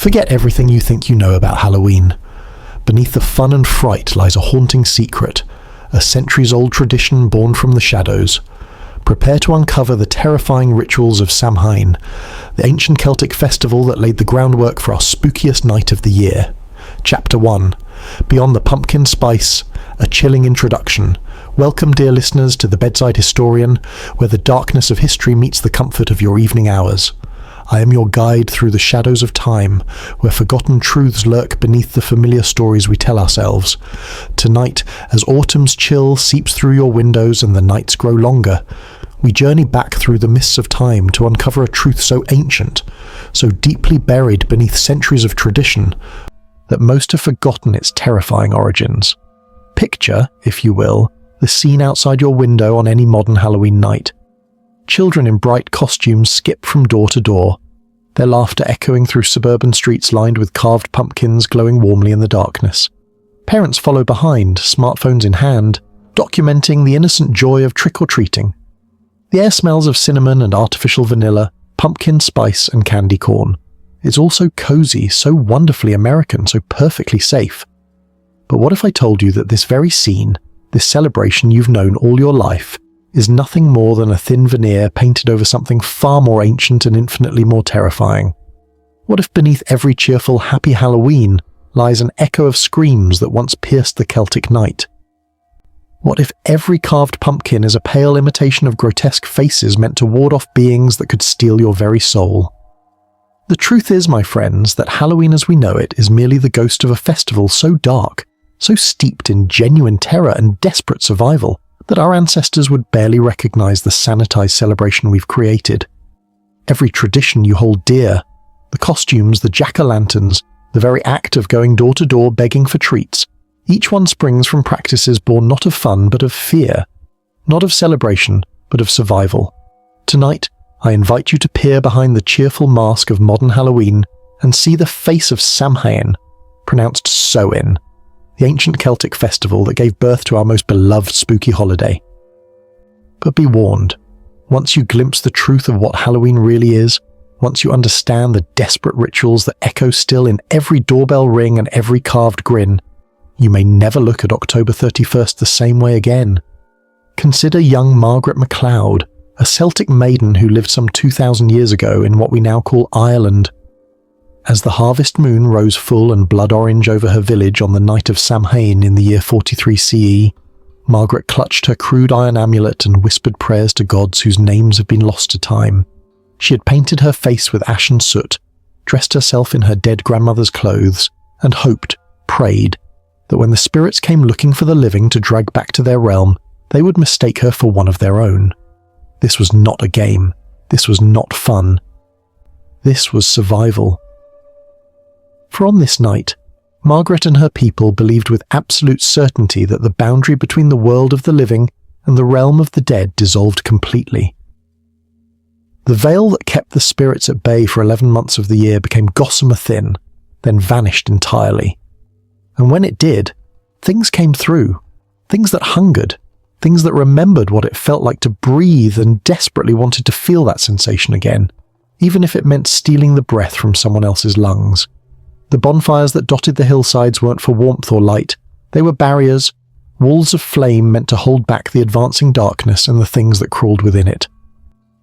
Forget everything you think you know about Halloween. Beneath the fun and fright lies a haunting secret, a centuries-old tradition born from the shadows. Prepare to uncover the terrifying rituals of Samhain, the ancient Celtic festival that laid the groundwork for our spookiest night of the year. Chapter 1. Beyond the Pumpkin Spice, a chilling introduction. Welcome, dear listeners, to the Bedside Historian, where the darkness of history meets the comfort of your evening hours. I am your guide through the shadows of time, where forgotten truths lurk beneath the familiar stories we tell ourselves. Tonight, as autumn's chill seeps through your windows and the nights grow longer, we journey back through the mists of time to uncover a truth so ancient, so deeply buried beneath centuries of tradition, that most have forgotten its terrifying origins. Picture, if you will, the scene outside your window on any modern Halloween night. Children in bright costumes skip from door to door, their laughter echoing through suburban streets lined with carved pumpkins glowing warmly in the darkness. Parents follow behind, smartphones in hand, documenting the innocent joy of trick-or-treating. The air smells of cinnamon and artificial vanilla, pumpkin spice and candy corn. It's all so cozy, so wonderfully American, so perfectly safe. But what if I told you that this very scene, this celebration you've known all your life, is nothing more than a thin veneer painted over something far more ancient and infinitely more terrifying? What if beneath every cheerful Happy Halloween lies an echo of screams that once pierced the Celtic night? What if every carved pumpkin is a pale imitation of grotesque faces meant to ward off beings that could steal your very soul? The truth is, my friends, that Halloween as we know it is merely the ghost of a festival so dark, so steeped in genuine terror and desperate survival, that our ancestors would barely recognize the sanitized celebration we've created. Every tradition you hold dear, the costumes, the jack-o'-lanterns, the very act of going door to door begging for treats, each one springs from practices born not of fun but of fear, not of celebration but of survival. Tonight, I invite you to peer behind the cheerful mask of modern Halloween and see the face of Samhain, pronounced Samhain, the ancient Celtic festival that gave birth to our most beloved spooky holiday. But be warned, once you glimpse the truth of what Halloween really is, once you understand the desperate rituals that echo still in every doorbell ring and every carved grin, you may never look at October 31st the same way again. Consider young Margaret MacLeod, a Celtic maiden who lived some 2,000 years ago in what we now call Ireland. As the harvest moon rose full and blood orange over her village on the night of Samhain in the year 43 CE, Margaret clutched her crude iron amulet and whispered prayers to gods whose names have been lost to time. She had painted her face with ash and soot, dressed herself in her dead grandmother's clothes, and hoped, prayed, that when the spirits came looking for the living to drag back to their realm, they would mistake her for one of their own. This was not a game. This was not fun. This was survival. For on this night, Margaret and her people believed with absolute certainty that the boundary between the world of the living and the realm of the dead dissolved completely. The veil that kept the spirits at bay for 11 months of the year became gossamer thin, then vanished entirely. And when it did, things came through, things that hungered, things that remembered what it felt like to breathe and desperately wanted to feel that sensation again, even if it meant stealing the breath from someone else's lungs. The bonfires that dotted the hillsides weren't for warmth or light. They were barriers, walls of flame meant to hold back the advancing darkness and the things that crawled within it.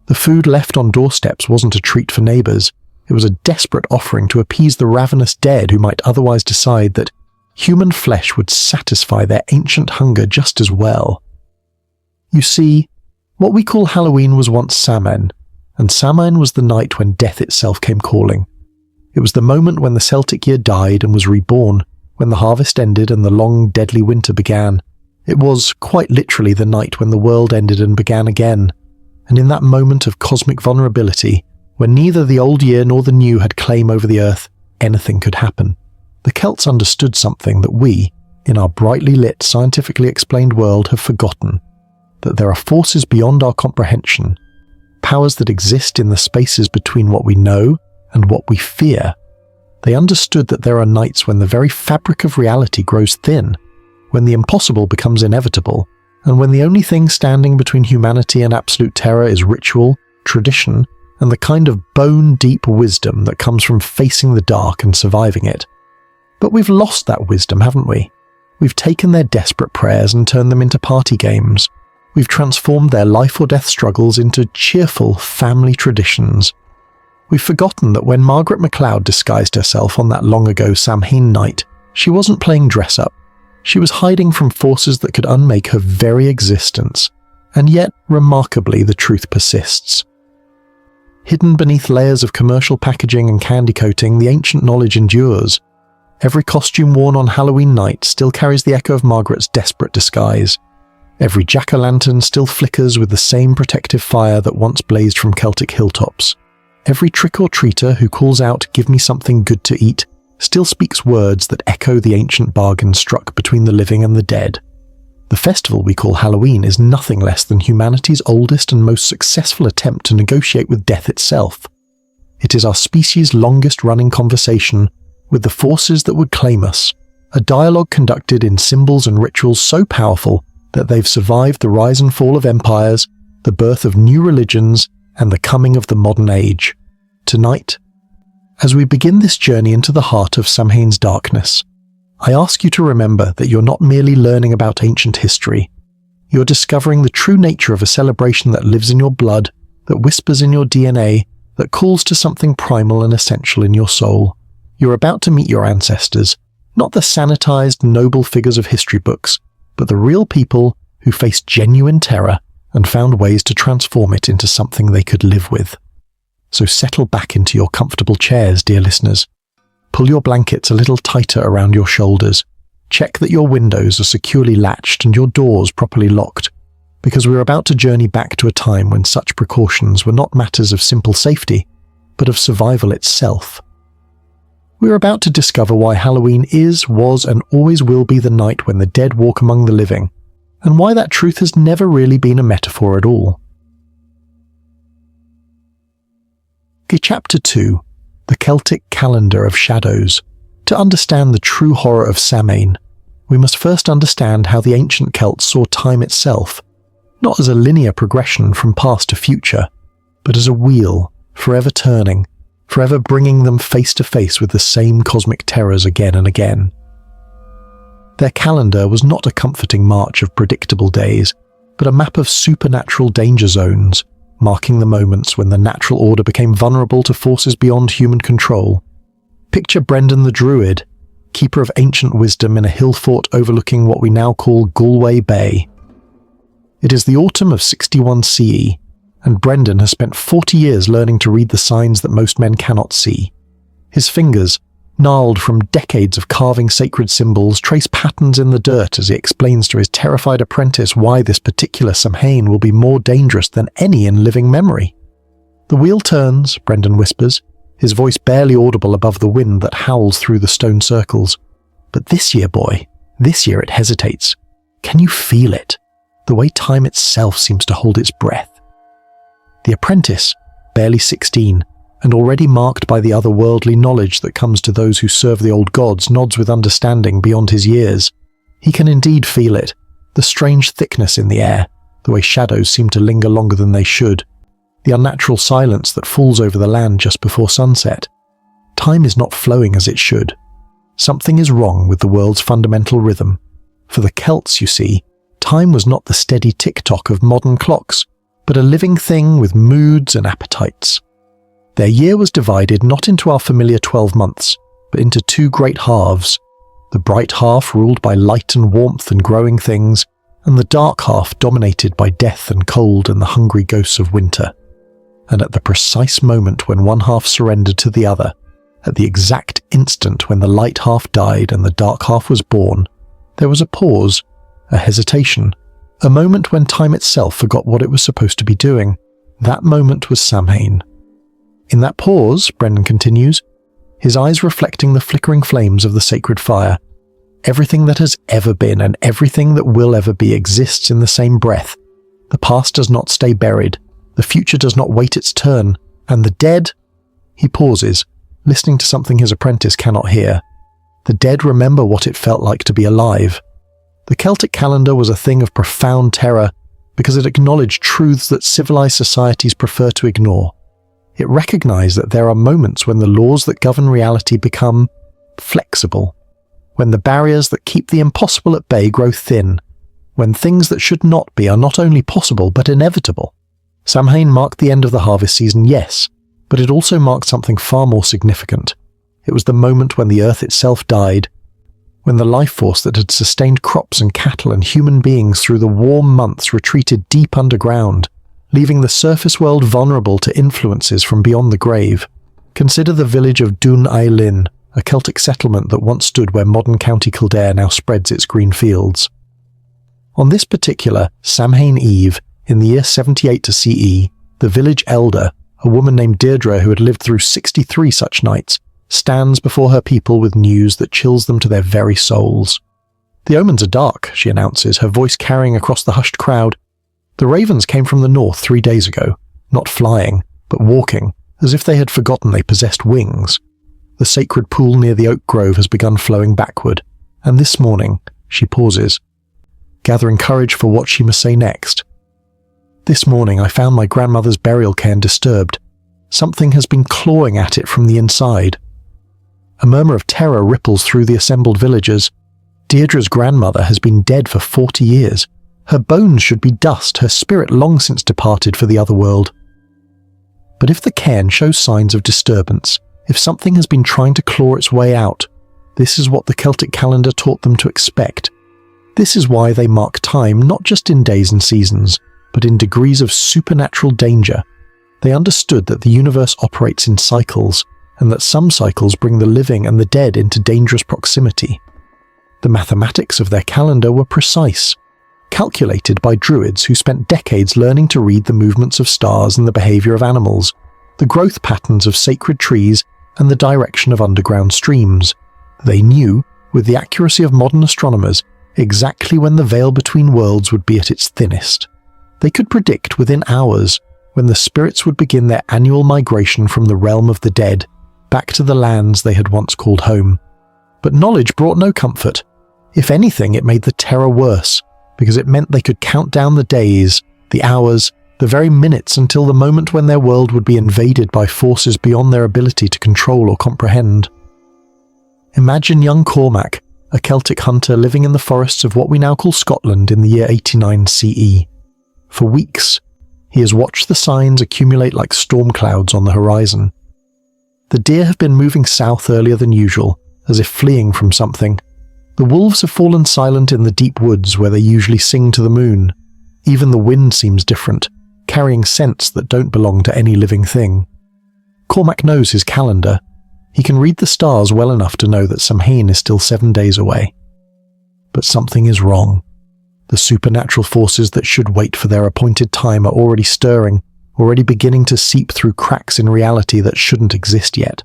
The food left on doorsteps wasn't a treat for neighbors. It was a desperate offering to appease the ravenous dead who might otherwise decide that human flesh would satisfy their ancient hunger just as well. You see, what we call Halloween was once Samhain, and Samhain was the night when death itself came calling. It was the moment when the Celtic year died and was reborn, when the harvest ended and the long, deadly winter began. It was, quite literally, the night when the world ended and began again. And in that moment of cosmic vulnerability, when neither the old year nor the new had claim over the earth, anything could happen. The Celts understood something that we, in our brightly lit, scientifically explained world, have forgotten. That there are forces beyond our comprehension, powers that exist in the spaces between what we know and what we fear. They understood that there are nights when the very fabric of reality grows thin, when the impossible becomes inevitable, and when the only thing standing between humanity and absolute terror is ritual, tradition, and the kind of bone-deep wisdom that comes from facing the dark and surviving it. But we've lost that wisdom, haven't we? We've taken their desperate prayers and turned them into party games. We've transformed their life or death struggles into cheerful family traditions. We've forgotten that when Margaret MacLeod disguised herself on that long-ago Samhain night, she wasn't playing dress-up. She was hiding from forces that could unmake her very existence. And yet, remarkably, the truth persists. Hidden beneath layers of commercial packaging and candy coating, the ancient knowledge endures. Every costume worn on Halloween night still carries the echo of Margaret's desperate disguise. Every jack-o'-lantern still flickers with the same protective fire that once blazed from Celtic hilltops. Every trick-or-treater who calls out, "Give me something good to eat," still speaks words that echo the ancient bargain struck between the living and the dead. The festival we call Halloween is nothing less than humanity's oldest and most successful attempt to negotiate with death itself. It is our species' longest-running conversation with the forces that would claim us, a dialogue conducted in symbols and rituals so powerful that they've survived the rise and fall of empires, the birth of new religions, and the coming of the modern age. Tonight, as we begin this journey into the heart of Samhain's darkness, I ask you to remember that you're not merely learning about ancient history. You're discovering the true nature of a celebration that lives in your blood, that whispers in your DNA, that calls to something primal and essential in your soul. You're about to meet your ancestors, not the sanitized, noble figures of history books, but the real people who faced genuine terror and found ways to transform it into something they could live with. So settle back into your comfortable chairs, dear listeners. Pull your blankets a little tighter around your shoulders. Check that your windows are securely latched and your doors properly locked, because we're about to journey back to a time when such precautions were not matters of simple safety, but of survival itself. We're about to discover why Halloween is, was, and always will be the night when the dead walk among the living, and why that truth has never really been a metaphor at all. Okay, Chapter 2. The Celtic Calendar of Shadows. To understand the true horror of Samhain, we must first understand how the ancient Celts saw time itself, not as a linear progression from past to future, but as a wheel, forever turning, forever bringing them face to face with the same cosmic terrors again and again. Their calendar was not a comforting march of predictable days, but a map of supernatural danger zones, marking the moments when the natural order became vulnerable to forces beyond human control. Picture Brendan the Druid, keeper of ancient wisdom in a hill fort overlooking what we now call Galway Bay. It is the autumn of 61 CE, and Brendan has spent 40 years learning to read the signs that most men cannot see. His fingers, gnarled from decades of carving sacred symbols, trace patterns in the dirt as he explains to his terrified apprentice why this particular Samhain will be more dangerous than any in living memory. "The wheel turns," Brendan whispers, his voice barely audible above the wind that howls through the stone circles. "But this year, boy, this year it hesitates. Can you feel it? The way time itself seems to hold its breath." The apprentice, barely 16, and already marked by the otherworldly knowledge that comes to those who serve the old gods, nods with understanding beyond his years. He can indeed feel it, the strange thickness in the air, the way shadows seem to linger longer than they should, the unnatural silence that falls over the land just before sunset. Time is not flowing as it should. Something is wrong with the world's fundamental rhythm. For the Celts, you see, time was not the steady tick-tock of modern clocks, but a living thing with moods and appetites. Their year was divided not into our familiar 12 months, but into two great halves, the bright half ruled by light and warmth and growing things, and the dark half dominated by death and cold and the hungry ghosts of winter. And at the precise moment when one half surrendered to the other, at the exact instant when the light half died and the dark half was born, there was a pause, a hesitation, a moment when time itself forgot what it was supposed to be doing. That moment was Samhain. In that pause, Brendan continues, his eyes reflecting the flickering flames of the sacred fire. Everything that has ever been and everything that will ever be exists in the same breath. The past does not stay buried, the future does not wait its turn, and the dead... He pauses, listening to something his apprentice cannot hear. The dead remember what it felt like to be alive. The Celtic calendar was a thing of profound terror because it acknowledged truths that civilized societies prefer to ignore. It recognized that there are moments when the laws that govern reality become flexible, when the barriers that keep the impossible at bay grow thin, when things that should not be are not only possible but inevitable. Samhain marked the end of the harvest season, yes, but it also marked something far more significant. It was the moment when the earth itself died, when the life force that had sustained crops and cattle and human beings through the warm months retreated deep underground, leaving the surface world vulnerable to influences from beyond the grave. Consider the village of Dún Ailinn, a Celtic settlement that once stood where modern County Kildare now spreads its green fields. On this particular Samhain Eve, in the year 78 to CE, the village elder, a woman named Deirdre who had lived through 63 such nights, stands before her people with news that chills them to their very souls. "The omens are dark," she announces, her voice carrying across the hushed crowd. "The ravens came from the north 3 days ago, not flying, but walking, as if they had forgotten they possessed wings. The sacred pool near the oak grove has begun flowing backward, and this morning," she pauses, gathering courage for what she must say next. "This morning I found my grandmother's burial cairn disturbed. Something has been clawing at it from the inside." A murmur of terror ripples through the assembled villagers. Deirdre's grandmother has been dead for 40 years. Her bones should be dust, her spirit long since departed for the other world. But if the cairn shows signs of disturbance, if something has been trying to claw its way out, this is what the Celtic calendar taught them to expect. This is why they mark time not just in days and seasons, but in degrees of supernatural danger. They understood that the universe operates in cycles, and that some cycles bring the living and the dead into dangerous proximity. The mathematics of their calendar were precise, calculated by druids who spent decades learning to read the movements of stars and the behavior of animals, the growth patterns of sacred trees and the direction of underground streams. They knew, with the accuracy of modern astronomers, exactly when the veil between worlds would be at its thinnest. They could predict within hours when the spirits would begin their annual migration from the realm of the dead back to the lands they had once called home. But knowledge brought no comfort. If anything, it made the terror worse, because it meant they could count down the days, the hours, the very minutes until the moment when their world would be invaded by forces beyond their ability to control or comprehend. Imagine young Cormac, a Celtic hunter living in the forests of what we now call Scotland in the year 89 CE. For weeks, he has watched the signs accumulate like storm clouds on the horizon. The deer have been moving south earlier than usual, as if fleeing from something. The wolves have fallen silent in the deep woods where they usually sing to the moon. Even the wind seems different, carrying scents that don't belong to any living thing. Cormac knows his calendar. He can read the stars well enough to know that Samhain is still 7 days away. But something is wrong. The supernatural forces that should wait for their appointed time are already stirring, already beginning to seep through cracks in reality that shouldn't exist yet.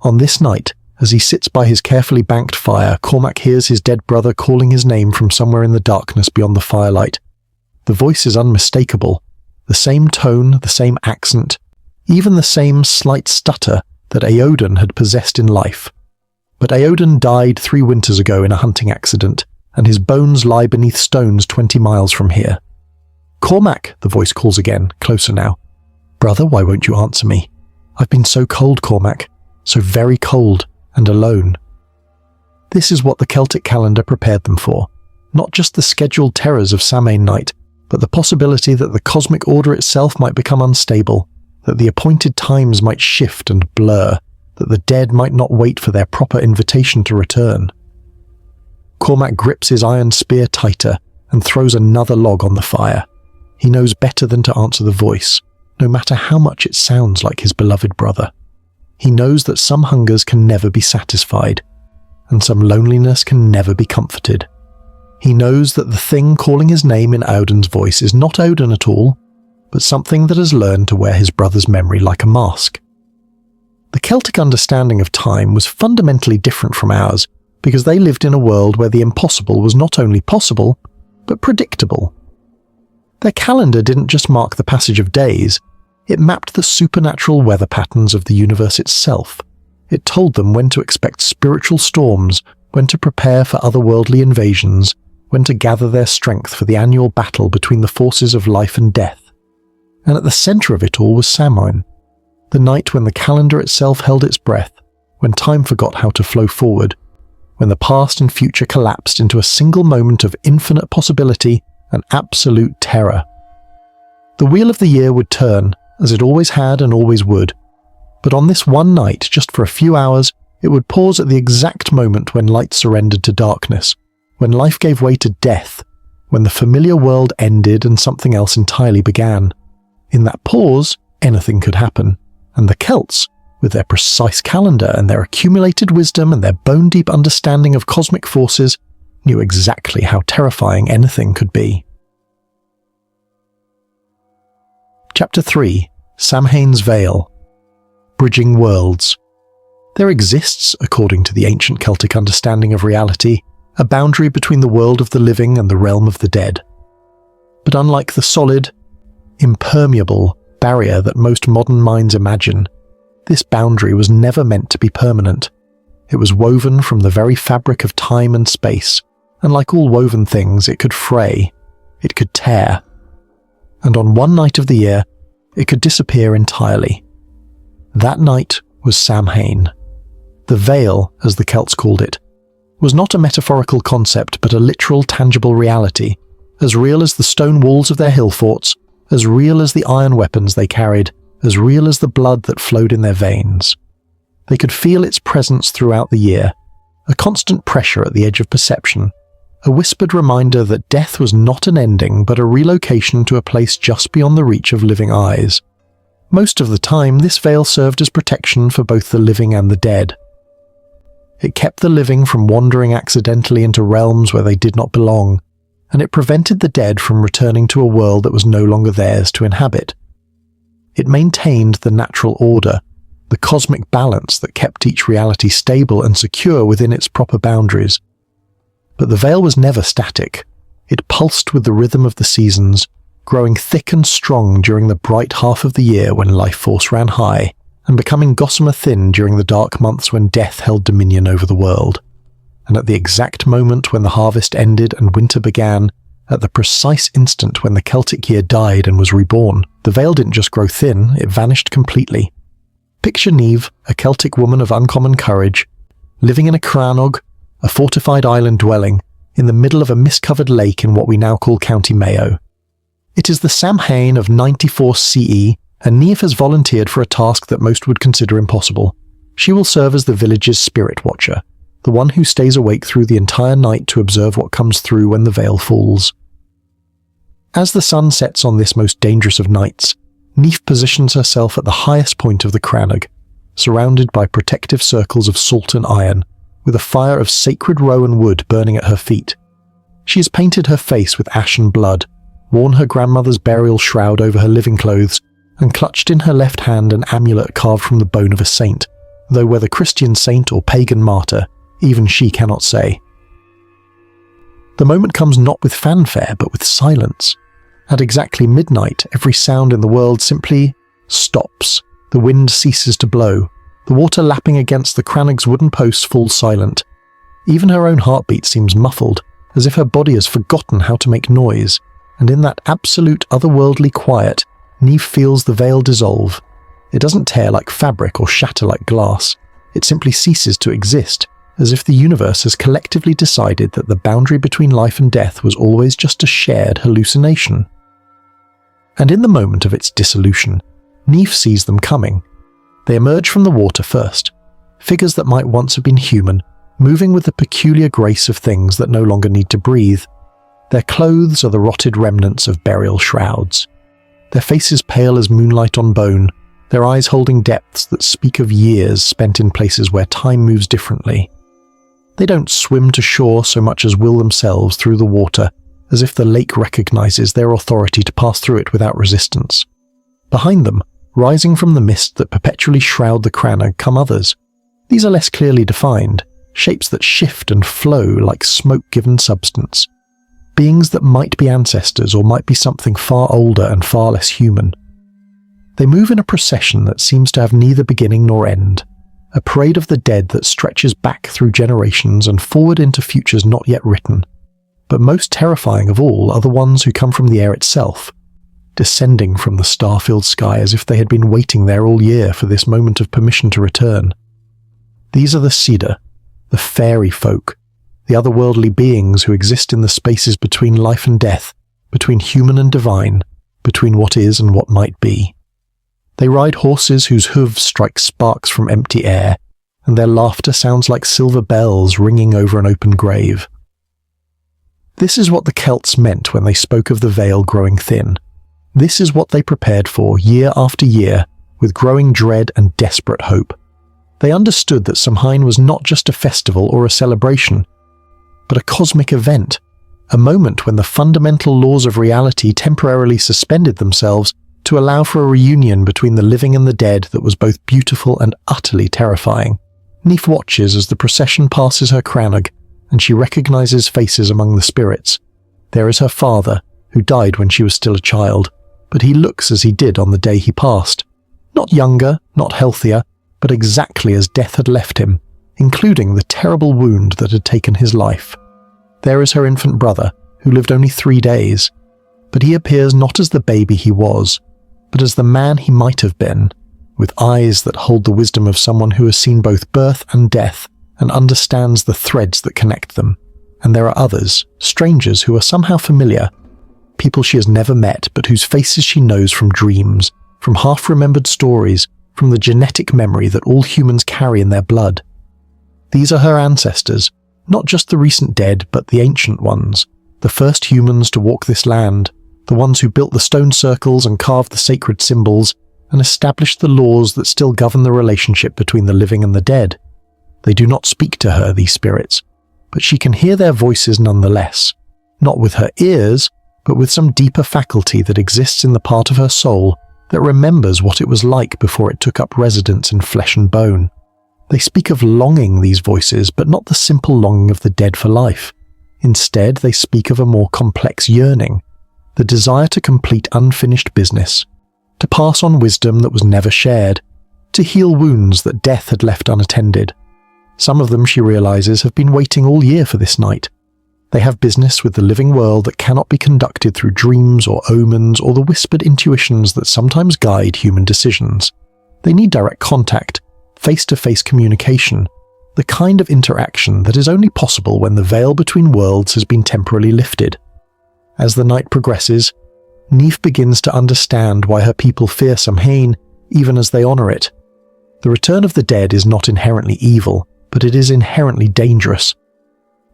On this night, as he sits by his carefully banked fire, Cormac hears his dead brother calling his name from somewhere in the darkness beyond the firelight. The voice is unmistakable, the same tone, the same accent, even the same slight stutter that Eodhan had possessed in life. But Eodhan died 3 winters ago in a hunting accident, and his bones lie beneath stones 20 miles from here. "Cormac," the voice calls again, closer now. "Brother, why won't you answer me? I've been so cold, Cormac, so very cold and alone." This is what the Celtic calendar prepared them for, not just the scheduled terrors of Samhain night, but the possibility that the cosmic order itself might become unstable, that the appointed times might shift and blur, that the dead might not wait for their proper invitation to return. Cormac grips his iron spear tighter and throws another log on the fire. He knows better than to answer the voice, no matter how much it sounds like his beloved brother. He knows that some hungers can never be satisfied, and some loneliness can never be comforted. He knows that the thing calling his name in Odin's voice is not Odin at all, but something that has learned to wear his brother's memory like a mask. The Celtic understanding of time was fundamentally different from ours, because they lived in a world where the impossible was not only possible, but predictable. Their calendar didn't just mark the passage of days, it mapped the supernatural weather patterns of the universe itself. It told them when to expect spiritual storms, when to prepare for otherworldly invasions, when to gather their strength for the annual battle between the forces of life and death. And at the centre of it all was Samhain. the night when the calendar itself held its breath, when time forgot how to flow forward, when the past and future collapsed into a single moment of infinite possibility and absolute terror. The wheel of the year would turn, as it always had and always would, but on this one night, just for a few hours, it would pause at the exact moment when light surrendered to darkness, when life gave way to death, when the familiar world ended and something else entirely began. In that pause, anything could happen, and the Celts, with their precise calendar and their accumulated wisdom and their bone-deep understanding of cosmic forces, knew exactly how terrifying anything could be. Chapter 3. Samhain's Veil. Bridging Worlds. There exists, according to the ancient Celtic understanding of reality, a boundary between the world of the living and the realm of the dead. But unlike the solid, impermeable barrier that most modern minds imagine, this boundary was never meant to be permanent. It was woven from the very fabric of time and space, and like all woven things, it could fray, it could tear, and on one night of the year, it could disappear entirely. That night was Samhain. The veil, as the Celts called it, was not a metaphorical concept but a literal, tangible reality, as real as the stone walls of their hill forts, as real as the iron weapons they carried, as real as the blood that flowed in their veins. They could feel its presence throughout the year, a constant pressure at the edge of perception, a whispered reminder that death was not an ending but a relocation to a place just beyond the reach of living eyes. Most of the time, this veil served as protection for both the living and the dead. It kept the living from wandering accidentally into realms where they did not belong, and it prevented the dead from returning to a world that was no longer theirs to inhabit. It maintained the natural order, the cosmic balance that kept each reality stable and secure within its proper boundaries. But the veil was never static. It pulsed with the rhythm of the seasons, growing thick and strong during the bright half of the year when life force ran high, and becoming gossamer thin during the dark months when death held dominion over the world. And at the exact moment when the harvest ended and winter began, at the precise instant when the Celtic year died and was reborn, the veil didn't just grow thin, it vanished completely. Picture Niamh, a Celtic woman of uncommon courage, living in a crannog, a fortified island dwelling, in the middle of a mist-covered lake in what we now call County Mayo. It is the Samhain of 94 CE, and Niamh has volunteered for a task that most would consider impossible. She will serve as the village's spirit watcher, the one who stays awake through the entire night to observe what comes through when the veil falls. As the sun sets on this most dangerous of nights, Niamh positions herself at the highest point of the crannog, surrounded by protective circles of salt and iron, with a fire of sacred rowan wood burning at her feet. She has painted her face with ashen blood, worn her grandmother's burial shroud over her living clothes, and clutched in her left hand an amulet carved from the bone of a saint, though whether Christian saint or pagan martyr, even she cannot say. The moment comes not with fanfare, but with silence. At exactly midnight, every sound in the world simply stops. The wind ceases to blow. The water lapping against the cranog's wooden posts falls silent. Even her own heartbeat seems muffled, as if her body has forgotten how to make noise, and in that absolute otherworldly quiet, Niamh feels the veil dissolve. It doesn't tear like fabric or shatter like glass. It simply ceases to exist, as if the universe has collectively decided that the boundary between life and death was always just a shared hallucination. And in the moment of its dissolution, Niamh sees them coming. They emerge from the water first, figures that might once have been human, moving with the peculiar grace of things that no longer need to breathe. Their clothes are the rotted remnants of burial shrouds. Their faces pale as moonlight on bone, their eyes holding depths that speak of years spent in places where time moves differently. They don't swim to shore so much as will themselves through the water, as if the lake recognizes their authority to pass through it without resistance. Behind them, rising from the mist that perpetually shroud the crannog, come others. These are less clearly defined, shapes that shift and flow like smoke-given substance. Beings that might be ancestors or might be something far older and far less human. They move in a procession that seems to have neither beginning nor end, a parade of the dead that stretches back through generations and forward into futures not yet written. But most terrifying of all are the ones who come from the air itself. descending from the star-filled sky as if they had been waiting there all year for this moment of permission to return. These are the Cedar, the fairy folk, the otherworldly beings who exist in the spaces between life and death, between human and divine, between what is and what might be. They ride horses whose hooves strike sparks from empty air, and their laughter sounds like silver bells ringing over an open grave. This is what the Celts meant when they spoke of the veil growing thin. This is what they prepared for year after year, with growing dread and desperate hope. They understood that Samhain was not just a festival or a celebration, but a cosmic event, a moment when the fundamental laws of reality temporarily suspended themselves to allow for a reunion between the living and the dead that was both beautiful and utterly terrifying. Neith watches as the procession passes her crannog, and she recognizes faces among the spirits. There is her father, who died when she was still a child, but he looks as he did on the day he passed. Not younger, not healthier, but exactly as death had left him, including the terrible wound that had taken his life. There is her infant brother, who lived only 3 days, but he appears not as the baby he was, but as the man he might have been, with eyes that hold the wisdom of someone who has seen both birth and death and understands the threads that connect them. And there are others, strangers who are somehow familiar, people she has never met but whose faces she knows from dreams, from half-remembered stories, from the genetic memory that all humans carry in their blood. These are her ancestors, not just the recent dead but the ancient ones, the first humans to walk this land, the ones who built the stone circles and carved the sacred symbols and established the laws that still govern the relationship between the living and the dead. They do not speak to her, these spirits, but she can hear their voices nonetheless, not with her ears, but with some deeper faculty that exists in the part of her soul that remembers what it was like before it took up residence in flesh and bone. They speak of longing, these voices, but not the simple longing of the dead for life. Instead, they speak of a more complex yearning, the desire to complete unfinished business, to pass on wisdom that was never shared, to heal wounds that death had left unattended. Some of them, she realizes, have been waiting all year for this night. They have business with the living world that cannot be conducted through dreams or omens or the whispered intuitions that sometimes guide human decisions. They need direct contact, face-to-face communication, the kind of interaction that is only possible when the veil between worlds has been temporarily lifted. As the night progresses, Neith begins to understand why her people fear Samhain, even as they honor it. The return of the dead is not inherently evil, but it is inherently dangerous.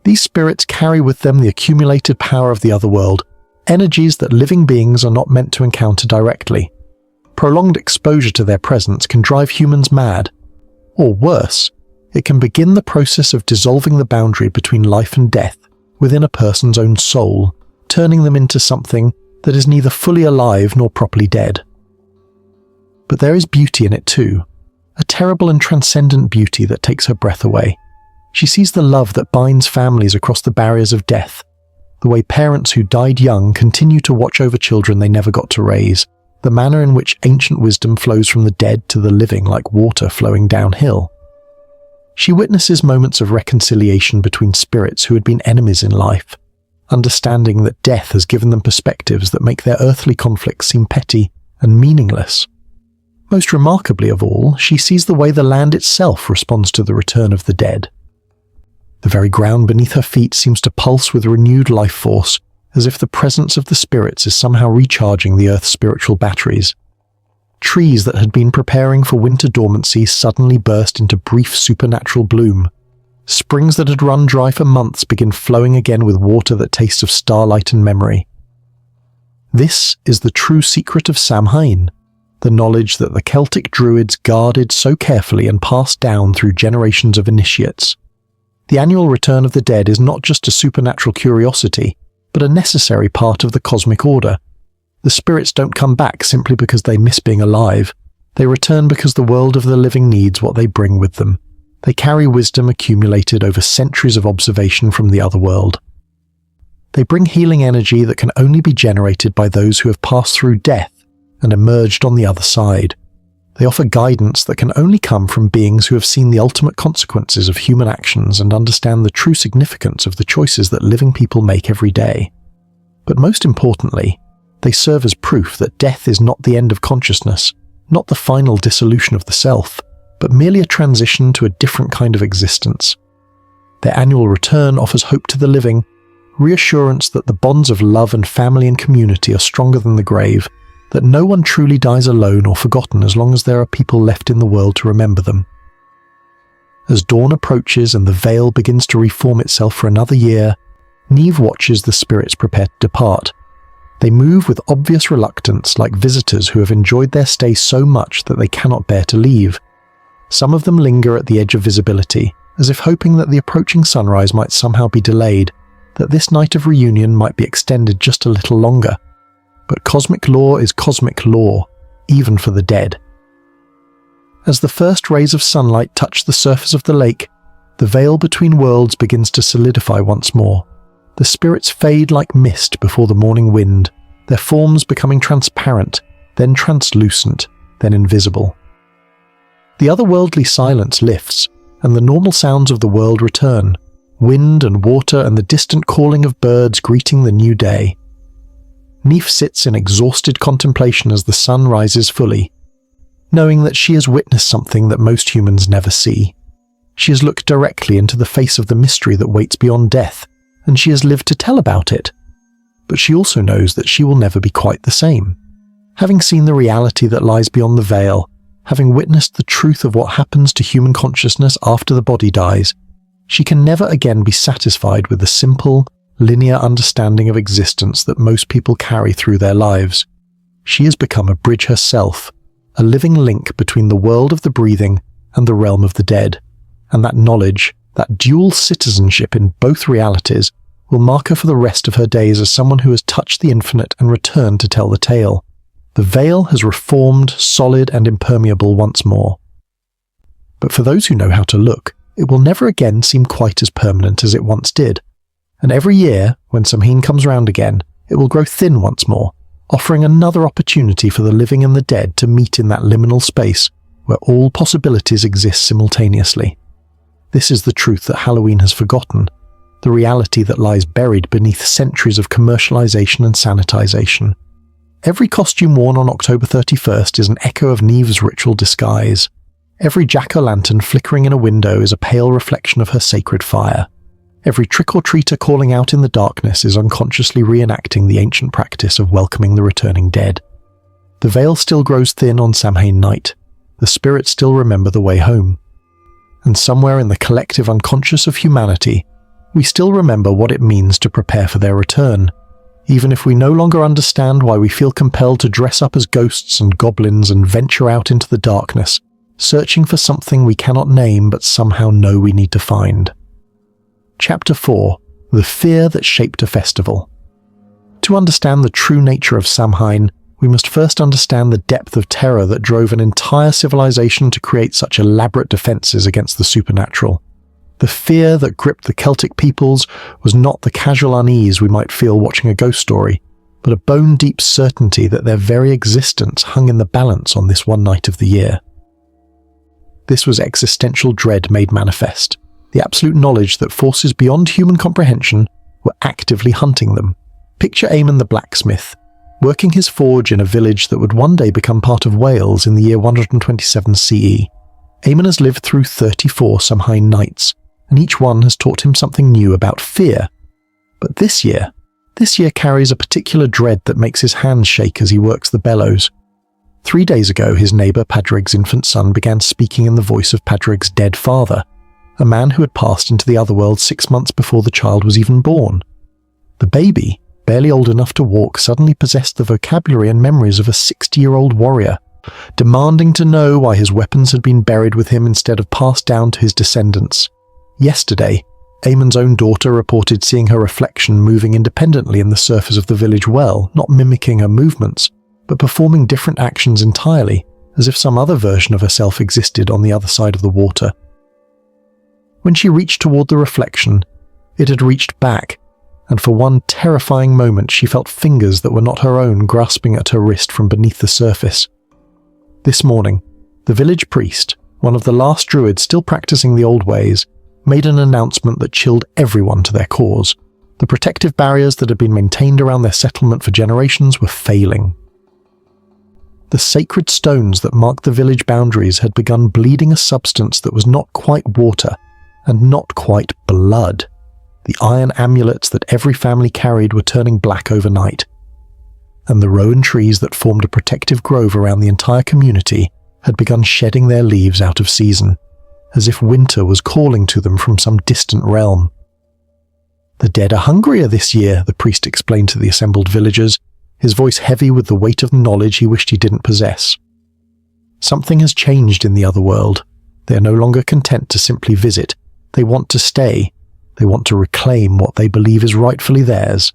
These spirits carry with them the accumulated power of the otherworld, energies that living beings are not meant to encounter directly. Prolonged exposure to their presence can drive humans mad. Or worse, it can begin the process of dissolving the boundary between life and death within a person's own soul, turning them into something that is neither fully alive nor properly dead. But there is beauty in it too, a terrible and transcendent beauty that takes her breath away. She sees the love that binds families across the barriers of death, the way parents who died young continue to watch over children they never got to raise, the manner in which ancient wisdom flows from the dead to the living like water flowing downhill. She witnesses moments of reconciliation between spirits who had been enemies in life, understanding that death has given them perspectives that make their earthly conflicts seem petty and meaningless. Most remarkably of all, she sees the way the land itself responds to the return of the dead. The very ground beneath her feet seems to pulse with renewed life force, as if the presence of the spirits is somehow recharging the Earth's spiritual batteries. Trees that had been preparing for winter dormancy suddenly burst into brief supernatural bloom. Springs that had run dry for months begin flowing again with water that tastes of starlight and memory. This is the true secret of Samhain, the knowledge that the Celtic druids guarded so carefully and passed down through generations of initiates. The annual return of the dead is not just a supernatural curiosity, but a necessary part of the cosmic order. The spirits don't come back simply because they miss being alive. They return because the world of the living needs what they bring with them. They carry wisdom accumulated over centuries of observation from the other world. They bring healing energy that can only be generated by those who have passed through death and emerged on the other side. They offer guidance that can only come from beings who have seen the ultimate consequences of human actions and understand the true significance of the choices that living people make every day. But most importantly, They serve as proof that death is not the end of consciousness, not the final dissolution of the self, but merely a transition to a different kind of existence. Their annual return offers hope to the living, reassurance that the bonds of love and family and community are stronger than the grave, that no one truly dies alone or forgotten as long as there are people left in the world to remember them. As dawn approaches and the veil begins to reform itself for another year, Niamh watches the spirits prepare to depart. They move with obvious reluctance, like visitors who have enjoyed their stay so much that they cannot bear to leave. Some of them linger at the edge of visibility, as if hoping that the approaching sunrise might somehow be delayed, that this night of reunion might be extended just a little longer. But cosmic law is cosmic law, even for the dead. As the first rays of sunlight touch the surface of the lake, the veil between worlds begins to solidify once more. The spirits fade like mist before the morning wind, their forms becoming transparent, then translucent, then invisible. The otherworldly silence lifts, and the normal sounds of the world return, wind and water and the distant calling of birds greeting the new day. Niamh sits in exhausted contemplation as the sun rises fully, knowing that she has witnessed something that most humans never see. She has looked directly into the face of the mystery that waits beyond death, and she has lived to tell about it. But she also knows that she will never be quite the same. Having seen the reality that lies beyond the veil, having witnessed the truth of what happens to human consciousness after the body dies, she can never again be satisfied with the simple, linear understanding of existence that most people carry through their lives. She has become a bridge herself, a living link between the world of the breathing and the realm of the dead, and that knowledge, that dual citizenship in both realities, will mark her for the rest of her days as someone who has touched the infinite and returned to tell the tale. The veil has reformed, solid and impermeable once more. But for those who know how to look, it will never again seem quite as permanent as it once did. And every year, when Samhain comes round again, it will grow thin once more, offering another opportunity for the living and the dead to meet in that liminal space where all possibilities exist simultaneously. This is the truth that Halloween has forgotten, the reality that lies buried beneath centuries of commercialization and sanitization. Every costume worn on October 31st is an echo of Niamh's ritual disguise. Every jack-o'-lantern flickering in a window is a pale reflection of her sacred fire. Every trick-or-treater calling out in the darkness is unconsciously reenacting the ancient practice of welcoming the returning dead. The veil still grows thin on Samhain night. The spirits still remember the way home. And somewhere in the collective unconscious of humanity, we still remember what it means to prepare for their return, even if we no longer understand why we feel compelled to dress up as ghosts and goblins and venture out into the darkness, searching for something we cannot name but somehow know we need to find. Chapter 4. The Fear That Shaped a Festival. To understand the true nature of Samhain, we must first understand the depth of terror that drove an entire civilization to create such elaborate defenses against the supernatural. The fear that gripped the Celtic peoples was not the casual unease we might feel watching a ghost story, but a bone-deep certainty that their very existence hung in the balance on this one night of the year. This was existential dread made manifest, the absolute knowledge that forces beyond human comprehension were actively hunting them. Picture Eamon the blacksmith, working his forge in a village that would one day become part of Wales in the year 127 CE. Eamon has lived through 34 Samhain nights, and each one has taught him something new about fear. But this year carries a particular dread that makes his hands shake as he works the bellows. 3 days ago, his neighbour Padraig's infant son began speaking in the voice of Padraig's dead father, a man who had passed into the otherworld 6 months before the child was even born. The baby, barely old enough to walk, suddenly possessed the vocabulary and memories of a 60-year-old warrior, demanding to know why his weapons had been buried with him instead of passed down to his descendants. Yesterday, Eamon's own daughter reported seeing her reflection moving independently in the surface of the village well, not mimicking her movements, but performing different actions entirely, as if some other version of herself existed on the other side of the water. When she reached toward the reflection, it had reached back, and for one terrifying moment she felt fingers that were not her own grasping at her wrist from beneath the surface. This morning, the village priest, one of the last druids still practicing the old ways, made an announcement that chilled everyone to their cores. The protective barriers that had been maintained around their settlement for generations were failing. The sacred stones that marked the village boundaries had begun bleeding a substance that was not quite water and not quite blood. The iron amulets that every family carried were turning black overnight, and the rowan trees that formed a protective grove around the entire community had begun shedding their leaves out of season, as if winter was calling to them from some distant realm. "The dead are hungrier this year," the priest explained to the assembled villagers, his voice heavy with the weight of knowledge he wished he didn't possess. Something has changed in the other world. They are no longer content to simply visit. They want to stay. They want to reclaim what they believe is rightfully theirs.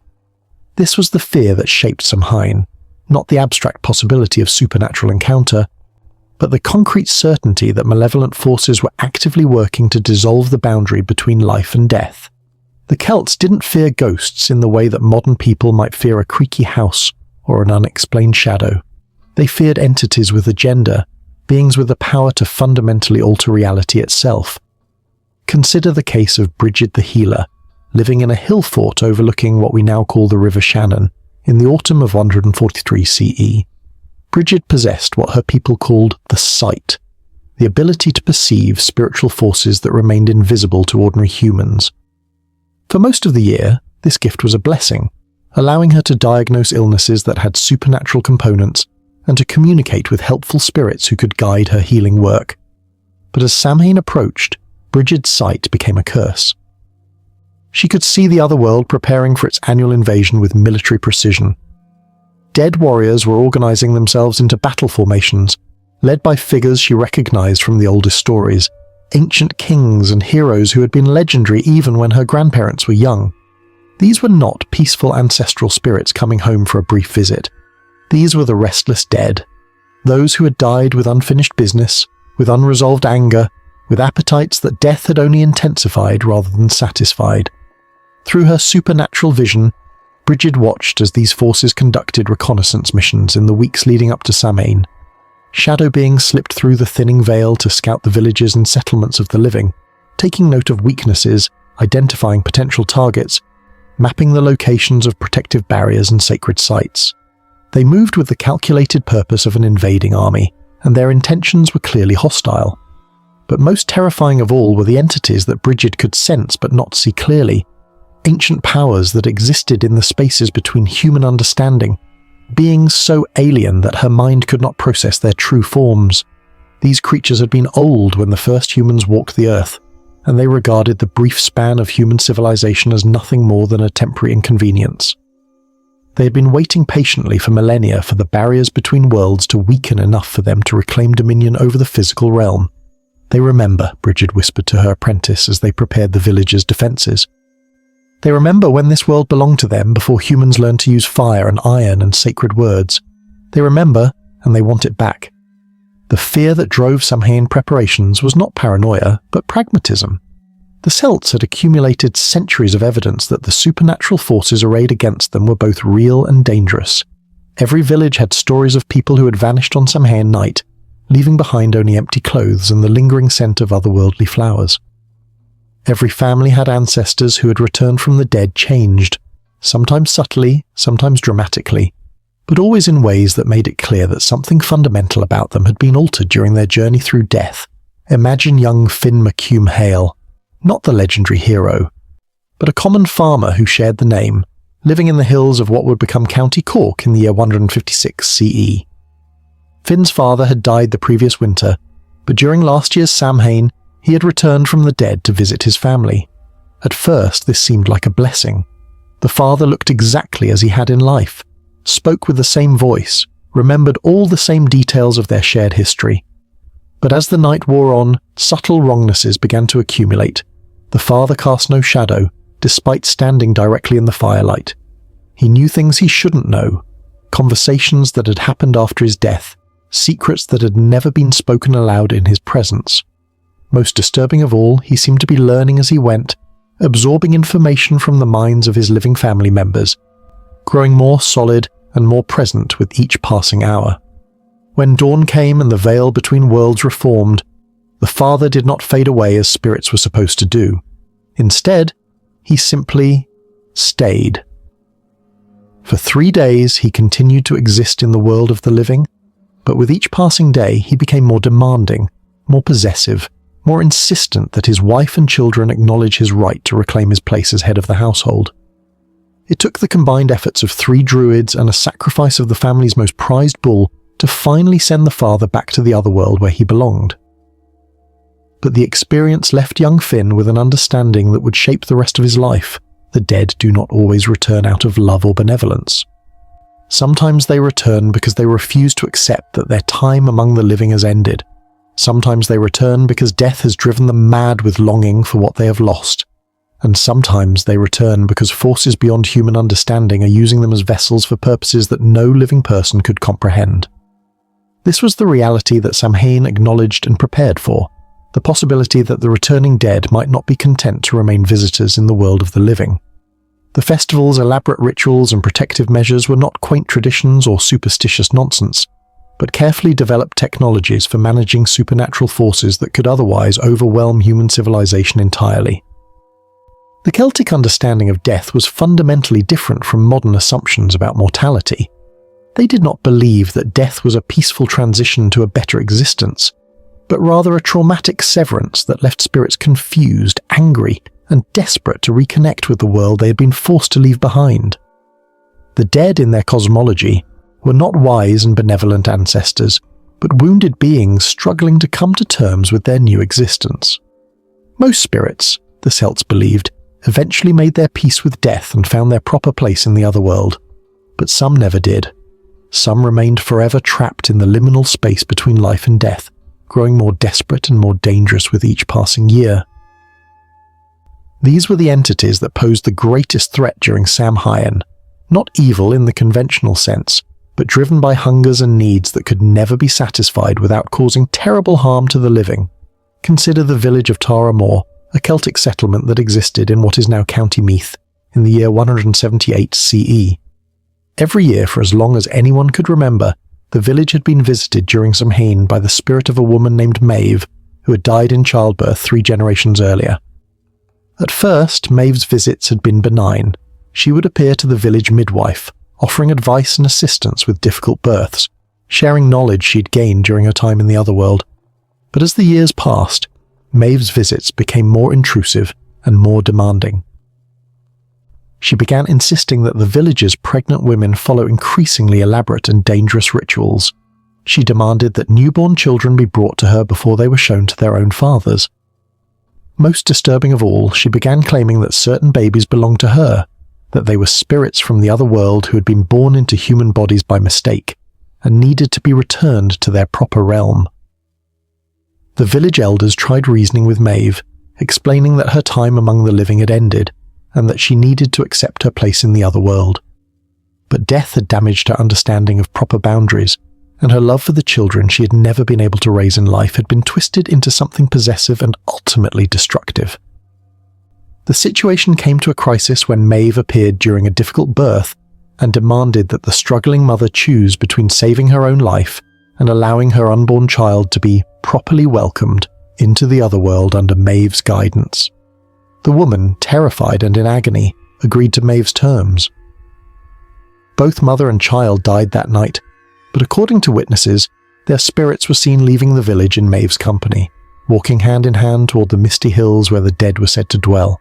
This was the fear that shaped Samhain, not the abstract possibility of supernatural encounter, but the concrete certainty that malevolent forces were actively working to dissolve the boundary between life and death. The Celts didn't fear ghosts in the way that modern people might fear a creaky house or an unexplained shadow. They feared entities with agenda, beings with the power to fundamentally alter reality itself. Consider the case of Brigid the Healer, living in a hill fort overlooking what we now call the River Shannon, in the autumn of 143 CE. Brigid possessed what her people called the sight, the ability to perceive spiritual forces that remained invisible to ordinary humans. For most of the year, this gift was a blessing, allowing her to diagnose illnesses that had supernatural components and to communicate with helpful spirits who could guide her healing work. But as Samhain approached, Brigid's sight became a curse. She could see the other world preparing for its annual invasion with military precision. Dead warriors were organizing themselves into battle formations, led by figures she recognized from the oldest stories, ancient kings and heroes who had been legendary even when her grandparents were young. These were not peaceful ancestral spirits coming home for a brief visit. These were the restless dead, those who had died with unfinished business, with unresolved anger, with appetites that death had only intensified rather than satisfied. Through her supernatural vision, Brigid watched as these forces conducted reconnaissance missions in the weeks leading up to Samhain. Shadow beings slipped through the thinning veil to scout the villages and settlements of the living, taking note of weaknesses, identifying potential targets, mapping the locations of protective barriers and sacred sites. They moved with the calculated purpose of an invading army, and their intentions were clearly hostile. But most terrifying of all were the entities that Brigid could sense but not see clearly, ancient powers that existed in the spaces between human understanding, beings so alien that her mind could not process their true forms. These creatures had been old when the first humans walked the earth, and they regarded the brief span of human civilization as nothing more than a temporary inconvenience. They had been waiting patiently for millennia for the barriers between worlds to weaken enough for them to reclaim dominion over the physical realm. "They remember," Brigid whispered to her apprentice as they prepared the village's defences. "They remember when this world belonged to them before humans learned to use fire and iron and sacred words. They remember, and they want it back." The fear that drove Samhain preparations was not paranoia, but pragmatism. The Celts had accumulated centuries of evidence that the supernatural forces arrayed against them were both real and dangerous. Every village had stories of people who had vanished on Samhain night, leaving behind only empty clothes and the lingering scent of otherworldly flowers. Every family had ancestors who had returned from the dead changed, sometimes subtly, sometimes dramatically, but always in ways that made it clear that something fundamental about them had been altered during their journey through death. Imagine young Finn MacCumb Hale, not the legendary hero, but a common farmer who shared the name, living in the hills of what would become County Cork in the year 156 CE. Finn's father had died the previous winter, but during last year's Samhain, he had returned from the dead to visit his family. At first, this seemed like a blessing. The father looked exactly as he had in life, spoke with the same voice, remembered all the same details of their shared history. But as the night wore on, subtle wrongnesses began to accumulate. The father cast no shadow, despite standing directly in the firelight. He knew things he shouldn't know, conversations that had happened after his death, secrets that had never been spoken aloud in his presence. Most disturbing of all, he seemed to be learning as he went, absorbing information from the minds of his living family members, growing more solid and more present with each passing hour. When dawn came and the veil between worlds reformed, the father did not fade away as spirits were supposed to do. Instead, he simply stayed. For 3 days he continued to exist in the world of the living, but with each passing day he became more demanding, more possessive, more insistent that his wife and children acknowledge his right to reclaim his place as head of the household. It took the combined efforts of 3 druids and a sacrifice of the family's most prized bull to finally send the father back to the otherworld where he belonged. But the experience left young Finn with an understanding that would shape the rest of his life. The dead do not always return out of love or benevolence. Sometimes they return because they refuse to accept that their time among the living has ended. Sometimes they return because death has driven them mad with longing for what they have lost. And sometimes they return because forces beyond human understanding are using them as vessels for purposes that no living person could comprehend. This was the reality that Samhain acknowledged and prepared for, the possibility that the returning dead might not be content to remain visitors in the world of the living. The festival's elaborate rituals and protective measures were not quaint traditions or superstitious nonsense, but carefully developed technologies for managing supernatural forces that could otherwise overwhelm human civilization entirely. The Celtic understanding of death was fundamentally different from modern assumptions about mortality. They did not believe that death was a peaceful transition to a better existence, but rather a traumatic severance that left spirits confused, angry, and desperate to reconnect with the world they had been forced to leave behind. The dead in their cosmology were not wise and benevolent ancestors, but wounded beings struggling to come to terms with their new existence. Most spirits, the Celts believed, eventually made their peace with death and found their proper place in the otherworld, but some never did. Some remained forever trapped in the liminal space between life and death, growing more desperate and more dangerous with each passing year. These were the entities that posed the greatest threat during Samhain, not evil in the conventional sense, but driven by hungers and needs that could never be satisfied without causing terrible harm to the living. Consider the village of Tara Mor, a Celtic settlement that existed in what is now County Meath, in the year 178 CE. Every year for as long as anyone could remember, the village had been visited during Samhain by the spirit of a woman named Maeve, who had died in childbirth 3 generations earlier. At first, Maeve's visits had been benign. She would appear to the village midwife, offering advice and assistance with difficult births, sharing knowledge she'd gained during her time in the otherworld. But as the years passed, Maeve's visits became more intrusive and more demanding. She began insisting that the village's pregnant women follow increasingly elaborate and dangerous rituals. She demanded that newborn children be brought to her before they were shown to their own fathers. Most disturbing of all, she began claiming that certain babies belonged to her, that they were spirits from the other world who had been born into human bodies by mistake, and needed to be returned to their proper realm. The village elders tried reasoning with Maeve, explaining that her time among the living had ended, and that she needed to accept her place in the other world. But death had damaged her understanding of proper boundaries, and her love for the children she had never been able to raise in life had been twisted into something possessive and ultimately destructive. The situation came to a crisis when Maeve appeared during a difficult birth and demanded that the struggling mother choose between saving her own life and allowing her unborn child to be properly welcomed into the otherworld under Maeve's guidance. The woman, terrified and in agony, agreed to Maeve's terms. Both mother and child died that night, but according to witnesses, their spirits were seen leaving the village in Maeve's company, walking hand in hand toward the misty hills where the dead were said to dwell.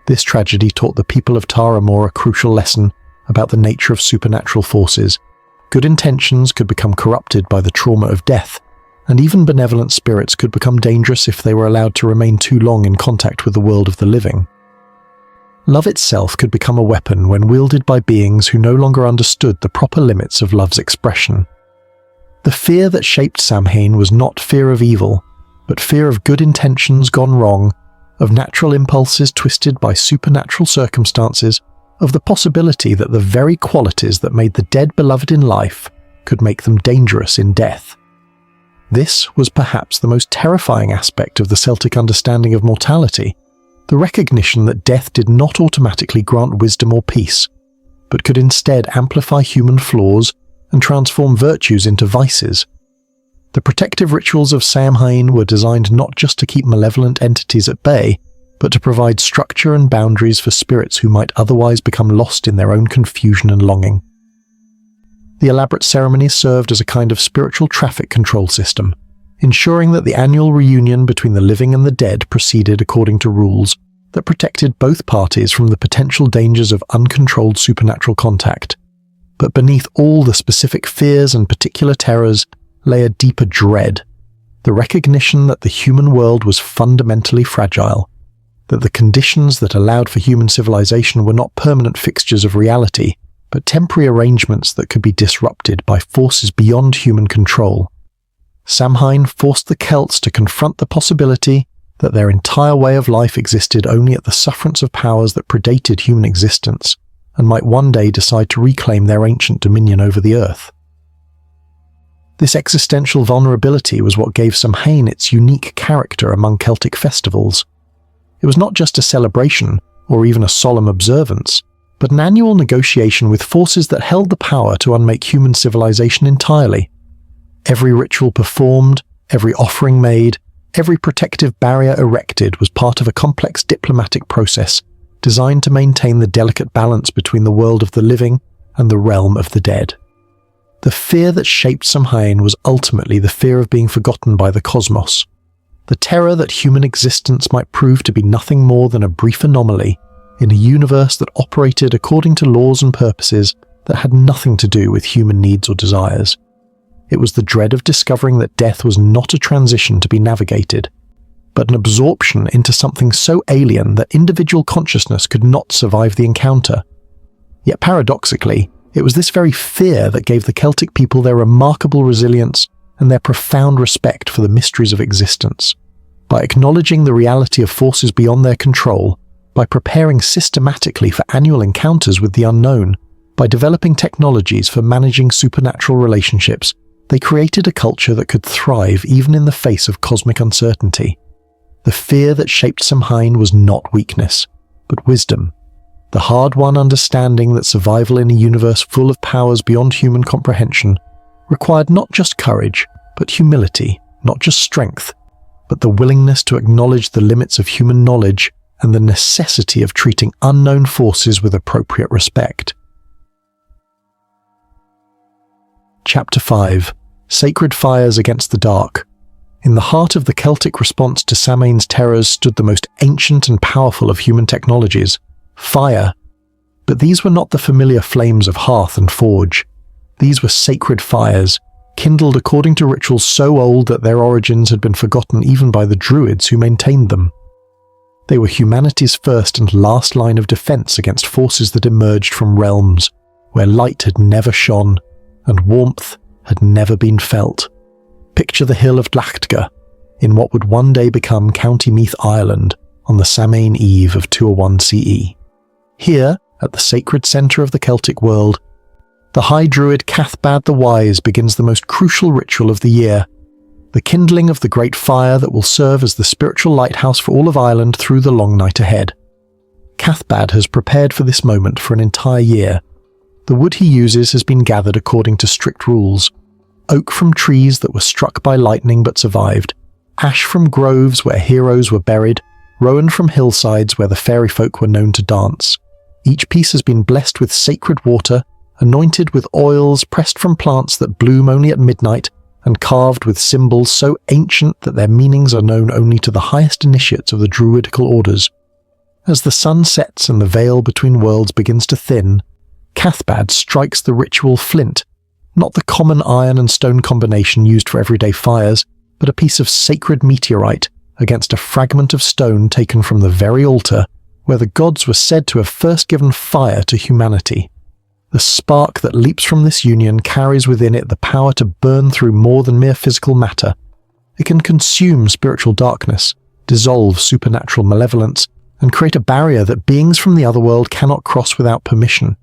This tragedy taught the people of Tara Mor a crucial lesson about the nature of supernatural forces. Good intentions could become corrupted by the trauma of death, and even benevolent spirits could become dangerous if they were allowed to remain too long in contact with the world of the living. Love itself could become a weapon when wielded by beings who no longer understood the proper limits of love's expression. The fear that shaped Samhain was not fear of evil, but fear of good intentions gone wrong, of natural impulses twisted by supernatural circumstances, of the possibility that the very qualities that made the dead beloved in life could make them dangerous in death. This was perhaps the most terrifying aspect of the Celtic understanding of mortality, the recognition that death did not automatically grant wisdom or peace, but could instead amplify human flaws and transform virtues into vices. The protective rituals of Samhain were designed not just to keep malevolent entities at bay, but to provide structure and boundaries for spirits who might otherwise become lost in their own confusion and longing. The elaborate ceremonies served as a kind of spiritual traffic control system, ensuring that the annual reunion between the living and the dead proceeded according to rules that protected both parties from the potential dangers of uncontrolled supernatural contact. But beneath all the specific fears and particular terrors lay a deeper dread, the recognition that the human world was fundamentally fragile, that the conditions that allowed for human civilization were not permanent fixtures of reality, but temporary arrangements that could be disrupted by forces beyond human control. Samhain forced the Celts to confront the possibility that their entire way of life existed only at the sufferance of powers that predated human existence, and might one day decide to reclaim their ancient dominion over the earth. This existential vulnerability was what gave Samhain its unique character among Celtic festivals. It was not just a celebration, or even a solemn observance, but an annual negotiation with forces that held the power to unmake human civilization entirely. Every ritual performed, every offering made, every protective barrier erected was part of a complex diplomatic process designed to maintain the delicate balance between the world of the living and the realm of the dead. The fear that shaped Samhain was ultimately the fear of being forgotten by the cosmos, the terror that human existence might prove to be nothing more than a brief anomaly in a universe that operated according to laws and purposes that had nothing to do with human needs or desires. It was the dread of discovering that death was not a transition to be navigated, but an absorption into something so alien that individual consciousness could not survive the encounter. Yet paradoxically, it was this very fear that gave the Celtic people their remarkable resilience and their profound respect for the mysteries of existence. By acknowledging the reality of forces beyond their control, by preparing systematically for annual encounters with the unknown, by developing technologies for managing supernatural relationships, they created a culture that could thrive even in the face of cosmic uncertainty. The fear that shaped Samhain was not weakness, but wisdom, the hard-won understanding that survival in a universe full of powers beyond human comprehension required not just courage, but humility, not just strength, but the willingness to acknowledge the limits of human knowledge and the necessity of treating unknown forces with appropriate respect. Chapter 5. Sacred Fires Against the Dark. In the heart of the Celtic response to Samhain's terrors stood the most ancient and powerful of human technologies, fire. But these were not the familiar flames of hearth and forge. These were sacred fires, kindled according to rituals so old that their origins had been forgotten even by the Druids who maintained them. They were humanity's first and last line of defense against forces that emerged from realms where light had never shone and warmth had never been felt. Picture the hill of Dlachtga in what would one day become County Meath, Ireland, on the Samhain eve of 201 CE. Here, at the sacred centre of the Celtic world, the High Druid Cathbad the Wise begins the most crucial ritual of the year, the kindling of the great fire that will serve as the spiritual lighthouse for all of Ireland through the long night ahead. Cathbad has prepared for this moment for an entire year. The wood he uses has been gathered according to strict rules: oak from trees that were struck by lightning but survived, ash from groves where heroes were buried, rowan from hillsides where the fairy folk were known to dance. Each piece has been blessed with sacred water, anointed with oils pressed from plants that bloom only at midnight, and carved with symbols so ancient that their meanings are known only to the highest initiates of the druidical orders. As the sun sets and the veil between worlds begins to thin, Cathbad strikes the ritual flint, not the common iron and stone combination used for everyday fires, but a piece of sacred meteorite against a fragment of stone taken from the very altar where the gods were said to have first given fire to humanity. The spark that leaps from this union carries within it the power to burn through more than mere physical matter. It can consume spiritual darkness, dissolve supernatural malevolence, and create a barrier that beings from the otherworld cannot cross without permission.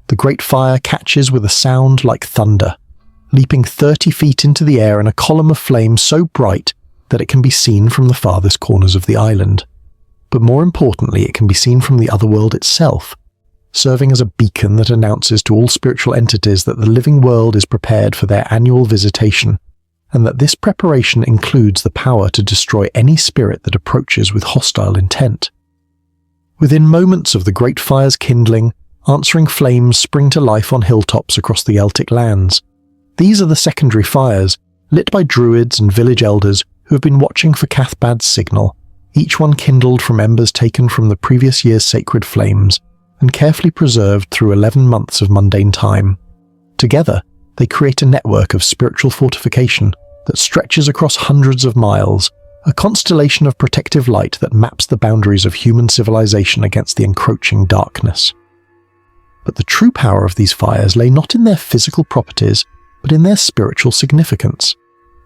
The great fire catches with a sound like thunder, leaping 30 feet into the air in a column of flame so bright that it can be seen from the farthest corners of the island. But more importantly, it can be seen from the otherworld itself, serving as a beacon that announces to all spiritual entities that the living world is prepared for their annual visitation. and that this preparation includes the power to destroy any spirit that approaches with hostile intent. Within moments of the great fire's kindling, answering flames spring to life on hilltops across the Celtic lands. These are the secondary fires, lit by druids and village elders who have been watching for Cathbad's signal, each one kindled from embers taken from the previous year's sacred flames, and carefully preserved through 11 months of mundane time. Together, they create a network of spiritual fortification that stretches across hundreds of miles, a constellation of protective light that maps the boundaries of human civilization against the encroaching darkness. But the true power of these fires lay not in their physical properties, but in their spiritual significance.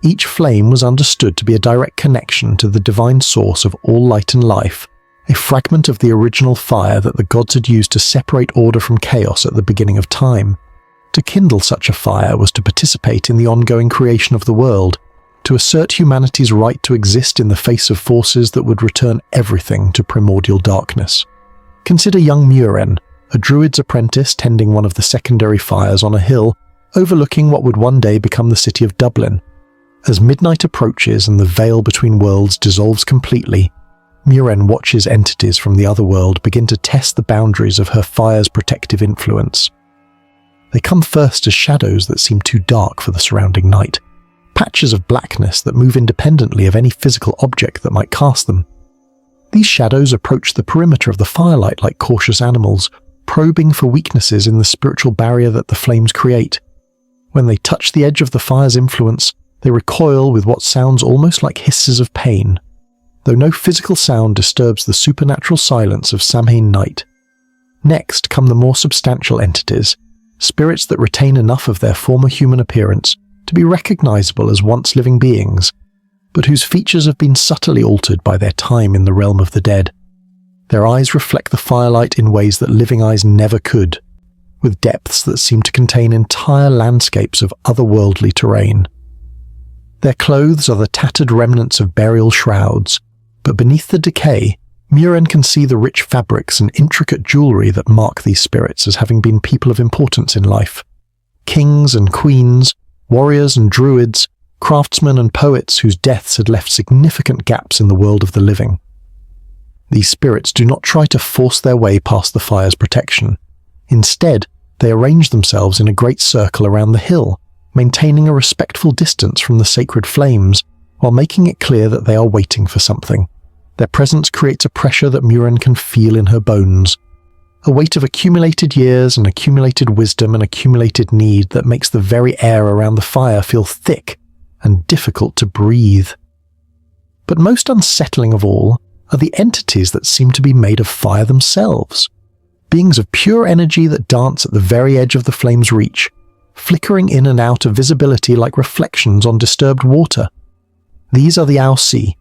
Each flame was understood to be a direct connection to the divine source of all light and life, a fragment of the original fire that the gods had used to separate order from chaos at the beginning of time. To kindle such a fire was to participate in the ongoing creation of the world, to assert humanity's right to exist in the face of forces that would return everything to primordial darkness. Consider young Muireann, a druid's apprentice tending one of the secondary fires on a hill overlooking what would one day become the city of Dublin. As midnight approaches and the veil between worlds dissolves completely, Muireann watches entities from the otherworld begin to test the boundaries of her fire's protective influence. They come first as shadows that seem too dark for the surrounding night, patches of blackness that move independently of any physical object that might cast them. These shadows approach the perimeter of the firelight like cautious animals, probing for weaknesses in the spiritual barrier that the flames create. When they touch the edge of the fire's influence, they recoil with what sounds almost like hisses of pain, though no physical sound disturbs the supernatural silence of Samhain night. Next come the more substantial entities, spirits that retain enough of their former human appearance to be recognizable as once living beings, but whose features have been subtly altered by their time in the realm of the dead. Their eyes reflect the firelight in ways that living eyes never could, with depths that seem to contain entire landscapes of otherworldly terrain. Their clothes are the tattered remnants of burial shrouds, but beneath the decay, Muireann can see the rich fabrics and intricate jewellery that mark these spirits as having been people of importance in life. Kings and queens, warriors and druids, craftsmen and poets whose deaths had left significant gaps in the world of the living. These spirits do not try to force their way past the fire's protection. Instead, they arrange themselves in a great circle around the hill, maintaining a respectful distance from the sacred flames, while making it clear that they are waiting for something. Their presence creates a pressure that Muireann can feel in her bones, a weight of accumulated years and accumulated wisdom and accumulated need that makes the very air around the fire feel thick and difficult to breathe. But most unsettling of all are the entities that seem to be made of fire themselves, beings of pure energy that dance at the very edge of the flame's reach, flickering in and out of visibility like reflections on disturbed water. These are the Ausi,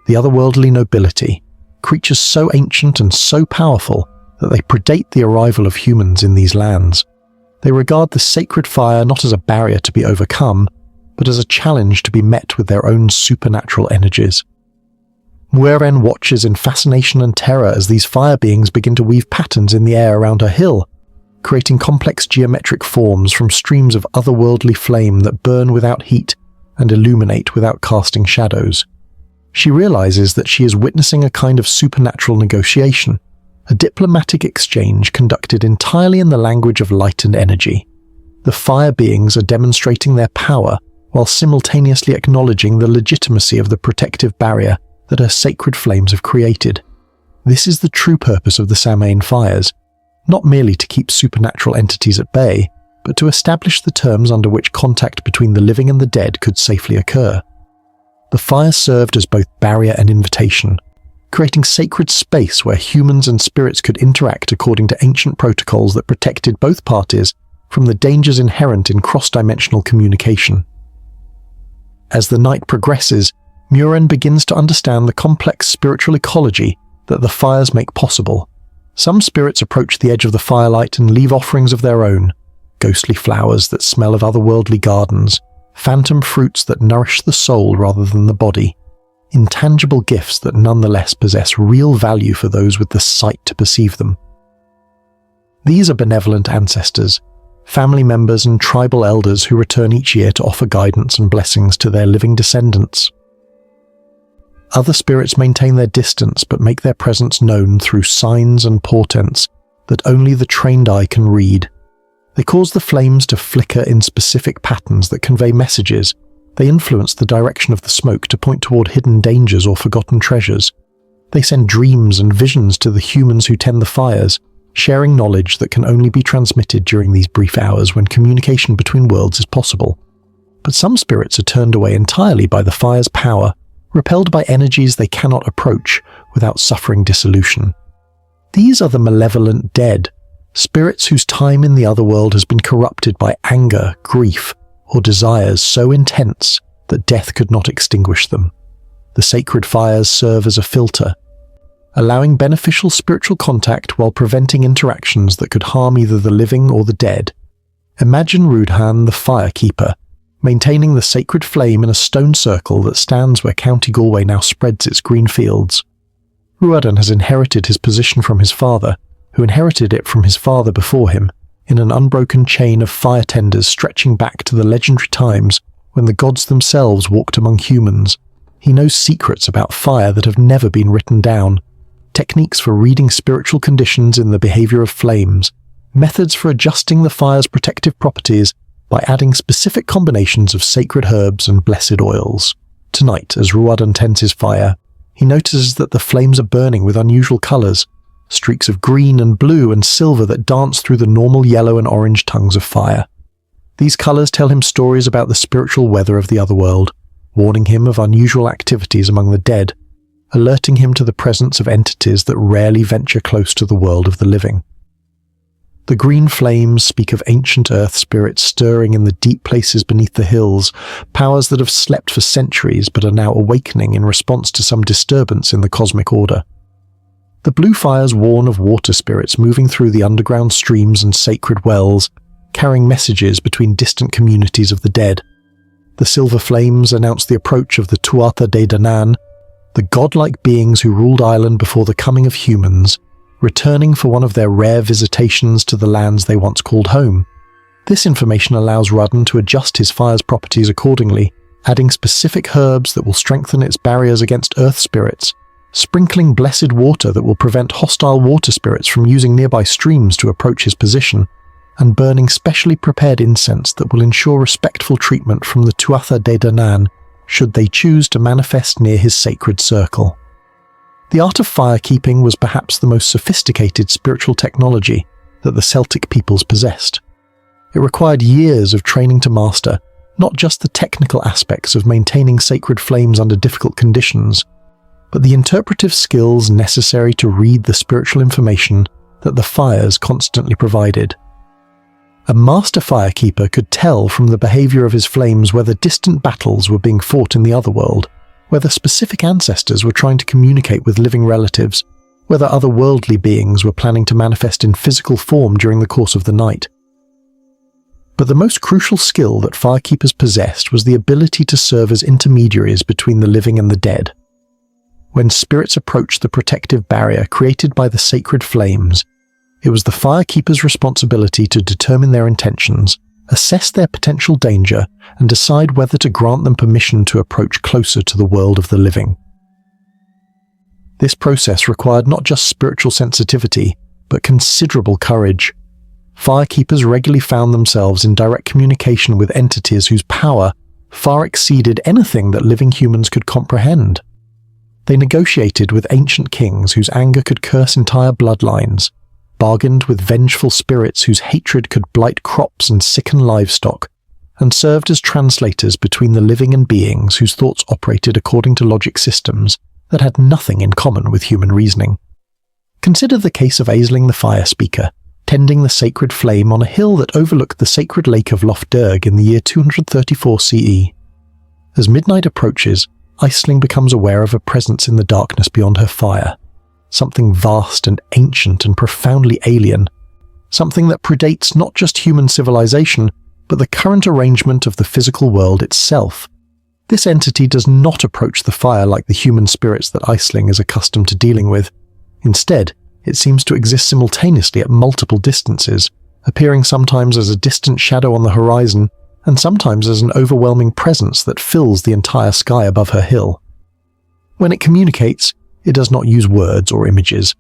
the otherworldly nobility, creatures so ancient and so powerful that they predate the arrival of humans in these lands. They regard the sacred fire not as a barrier to be overcome, but as a challenge to be met with their own supernatural energies. Muireann watches in fascination and terror as these fire beings begin to weave patterns in the air around her hill, creating complex geometric forms from streams of otherworldly flame that burn without heat and illuminate without casting shadows. She realizes that she is witnessing a kind of supernatural negotiation, a diplomatic exchange conducted entirely in the language of light and energy. The fire beings are demonstrating their power while simultaneously acknowledging the legitimacy of the protective barrier that her sacred flames have created. This is the true purpose of the Samhain fires, not merely to keep supernatural entities at bay, but to establish the terms under which contact between the living and the dead could safely occur. The fire served as both barrier and invitation, creating sacred space where humans and spirits could interact according to ancient protocols that protected both parties from the dangers inherent in cross-dimensional communication. As the night progresses, Muireann begins to understand the complex spiritual ecology that the fires make possible. Some spirits approach the edge of the firelight and leave offerings of their own, ghostly flowers that smell of otherworldly gardens, phantom fruits that nourish the soul rather than the body, intangible gifts that nonetheless possess real value for those with the sight to perceive them. These are benevolent ancestors, family members and tribal elders who return each year to offer guidance and blessings to their living descendants. Other spirits maintain their distance but make their presence known through signs and portents that only the trained eye can read. They cause the flames to flicker in specific patterns that convey messages. They influence the direction of the smoke to point toward hidden dangers or forgotten treasures. They send dreams and visions to the humans who tend the fires, sharing knowledge that can only be transmitted during these brief hours when communication between worlds is possible. But some spirits are turned away entirely by the fire's power, repelled by energies they cannot approach without suffering dissolution. These are the malevolent dead, spirits whose time in the otherworld has been corrupted by anger, grief, or desires so intense that death could not extinguish them. The sacred fires serve as a filter, allowing beneficial spiritual contact while preventing interactions that could harm either the living or the dead. Imagine Rudhan, the firekeeper, maintaining the sacred flame in a stone circle that stands where County Galway now spreads its green fields. Rudhan has inherited his position from his father, who inherited it from his father before him, in an unbroken chain of fire tenders stretching back to the legendary times when the gods themselves walked among humans. He knows secrets about fire that have never been written down, techniques for reading spiritual conditions in the behavior of flames, methods for adjusting the fire's protective properties by adding specific combinations of sacred herbs and blessed oils. Tonight, as Ruadhan tends his fire, he notices that the flames are burning with unusual colours, streaks of green and blue and silver that dance through the normal yellow and orange tongues of fire. These colours tell him stories about the spiritual weather of the otherworld, warning him of unusual activities among the dead, alerting him to the presence of entities that rarely venture close to the world of the living. The green flames speak of ancient earth spirits stirring in the deep places beneath the hills, powers that have slept for centuries but are now awakening in response to some disturbance in the cosmic order. The blue fires warn of water spirits moving through the underground streams and sacred wells, carrying messages between distant communities of the dead. The silver flames announce the approach of the Tuatha De Danann, the godlike beings who ruled Ireland before the coming of humans, returning for one of their rare visitations to the lands they once called home. This information allows Rudhan to adjust his fire's properties accordingly, adding specific herbs that will strengthen its barriers against earth spirits, sprinkling blessed water that will prevent hostile water spirits from using nearby streams to approach his position, and burning specially prepared incense that will ensure respectful treatment from the Tuatha De Danann should they choose to manifest near his sacred circle. The art of firekeeping was perhaps the most sophisticated spiritual technology that the Celtic peoples possessed. It required years of training to master not just the technical aspects of maintaining sacred flames under difficult conditions, but the interpretive skills necessary to read the spiritual information that the fires constantly provided. A master firekeeper could tell from the behavior of his flames whether distant battles were being fought in the otherworld, whether specific ancestors were trying to communicate with living relatives, whether otherworldly beings were planning to manifest in physical form during the course of the night. But the most crucial skill that firekeepers possessed was the ability to serve as intermediaries between the living and the dead. When spirits approached the protective barrier created by the sacred flames, it was the firekeeper's responsibility to determine their intentions, assess their potential danger, and decide whether to grant them permission to approach closer to the world of the living. This process required not just spiritual sensitivity, but considerable courage. Firekeepers regularly found themselves in direct communication with entities whose power far exceeded anything that living humans could comprehend. They negotiated with ancient kings whose anger could curse entire bloodlines, bargained with vengeful spirits whose hatred could blight crops and sicken livestock, and served as translators between the living and beings whose thoughts operated according to logic systems that had nothing in common with human reasoning. Consider the case of Aisling the fire speaker, tending the sacred flame on a hill that overlooked the sacred lake of Lough Derg in the year 234 CE. As midnight approaches, Aisling becomes aware of a presence in the darkness beyond her fire, something vast and ancient and profoundly alien, something that predates not just human civilization, but the current arrangement of the physical world itself. This entity does not approach the fire like the human spirits that Aisling is accustomed to dealing with. Instead, it seems to exist simultaneously at multiple distances, appearing sometimes as a distant shadow on the horizon and sometimes as an overwhelming presence that fills the entire sky above her hill. When it communicates, it does not use words or images,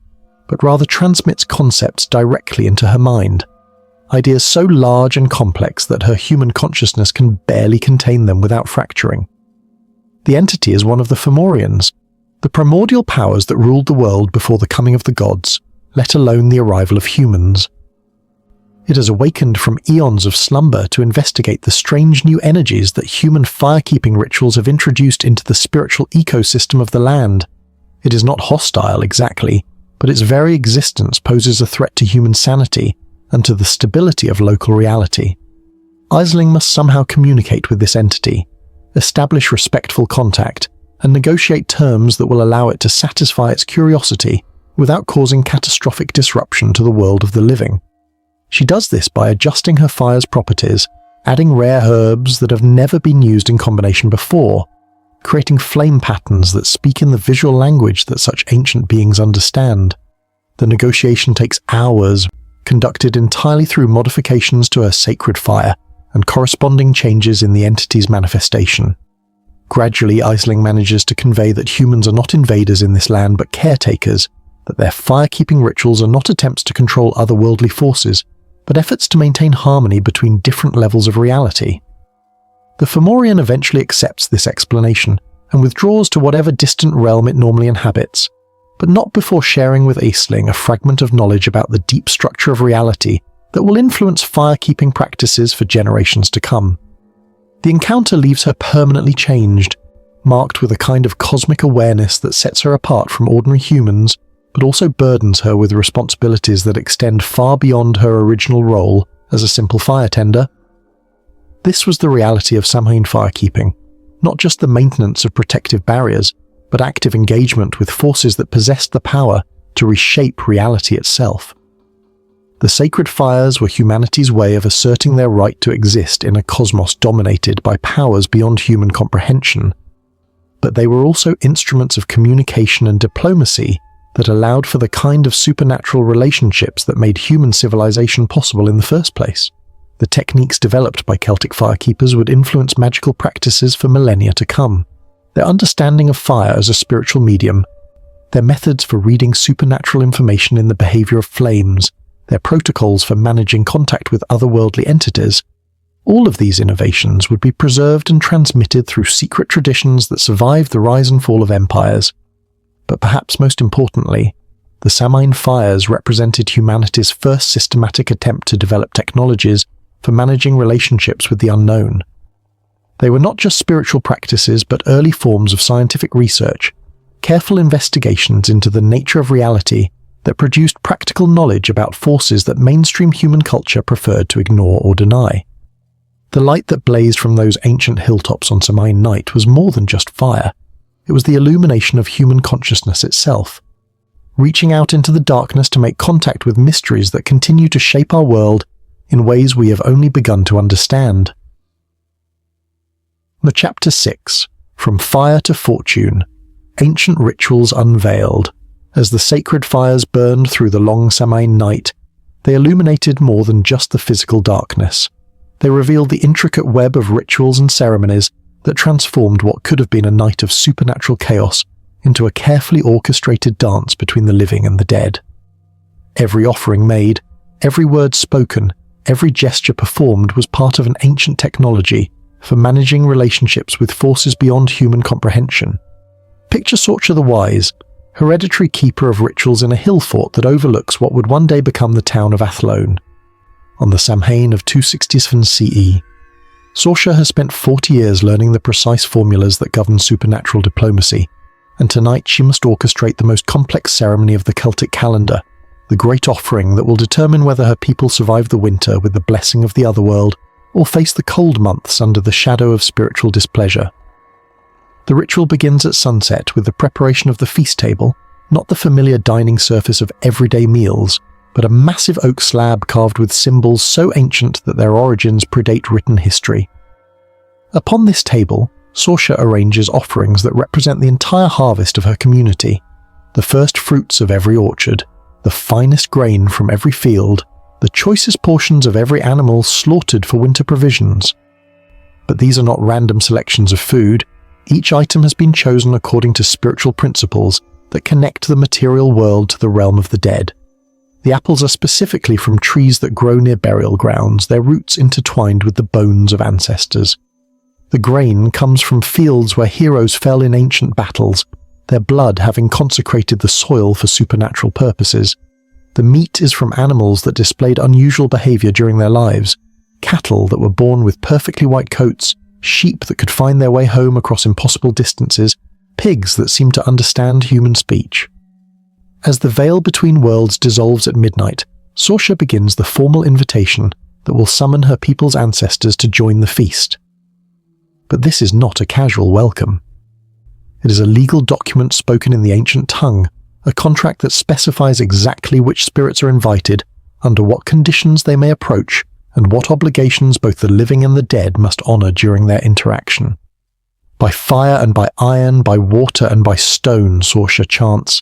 but rather transmits concepts directly into her mind, ideas so large and complex that her human consciousness can barely contain them without fracturing. The entity is one of the Fomorians, the primordial powers that ruled the world before the coming of the gods, let alone the arrival of humans. It has awakened from eons of slumber to investigate the strange new energies that human fire-keeping rituals have introduced into the spiritual ecosystem of the land. It is not hostile exactly, but its very existence poses a threat to human sanity and to the stability of local reality. Aisling must somehow communicate with this entity, establish respectful contact, and negotiate terms that will allow it to satisfy its curiosity without causing catastrophic disruption to the world of the living. She does this by adjusting her fire's properties, adding rare herbs that have never been used in combination before, creating flame patterns that speak in the visual language that such ancient beings understand. The negotiation takes hours, conducted entirely through modifications to her sacred fire and corresponding changes in the entity's manifestation. Gradually, Aisling manages to convey that humans are not invaders in this land but caretakers, that their fire-keeping rituals are not attempts to control otherworldly forces, but efforts to maintain harmony between different levels of reality. The Fomorian eventually accepts this explanation and withdraws to whatever distant realm it normally inhabits, but not before sharing with Aisling a fragment of knowledge about the deep structure of reality that will influence fire-keeping practices for generations to come. The encounter leaves her permanently changed, marked with a kind of cosmic awareness that sets her apart from ordinary humans, but also burdens her with responsibilities that extend far beyond her original role as a simple fire tender. This was the reality of Samhain firekeeping, not just the maintenance of protective barriers, but active engagement with forces that possessed the power to reshape reality itself. The sacred fires were humanity's way of asserting their right to exist in a cosmos dominated by powers beyond human comprehension, but they were also instruments of communication and diplomacy that allowed for the kind of supernatural relationships that made human civilization possible in the first place. The techniques developed by Celtic firekeepers would influence magical practices for millennia to come. Their understanding of fire as a spiritual medium, their methods for reading supernatural information in the behavior of flames, their protocols for managing contact with otherworldly entities, all of these innovations would be preserved and transmitted through secret traditions that survived the rise and fall of empires. But perhaps most importantly, the Samhain fires represented humanity's first systematic attempt to develop technologies for managing relationships with the unknown. They were not just spiritual practices but early forms of scientific research, careful investigations into the nature of reality that produced practical knowledge about forces that mainstream human culture preferred to ignore or deny. The light that blazed from those ancient hilltops on Samhain night was more than just fire. It was the illumination of human consciousness itself, reaching out into the darkness to make contact with mysteries that continue to shape our world in ways we have only begun to understand. The Chapter 6, From Fire to Fortune, Ancient Rituals Unveiled. As the sacred fires burned through the long Samhain night, they illuminated more than just the physical darkness. They revealed the intricate web of rituals and ceremonies that transformed what could have been a night of supernatural chaos into a carefully orchestrated dance between the living and the dead. Every offering made, every word spoken, every gesture performed was part of an ancient technology for managing relationships with forces beyond human comprehension. Picture Sorcha the Wise, hereditary keeper of rituals in a hill fort that overlooks what would one day become the town of Athlone. On the Samhain of 267 CE, Sorcha has spent 40 years learning the precise formulas that govern supernatural diplomacy, and tonight she must orchestrate the most complex ceremony of the Celtic calendar, the great offering that will determine whether her people survive the winter with the blessing of the otherworld or face the cold months under the shadow of spiritual displeasure. The ritual begins at sunset with the preparation of the feast table, not the familiar dining surface of everyday meals, but a massive oak slab carved with symbols so ancient that their origins predate written history. Upon this table, Sorcha arranges offerings that represent the entire harvest of her community, the first fruits of every orchard, the finest grain from every field, the choicest portions of every animal slaughtered for winter provisions. But these are not random selections of food. Each item has been chosen according to spiritual principles that connect the material world to the realm of the dead. The apples are specifically from trees that grow near burial grounds, their roots intertwined with the bones of ancestors. The grain comes from fields where heroes fell in ancient battles, their blood having consecrated the soil for supernatural purposes. The meat is from animals that displayed unusual behavior during their lives, cattle that were born with perfectly white coats, sheep that could find their way home across impossible distances, pigs that seemed to understand human speech. As the veil between worlds dissolves at midnight, Sorsha begins the formal invitation that will summon her people's ancestors to join the feast. But this is not a casual welcome. It is a legal document spoken in the ancient tongue, a contract that specifies exactly which spirits are invited, under what conditions they may approach, and what obligations both the living and the dead must honor during their interaction. By fire and by iron, by water and by stone, Sorsha chants,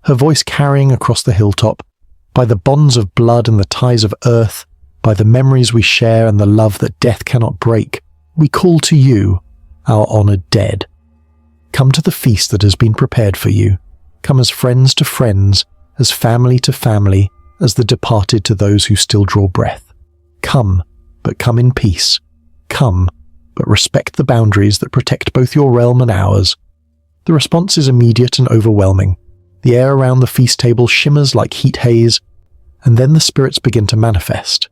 her voice carrying across the hilltop, by the bonds of blood and the ties of earth, by the memories we share and the love that death cannot break, we call to you, our honored dead. Come to the feast that has been prepared for you. Come as friends to friends, as family to family, as the departed to those who still draw breath. Come, but come in peace. Come, but respect the boundaries that protect both your realm and ours. The response is immediate and overwhelming. The air around the feast table shimmers like heat haze, and then the spirits begin to manifest.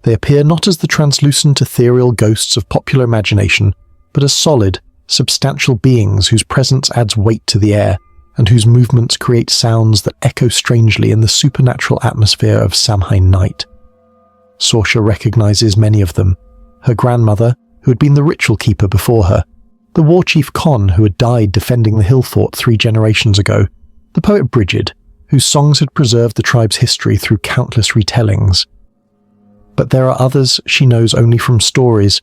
They appear not as the translucent ethereal ghosts of popular imagination, but as solid, substantial beings whose presence adds weight to the air, and whose movements create sounds that echo strangely in the supernatural atmosphere of Samhain night. Sorsha recognizes many of them: her grandmother, who had been the ritual keeper before her, the war chief Con, who had died defending the hill fort 3 generations ago, the poet Brigid, whose songs had preserved the tribe's history through countless retellings. But there are others she knows only from stories,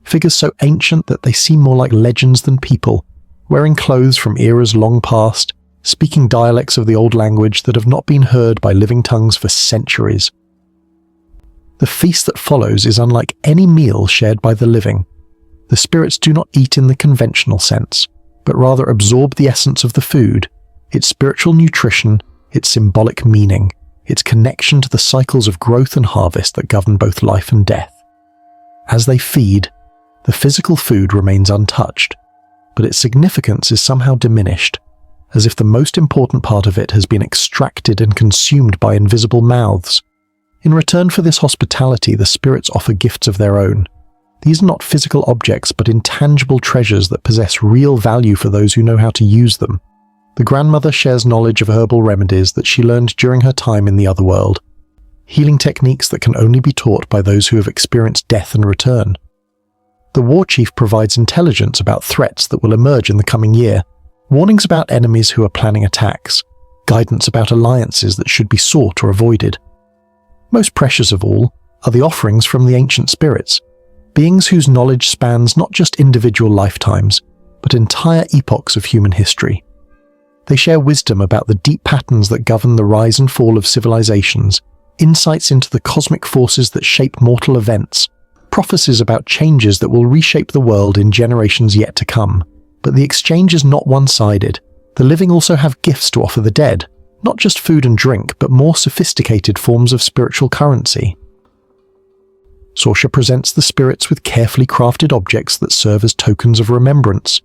figures so ancient that they seem more like legends than people, wearing clothes from eras long past, speaking dialects of the old language that have not been heard by living tongues for centuries. The feast that follows is unlike any meal shared by the living. The spirits do not eat in the conventional sense, but rather absorb the essence of the food, its spiritual nutrition, its symbolic meaning, its connection to the cycles of growth and harvest that govern both life and death. As they feed, the physical food remains untouched, but its significance is somehow diminished, as if the most important part of it has been extracted and consumed by invisible mouths. In return for this hospitality, the spirits offer gifts of their own. These are not physical objects, but intangible treasures that possess real value for those who know how to use them. The grandmother shares knowledge of herbal remedies that she learned during her time in the otherworld, healing techniques that can only be taught by those who have experienced death and return. The war chief provides intelligence about threats that will emerge in the coming year, warnings about enemies who are planning attacks, guidance about alliances that should be sought or avoided. Most precious of all are the offerings from the ancient spirits, beings whose knowledge spans not just individual lifetimes, but entire epochs of human history. They share wisdom about the deep patterns that govern the rise and fall of civilizations, insights into the cosmic forces that shape mortal events, prophecies about changes that will reshape the world in generations yet to come. But the exchange is not one-sided. The living also have gifts to offer the dead, not just food and drink, but more sophisticated forms of spiritual currency. Sorsha presents the spirits with carefully crafted objects that serve as tokens of remembrance,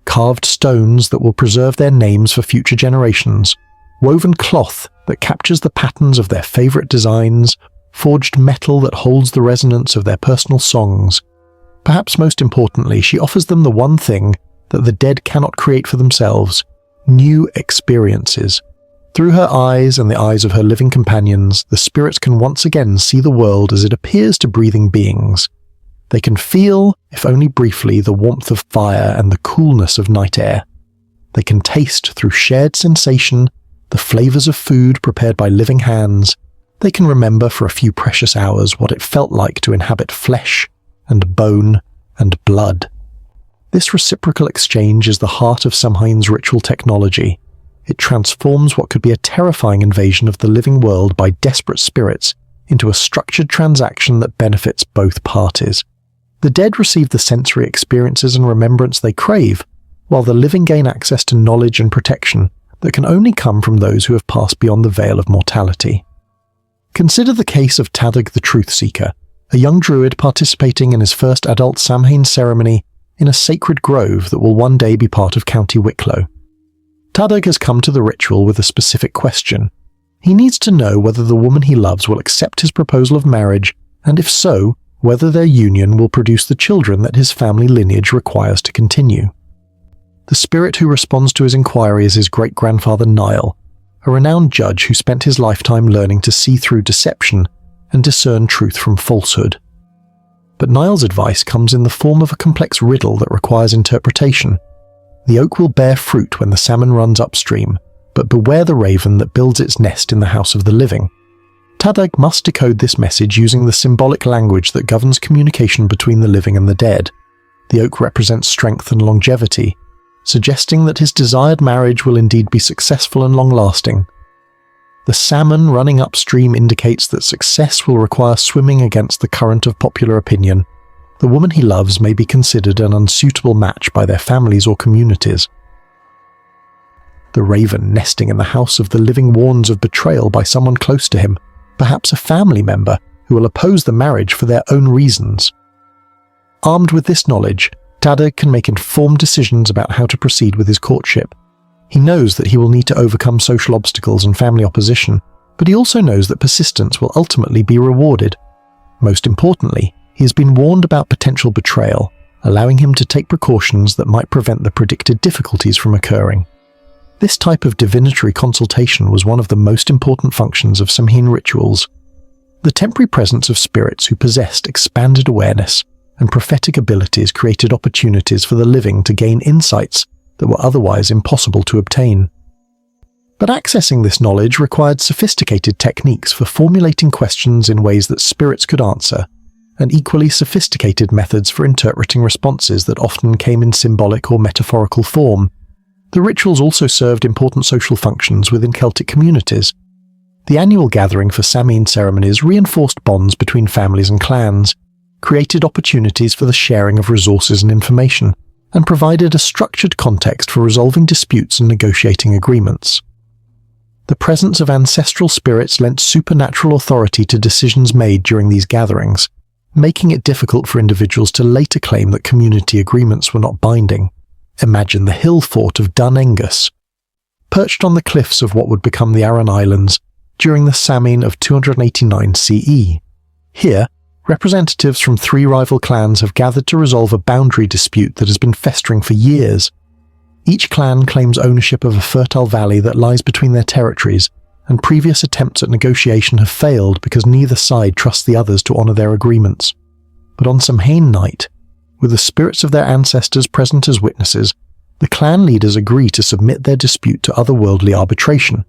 carved stones that will preserve their names for future generations, woven cloth that captures the patterns of their favorite designs, forged metal that holds the resonance of their personal songs. Perhaps most importantly, she offers them the one thing that the dead cannot create for themselves: new experiences. Through her eyes and the eyes of her living companions, the spirits can once again see the world as it appears to breathing beings. They can feel, if only briefly, the warmth of fire and the coolness of night air. They can taste, through shared sensation, the flavors of food prepared by living hands. They can remember for a few precious hours what it felt like to inhabit flesh and bone and blood. This reciprocal exchange is the heart of Samhain's ritual technology. It transforms what could be a terrifying invasion of the living world by desperate spirits into a structured transaction that benefits both parties. The dead receive the sensory experiences and remembrance they crave, while the living gain access to knowledge and protection that can only come from those who have passed beyond the veil of mortality. Consider the case of Tadag the Truth Seeker, a young druid participating in his first adult Samhain ceremony in a sacred grove that will one day be part of County Wicklow. Tadag has come to the ritual with a specific question. He needs to know whether the woman he loves will accept his proposal of marriage, and if so, whether their union will produce the children that his family lineage requires to continue. The spirit who responds to his inquiry is his great-grandfather Niall, a renowned judge who spent his lifetime learning to see through deception and discern truth from falsehood. But Niall's advice comes in the form of a complex riddle that requires interpretation. The oak will bear fruit when the salmon runs upstream, but beware the raven that builds its nest in the house of the living. Tadag must decode this message using the symbolic language that governs communication between the living and the dead. The oak represents strength and longevity, suggesting that his desired marriage will indeed be successful and long-lasting. The salmon running upstream indicates that success will require swimming against the current of popular opinion. The woman he loves may be considered an unsuitable match by their families or communities. The raven nesting in the house of the living warns of betrayal by someone close to him, perhaps a family member who will oppose the marriage for their own reasons. Armed with this knowledge, Tadag can make informed decisions about how to proceed with his courtship. He knows that he will need to overcome social obstacles and family opposition, but he also knows that persistence will ultimately be rewarded. Most importantly, he has been warned about potential betrayal, allowing him to take precautions that might prevent the predicted difficulties from occurring. This type of divinatory consultation was one of the most important functions of Samhain rituals. The temporary presence of spirits who possessed expanded awareness and prophetic abilities created opportunities for the living to gain insights that were otherwise impossible to obtain. But accessing this knowledge required sophisticated techniques for formulating questions in ways that spirits could answer, and equally sophisticated methods for interpreting responses that often came in symbolic or metaphorical form. The rituals also served important social functions within Celtic communities. The annual gathering for Samhain ceremonies reinforced bonds between families and clans, created opportunities for the sharing of resources and information, and provided a structured context for resolving disputes and negotiating agreements. The presence of ancestral spirits lent supernatural authority to decisions made during these gatherings, making it difficult for individuals to later claim that community agreements were not binding. Imagine the hill fort of Dun Engus, perched on the cliffs of what would become the Aran Islands during the Samhain of 289 CE. Here, representatives from 3 rival clans have gathered to resolve a boundary dispute that has been festering for years. Each clan claims ownership of a fertile valley that lies between their territories, and previous attempts at negotiation have failed because neither side trusts the others to honour their agreements. But on Samhain night, with the spirits of their ancestors present as witnesses, the clan leaders agree to submit their dispute to otherworldly arbitration.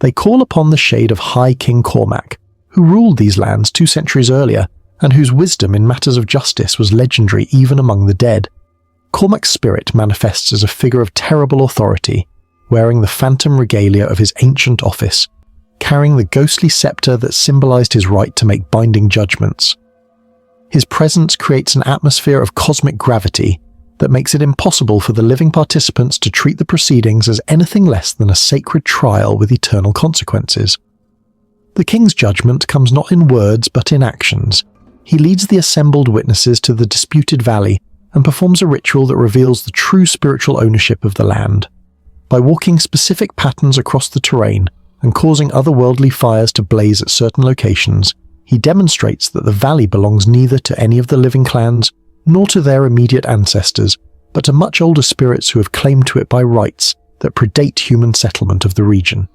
They call upon the shade of High King Cormac, who ruled these lands 2 centuries earlier, and whose wisdom in matters of justice was legendary even among the dead. Cormac's spirit manifests as a figure of terrible authority, wearing the phantom regalia of his ancient office, carrying the ghostly scepter that symbolized his right to make binding judgments. His presence creates an atmosphere of cosmic gravity that makes it impossible for the living participants to treat the proceedings as anything less than a sacred trial with eternal consequences. The king's judgment comes not in words but in actions. He leads the assembled witnesses to the disputed valley and performs a ritual that reveals the true spiritual ownership of the land. By walking specific patterns across the terrain and causing otherworldly fires to blaze at certain locations, he demonstrates that the valley belongs neither to any of the living clans nor to their immediate ancestors, but to much older spirits who have claimed to it by rights that predate human settlement of the region.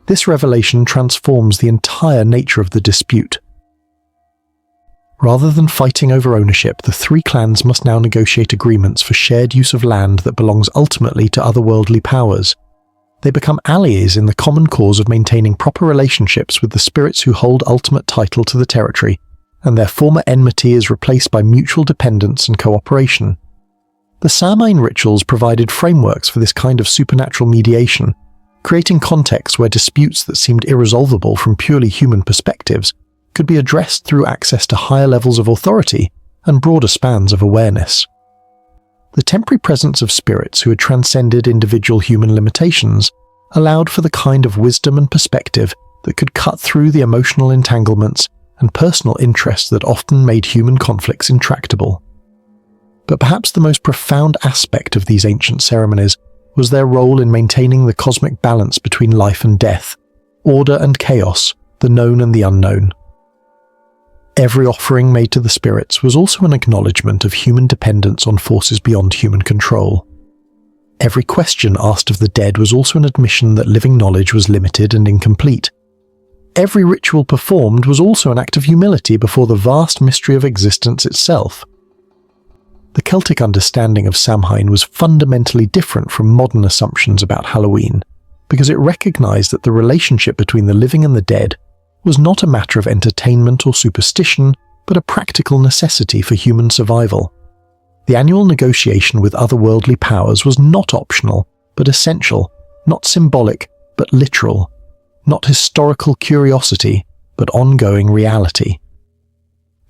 This revelation transforms the entire nature of the dispute. Rather than fighting over ownership, the 3 clans must now negotiate agreements for shared use of land that belongs ultimately to otherworldly powers. They become allies in the common cause of maintaining proper relationships with the spirits who hold ultimate title to the territory, and their former enmity is replaced by mutual dependence and cooperation. The Samhain rituals provided frameworks for this kind of supernatural mediation, creating contexts where disputes that seemed irresolvable from purely human perspectives could be addressed through access to higher levels of authority and broader spans of awareness. The temporary presence of spirits who had transcended individual human limitations allowed for the kind of wisdom and perspective that could cut through the emotional entanglements and personal interests that often made human conflicts intractable. But perhaps the most profound aspect of these ancient ceremonies was their role in maintaining the cosmic balance between life and death, order and chaos, the known and the unknown. Every offering made to the spirits was also an acknowledgement of human dependence on forces beyond human control. Every question asked of the dead was also an admission that living knowledge was limited and incomplete. Every ritual performed was also an act of humility before the vast mystery of existence itself. The Celtic understanding of Samhain was fundamentally different from modern assumptions about Halloween, because it recognized that the relationship between the living and the dead was not a matter of entertainment or superstition, but a practical necessity for human survival. The annual negotiation with otherworldly powers was not optional, but essential, not symbolic, but literal, not historical curiosity, but ongoing reality.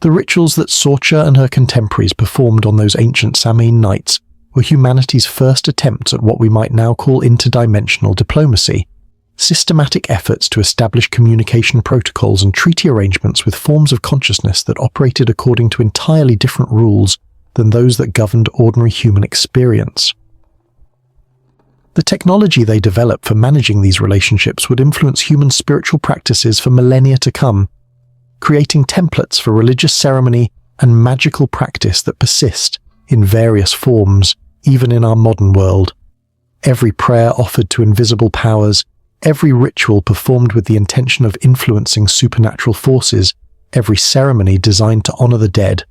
The rituals that Sorcha and her contemporaries performed on those ancient Samhain nights were humanity's first attempts at what we might now call interdimensional diplomacy, systematic efforts to establish communication protocols and treaty arrangements with forms of consciousness that operated according to entirely different rules than those that governed ordinary human experience. The technology they developed for managing these relationships would influence human spiritual practices for millennia to come, creating templates for religious ceremony and magical practice that persist in various forms, even in our modern world. Every prayer offered to invisible powers, every ritual performed with the intention of influencing supernatural forces, every ceremony designed to honor the dead.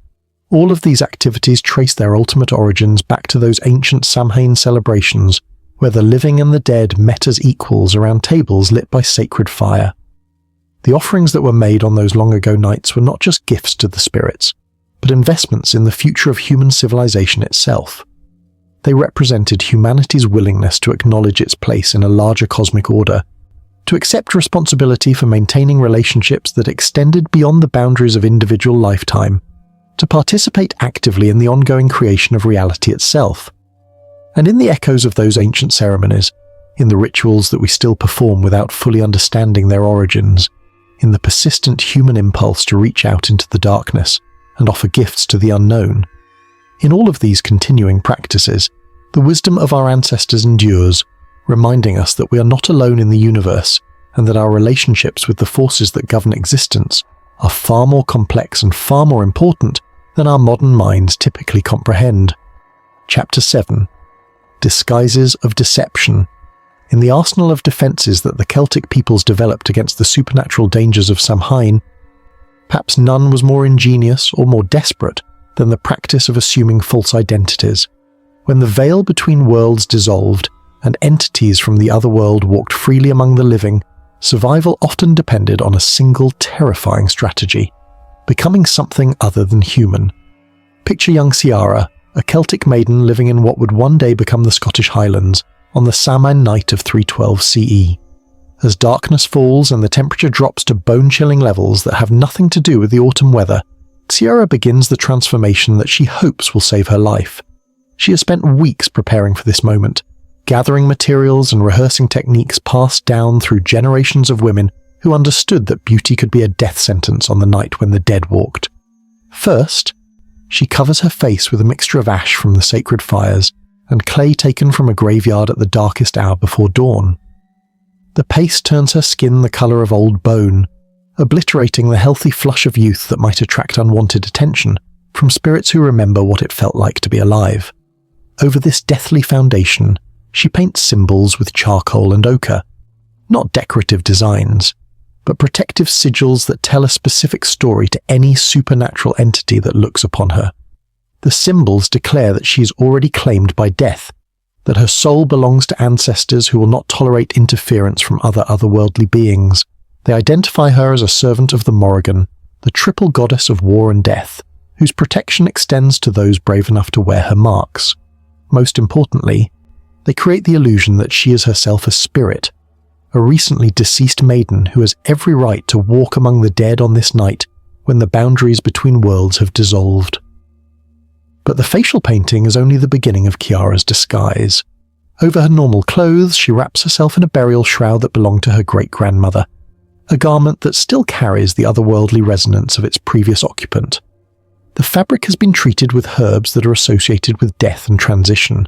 All of these activities trace their ultimate origins back to those ancient Samhain celebrations, where the living and the dead met as equals around tables lit by sacred fire. The offerings that were made on those long-ago nights were not just gifts to the spirits, but investments in the future of human civilization itself. They represented humanity's willingness to acknowledge its place in a larger cosmic order, to accept responsibility for maintaining relationships that extended beyond the boundaries of individual lifetime, to participate actively in the ongoing creation of reality itself. And in the echoes of those ancient ceremonies, in the rituals that we still perform without fully understanding their origins, in the persistent human impulse to reach out into the darkness and offer gifts to the unknown, in all of these continuing practices, the wisdom of our ancestors endures, reminding us that we are not alone in the universe and that our relationships with the forces that govern existence are far more complex and far more important than our modern minds typically comprehend. Chapter 7. Disguises of Deception. In the arsenal of defences that the Celtic peoples developed against the supernatural dangers of Samhain, perhaps none was more ingenious or more desperate than the practice of assuming false identities. When the veil between worlds dissolved and entities from the other world walked freely among the living, survival often depended on a single terrifying strategy: becoming something other than human. Picture young Ciara, a Celtic maiden living in what would one day become the Scottish Highlands, on the Samhain night of 312 CE. As darkness falls and the temperature drops to bone-chilling levels that have nothing to do with the autumn weather, Ciara begins the transformation that she hopes will save her life. She has spent weeks preparing for this moment, gathering materials and rehearsing techniques passed down through generations of women who understood that beauty could be a death sentence on the night when the dead walked. First, she covers her face with a mixture of ash from the sacred fires and clay taken from a graveyard at the darkest hour before dawn. The paste turns her skin the colour of old bone, obliterating the healthy flush of youth that might attract unwanted attention from spirits who remember what it felt like to be alive. Over this deathly foundation, she paints symbols with charcoal and ochre, not decorative designs, but protective sigils that tell a specific story to any supernatural entity that looks upon her. The symbols declare that she is already claimed by death, that her soul belongs to ancestors who will not tolerate interference from otherworldly beings. They identify her as a servant of the Morrigan, the triple goddess of war and death, whose protection extends to those brave enough to wear her marks. Most importantly, they create the illusion that she is herself a spirit, a recently deceased maiden who has every right to walk among the dead on this night when the boundaries between worlds have dissolved. But the facial painting is only the beginning of Chiara's disguise. Over her normal clothes, she wraps herself in a burial shroud that belonged to her great-grandmother, a garment that still carries the otherworldly resonance of its previous occupant. The fabric has been treated with herbs that are associated with death and transition,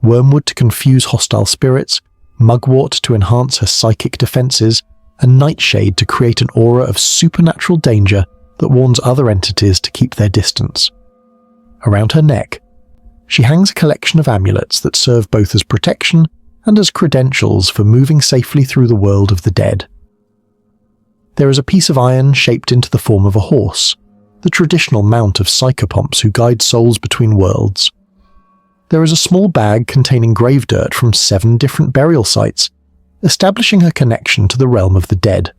wormwood to confuse hostile spirits, mugwort to enhance her psychic defenses, and nightshade to create an aura of supernatural danger that warns other entities to keep their distance. Around her neck, she hangs a collection of amulets that serve both as protection and as credentials for moving safely through the world of the dead. There is a piece of iron shaped into the form of a horse, the traditional mount of psychopomps who guide souls between worlds. There is a small bag containing grave dirt from 7 different burial sites, establishing her connection to the realm of the dead.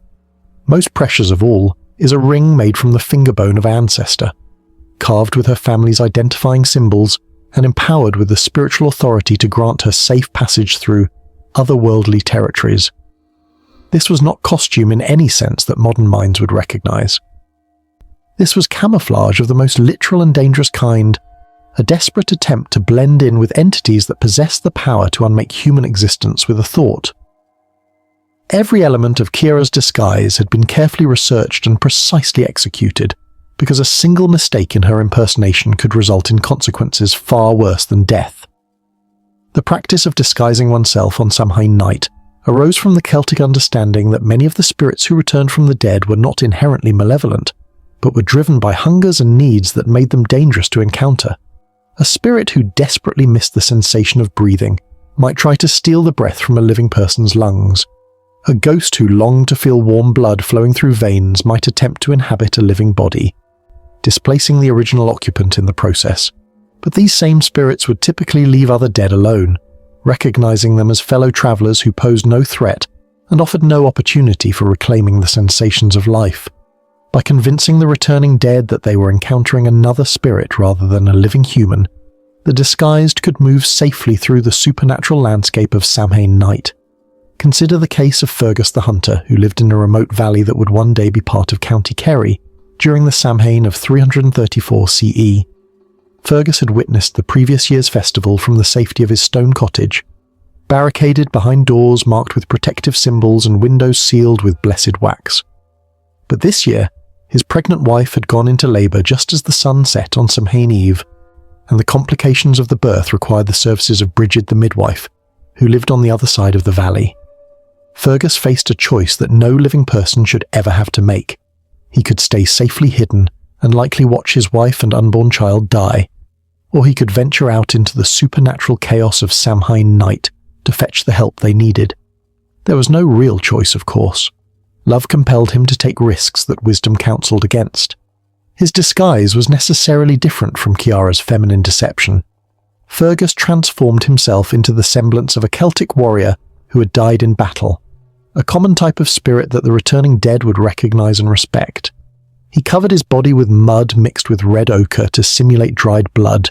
Most precious of all is a ring made from the finger bone of an ancestor, carved with her family's identifying symbols and empowered with the spiritual authority to grant her safe passage through otherworldly territories. This was not costume in any sense that modern minds would recognize. This was camouflage of the most literal and dangerous kind, a desperate attempt to blend in with entities that possess the power to unmake human existence with a thought. Every element of Chiara's disguise had been carefully researched and precisely executed, because a single mistake in her impersonation could result in consequences far worse than death. The practice of disguising oneself on Samhain night arose from the Celtic understanding that many of the spirits who returned from the dead were not inherently malevolent, but were driven by hungers and needs that made them dangerous to encounter. A spirit who desperately missed the sensation of breathing might try to steal the breath from a living person's lungs. A ghost who longed to feel warm blood flowing through veins might attempt to inhabit a living body, displacing the original occupant in the process. But these same spirits would typically leave other dead alone, recognizing them as fellow travelers who posed no threat and offered no opportunity for reclaiming the sensations of life. By convincing the returning dead that they were encountering another spirit rather than a living human, the disguised could move safely through the supernatural landscape of Samhain night. Consider the case of Fergus the Hunter, who lived in a remote valley that would one day be part of County Kerry during the Samhain of 334 CE. Fergus had witnessed the previous year's festival from the safety of his stone cottage, barricaded behind doors marked with protective symbols and windows sealed with blessed wax. But this year, his pregnant wife had gone into labour just as the sun set on Samhain Eve, and the complications of the birth required the services of Bridget the midwife, who lived on the other side of the valley. Fergus faced a choice that no living person should ever have to make. He could stay safely hidden and likely watch his wife and unborn child die, or he could venture out into the supernatural chaos of Samhain night to fetch the help they needed. There was no real choice, of course. Love compelled him to take risks that wisdom counselled against. His disguise was necessarily different from Chiara's feminine deception. Fergus transformed himself into the semblance of a Celtic warrior who had died in battle, a common type of spirit that the returning dead would recognize and respect. He covered his body with mud mixed with red ochre to simulate dried blood,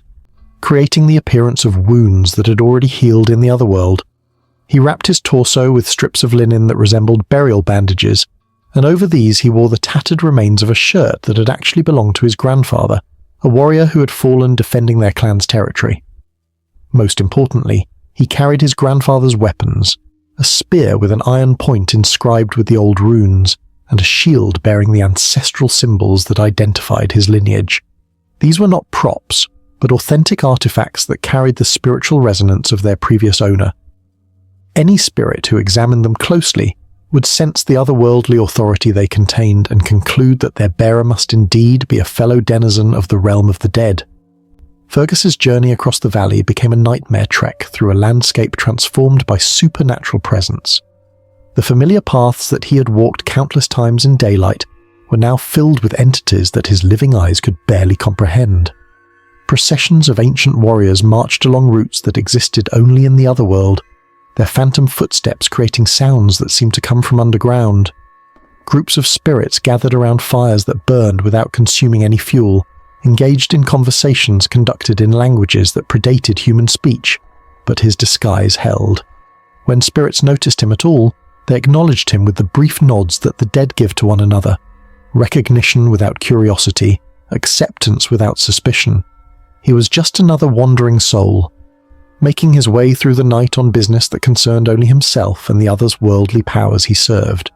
creating the appearance of wounds that had already healed in the other world. He wrapped his torso with strips of linen that resembled burial bandages, and over these he wore the tattered remains of a shirt that had actually belonged to his grandfather, a warrior who had fallen defending their clan's territory. Most importantly, he carried his grandfather's weapons, a spear with an iron point inscribed with the old runes, and a shield bearing the ancestral symbols that identified his lineage. These were not props, but authentic artifacts that carried the spiritual resonance of their previous owner. Any spirit who examined them closely would sense the otherworldly authority they contained and conclude that their bearer must indeed be a fellow denizen of the realm of the dead. Fergus's journey across the valley became a nightmare trek through a landscape transformed by supernatural presence. The familiar paths that he had walked countless times in daylight were now filled with entities that his living eyes could barely comprehend. Processions of ancient warriors marched along routes that existed only in the otherworld, their phantom footsteps creating sounds that seemed to come from underground. Groups of spirits gathered around fires that burned without consuming any fuel, engaged in conversations conducted in languages that predated human speech, but his disguise held. When spirits noticed him at all, They acknowledged him with the brief nods that the dead give to one another, recognition without curiosity, acceptance without suspicion. He was just another wandering soul, making his way through the night on business that concerned only himself and the others' worldly powers he served.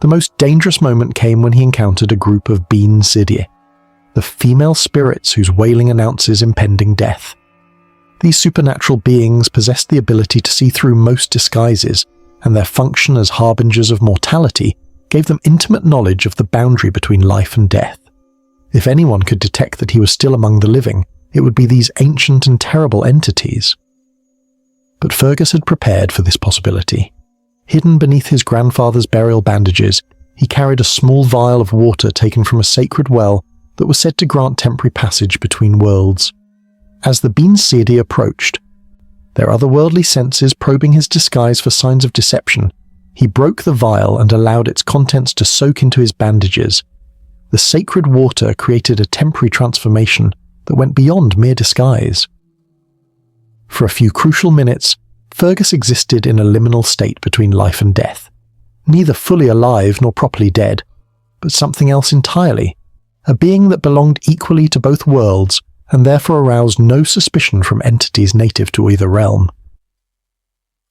The most dangerous moment came when he encountered a group of Bean Sidie, the female spirits whose wailing announces impending death. These supernatural beings possessed the ability to see through most disguises, and their function as harbingers of mortality gave them intimate knowledge of the boundary between life and death. If anyone could detect that he was still among the living, it would be these ancient and terrible entities. But Fergus had prepared for this possibility. Hidden beneath his grandfather's burial bandages, he carried a small vial of water taken from a sacred well that was said to grant temporary passage between worlds. As the Bean Sidie approached, their otherworldly senses probing his disguise for signs of deception, he broke the vial and allowed its contents to soak into his bandages. The sacred water created a temporary transformation that went beyond mere disguise. For a few crucial minutes, Fergus existed in a liminal state between life and death, neither fully alive nor properly dead, but something else entirely, a being that belonged equally to both worlds and therefore aroused no suspicion from entities native to either realm.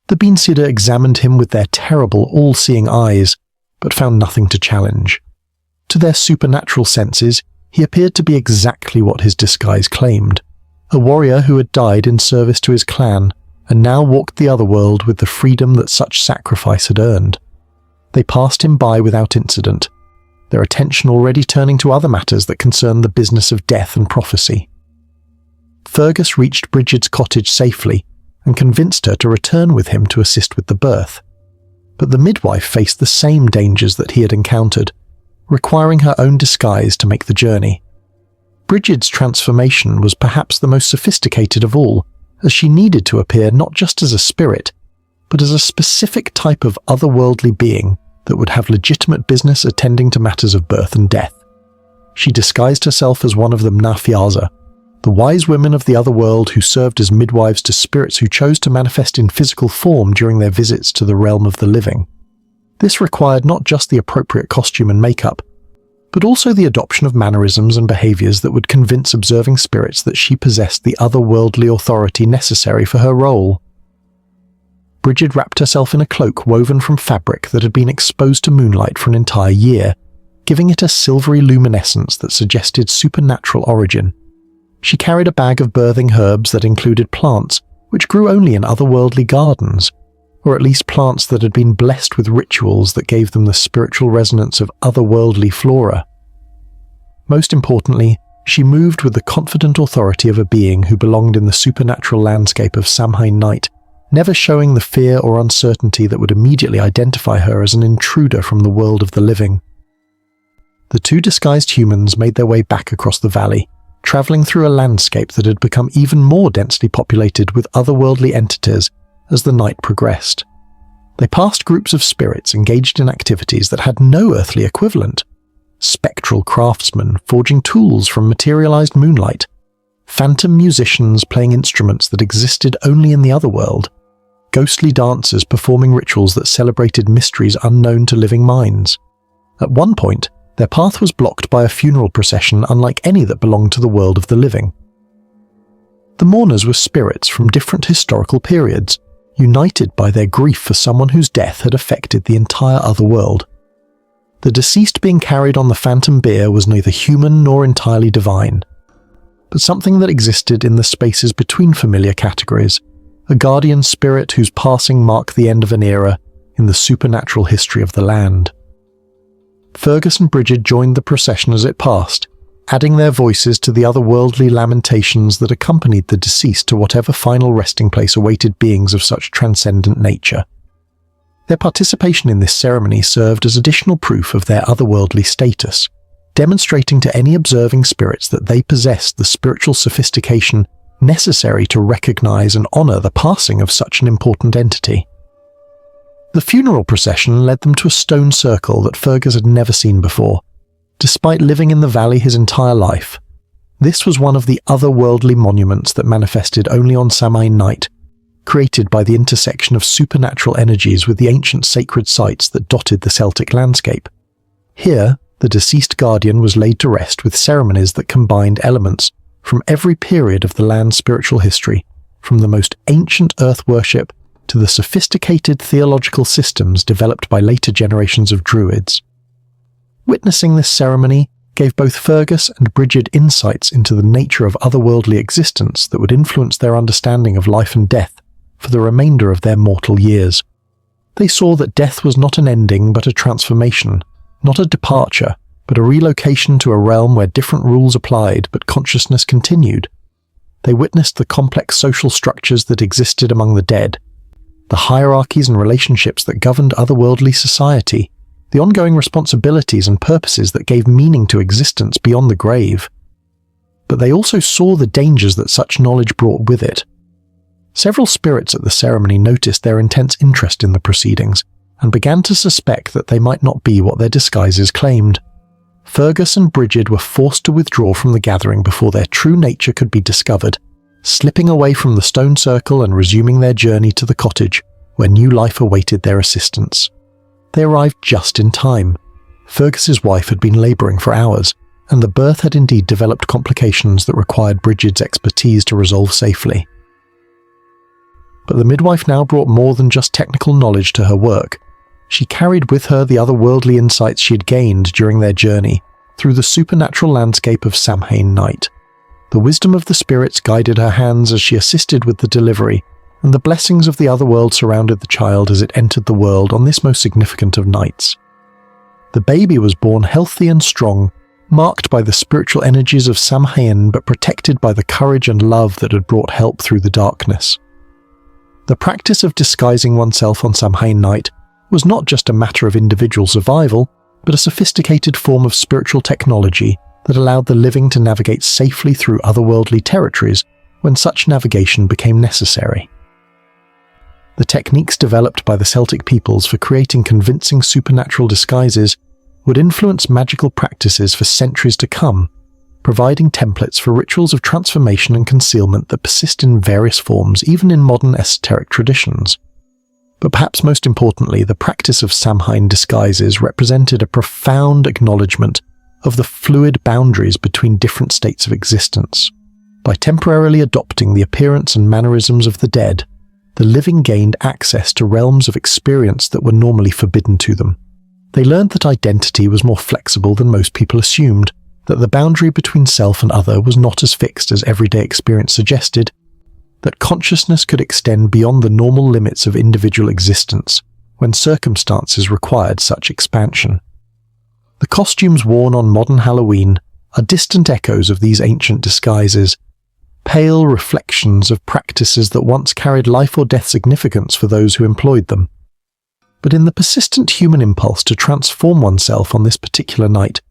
The Bean Sidie examined him with their terrible, all-seeing eyes, but found nothing to challenge. To their supernatural senses, he appeared to be exactly what his disguise claimed, a warrior who had died in service to his clan and now walked the other world with the freedom that such sacrifice had earned. They passed him by without incident, their attention already turning to other matters that concerned the business of death and prophecy. Fergus reached Brigid's cottage safely and convinced her to return with him to assist with the birth. But the midwife faced the same dangers that he had encountered, requiring her own disguise to make the journey. Brigid's transformation was perhaps the most sophisticated of all, as she needed to appear not just as a spirit, but as a specific type of otherworldly being that would have legitimate business attending to matters of birth and death. She disguised herself as one of the Mnafiaza, the wise women of the other world who served as midwives to spirits who chose to manifest in physical form during their visits to the realm of the living. This required not just the appropriate costume and makeup, but also the adoption of mannerisms and behaviors that would convince observing spirits that she possessed the otherworldly authority necessary for her role. Brigid wrapped herself in a cloak woven from fabric that had been exposed to moonlight for an entire year, giving it a silvery luminescence that suggested supernatural origin. She carried a bag of birthing herbs that included plants which grew only in otherworldly gardens, or at least plants that had been blessed with rituals that gave them the spiritual resonance of otherworldly flora. Most importantly, she moved with the confident authority of a being who belonged in the supernatural landscape of Samhain night, never showing the fear or uncertainty that would immediately identify her as an intruder from the world of the living. The two disguised humans made their way back across the valley, travelling through a landscape that had become even more densely populated with otherworldly entities as the night progressed. They passed groups of spirits engaged in activities that had no earthly equivalent. Spectral craftsmen forging tools from materialized moonlight, phantom musicians playing instruments that existed only in the otherworld, ghostly dancers performing rituals that celebrated mysteries unknown to living minds. At one point, their path was blocked by a funeral procession unlike any that belonged to the world of the living. The mourners were spirits from different historical periods, united by their grief for someone whose death had affected the entire otherworld. The deceased being carried on the phantom bier was neither human nor entirely divine, but something that existed in the spaces between familiar categories, a guardian spirit whose passing marked the end of an era in the supernatural history of the land. Fergus and Brigid joined the procession as it passed, adding their voices to the otherworldly lamentations that accompanied the deceased to whatever final resting place awaited beings of such transcendent nature. Their participation in this ceremony served as additional proof of their otherworldly status, demonstrating to any observing spirits that they possessed the spiritual sophistication necessary to recognize and honor the passing of such an important entity. The funeral procession led them to a stone circle that Fergus had never seen before. Despite living in the valley his entire life, this was one of the otherworldly monuments that manifested only on Samhain night, created by the intersection of supernatural energies with the ancient sacred sites that dotted the Celtic landscape. Here, the deceased guardian was laid to rest with ceremonies that combined elements from every period of the land's spiritual history, from the most ancient earth worship to the sophisticated theological systems developed by later generations of druids. Witnessing this ceremony gave both Fergus and Bridget insights into the nature of otherworldly existence that would influence their understanding of life and death for the remainder of their mortal years. They saw that death was not an ending but a transformation, not a departure, but a relocation to a realm where different rules applied but consciousness continued. They witnessed the complex social structures that existed among the dead, the hierarchies and relationships that governed otherworldly society, the ongoing responsibilities and purposes that gave meaning to existence beyond the grave. But they also saw the dangers that such knowledge brought with it. Several spirits at the ceremony noticed their intense interest in the proceedings and began to suspect that they might not be what their disguises claimed. Fergus and Bridget were forced to withdraw from the gathering before their true nature could be discovered, slipping away from the stone circle and resuming their journey to the cottage, where new life awaited their assistance. They arrived just in time. Fergus's wife had been labouring for hours, and the birth had indeed developed complications that required Bridget's expertise to resolve safely. But the midwife now brought more than just technical knowledge to her work. She carried with her the otherworldly insights she had gained during their journey through the supernatural landscape of Samhain night. The wisdom of the spirits guided her hands as she assisted with the delivery, and the blessings of the otherworld surrounded the child as it entered the world on this most significant of nights. The baby was born healthy and strong, marked by the spiritual energies of Samhain but protected by the courage and love that had brought help through the darkness. The practice of disguising oneself on Samhain night was not just a matter of individual survival, but a sophisticated form of spiritual technology that allowed the living to navigate safely through otherworldly territories when such navigation became necessary. The techniques developed by the Celtic peoples for creating convincing supernatural disguises would influence magical practices for centuries to come, providing templates for rituals of transformation and concealment that persist in various forms even in modern esoteric traditions. But perhaps most importantly, the practice of Samhain disguises represented a profound acknowledgement of the fluid boundaries between different states of existence. By temporarily adopting the appearance and mannerisms of the dead, the living gained access to realms of experience that were normally forbidden to them. They learned that identity was more flexible than most people assumed, that the boundary between self and other was not as fixed as everyday experience suggested, that consciousness could extend beyond the normal limits of individual existence when circumstances required such expansion. The costumes worn on modern Halloween are distant echoes of these ancient disguises, pale reflections of practices that once carried life or death significance for those who employed them. But in the persistent human impulse to transform oneself on this particular night,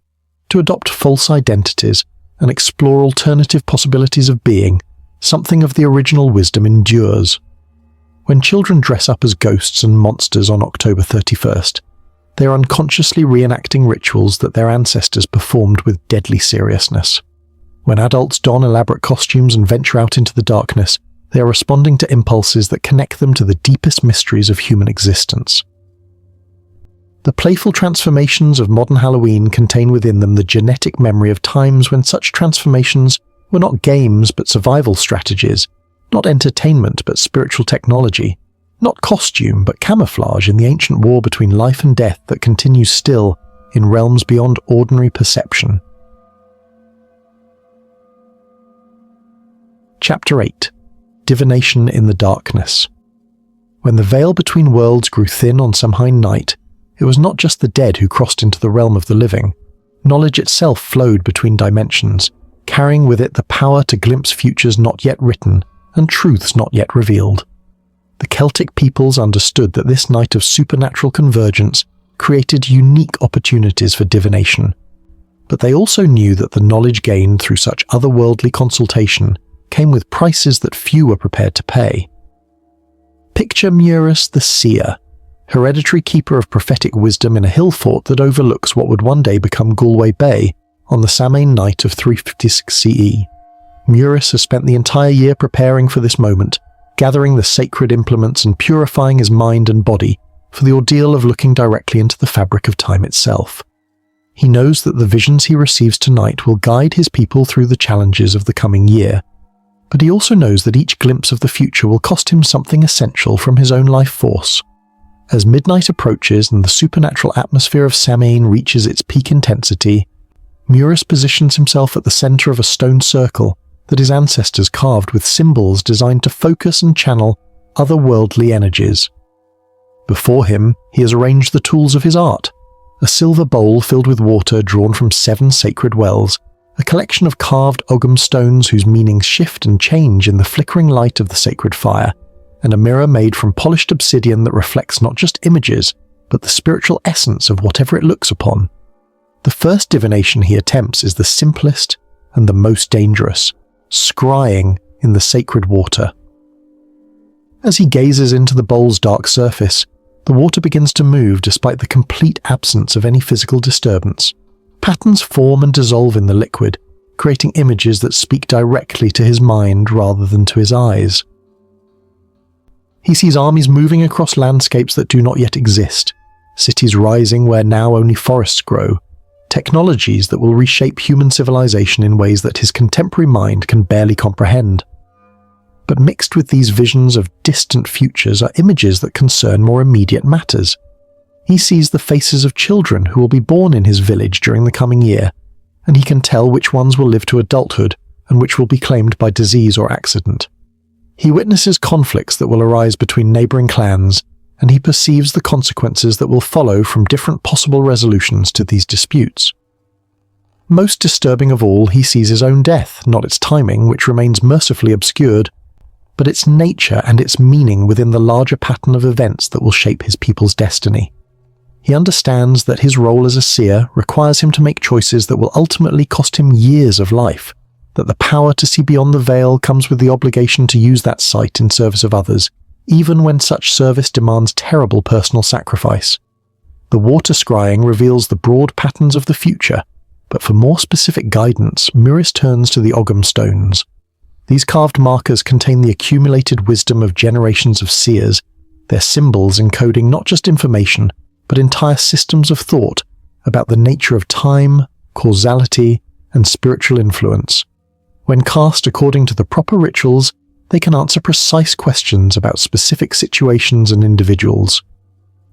to adopt false identities and explore alternative possibilities of being, something of the original wisdom endures. When children dress up as ghosts and monsters on October 31st, they are unconsciously reenacting rituals that their ancestors performed with deadly seriousness. When adults don elaborate costumes and venture out into the darkness, they are responding to impulses that connect them to the deepest mysteries of human existence. The playful transformations of modern Halloween contain within them the genetic memory of times when such transformations were not games but survival strategies, not entertainment but spiritual technology, not costume but camouflage in the ancient war between life and death that continues still in realms beyond ordinary perception. Chapter 8. Divination in the Darkness. When the veil between worlds grew thin on Samhain night, it was not just the dead who crossed into the realm of the living. Knowledge itself flowed between dimensions, carrying with it the power to glimpse futures not yet written and truths not yet revealed. The Celtic peoples understood that this night of supernatural convergence created unique opportunities for divination, but they also knew that the knowledge gained through such otherworldly consultation came with prices that few were prepared to pay. Picture Murus the Seer, hereditary keeper of prophetic wisdom in a hill fort that overlooks what would one day become Galway Bay on the Samhain night of 356 CE. Murus has spent the entire year preparing for this moment, gathering the sacred implements and purifying his mind and body for the ordeal of looking directly into the fabric of time itself. He knows that the visions he receives tonight will guide his people through the challenges of the coming year, but he also knows that each glimpse of the future will cost him something essential from his own life force. As midnight approaches and the supernatural atmosphere of Samhain reaches its peak intensity, Murus positions himself at the center of a stone circle that his ancestors carved with symbols designed to focus and channel otherworldly energies. Before him, he has arranged the tools of his art: a silver bowl filled with water drawn from 7 sacred wells, a collection of carved ogham stones whose meanings shift and change in the flickering light of the sacred fire, and a mirror made from polished obsidian that reflects not just images, but the spiritual essence of whatever it looks upon. The first divination he attempts is the simplest and the most dangerous: scrying in the sacred water. As he gazes into the bowl's dark surface, the water begins to move despite the complete absence of any physical disturbance. Patterns form and dissolve in the liquid, creating images that speak directly to his mind rather than to his eyes. He sees armies moving across landscapes that do not yet exist, cities rising where now only forests grow, technologies that will reshape human civilization in ways that his contemporary mind can barely comprehend. But mixed with these visions of distant futures are images that concern more immediate matters. He sees the faces of children who will be born in his village during the coming year, and he can tell which ones will live to adulthood and which will be claimed by disease or accident. He witnesses conflicts that will arise between neighboring clans, and he perceives the consequences that will follow from different possible resolutions to these disputes. Most disturbing of all, he sees his own death, not its timing, which remains mercifully obscured, but its nature and its meaning within the larger pattern of events that will shape his people's destiny. He understands that his role as a seer requires him to make choices that will ultimately cost him years of life, that the power to see beyond the veil comes with the obligation to use that sight in service of others, even when such service demands terrible personal sacrifice. The water scrying reveals the broad patterns of the future, but for more specific guidance, Murus turns to the ogham stones. These carved markers contain the accumulated wisdom of generations of seers, their symbols encoding not just information, but entire systems of thought about the nature of time, causality, and spiritual influence. When cast according to the proper rituals, they can answer precise questions about specific situations and individuals.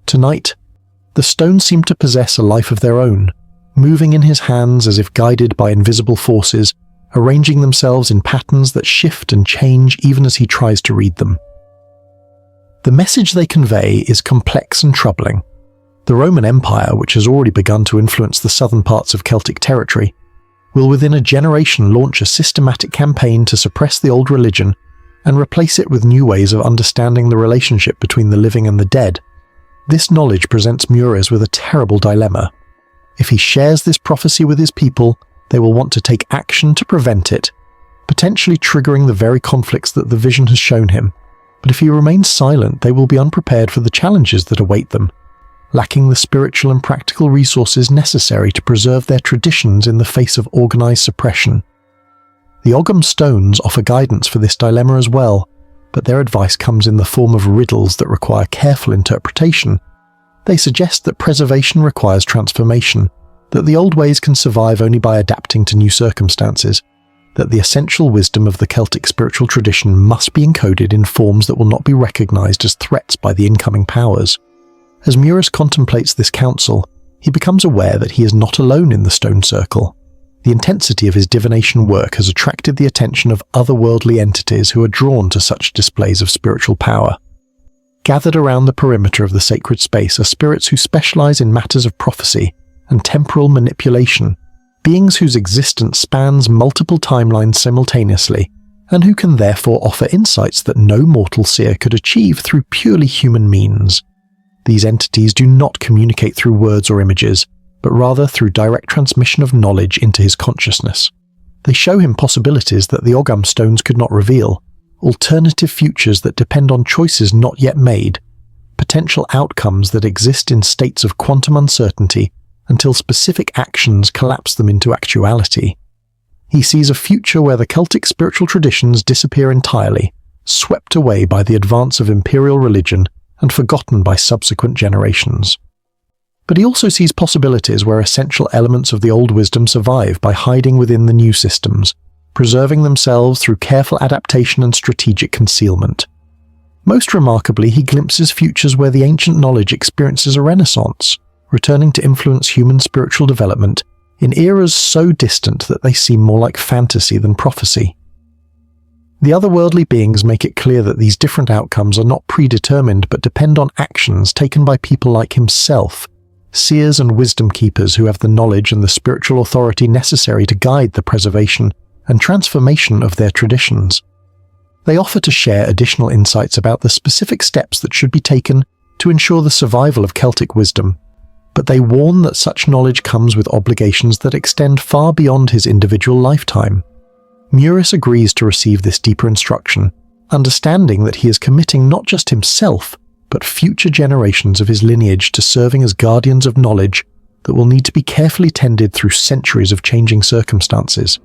Tonight, the stones seem to possess a life of their own, moving in his hands as if guided by invisible forces, arranging themselves in patterns that shift and change even as he tries to read them. The message they convey is complex and troubling. The Roman Empire, which has already begun to influence the southern parts of Celtic territory, will within a generation launch a systematic campaign to suppress the old religion and replace it with new ways of understanding the relationship between the living and the dead. This knowledge presents Murus with a terrible dilemma. If he shares this prophecy with his people, they will want to take action to prevent it, potentially triggering the very conflicts that the vision has shown him. But if he remains silent, they will be unprepared for the challenges that await them, lacking the spiritual and practical resources necessary to preserve their traditions in the face of organized suppression. The ogham stones offer guidance for this dilemma as well, but their advice comes in the form of riddles that require careful interpretation. They suggest that preservation requires transformation, that the old ways can survive only by adapting to new circumstances, that the essential wisdom of the Celtic spiritual tradition must be encoded in forms that will not be recognized as threats by the incoming powers. As Murus contemplates this counsel, he becomes aware that he is not alone in the stone circle. The intensity of his divination work has attracted the attention of otherworldly entities who are drawn to such displays of spiritual power. Gathered around the perimeter of the sacred space are spirits who specialize in matters of prophecy and temporal manipulation, beings whose existence spans multiple timelines simultaneously, and who can therefore offer insights that no mortal seer could achieve through purely human means. These entities do not communicate through words or images, but rather through direct transmission of knowledge into his consciousness. They show him possibilities that the ogham stones could not reveal, alternative futures that depend on choices not yet made, potential outcomes that exist in states of quantum uncertainty until specific actions collapse them into actuality. He sees a future where the Celtic spiritual traditions disappear entirely, swept away by the advance of imperial religion and forgotten by subsequent generations. But he also sees possibilities where essential elements of the old wisdom survive by hiding within the new systems, preserving themselves through careful adaptation and strategic concealment. Most remarkably, he glimpses futures where the ancient knowledge experiences a renaissance, returning to influence human spiritual development in eras so distant that they seem more like fantasy than prophecy. The otherworldly beings make it clear that these different outcomes are not predetermined but depend on actions taken by people like himself, seers and wisdom keepers who have the knowledge and the spiritual authority necessary to guide the preservation and transformation of their traditions. They offer to share additional insights about the specific steps that should be taken to ensure the survival of Celtic wisdom, but they warn that such knowledge comes with obligations that extend far beyond his individual lifetime. Muris agrees to receive this deeper instruction, understanding that he is committing not just himself, but future generations of his lineage to serving as guardians of knowledge that will need to be carefully tended through centuries of changing circumstances.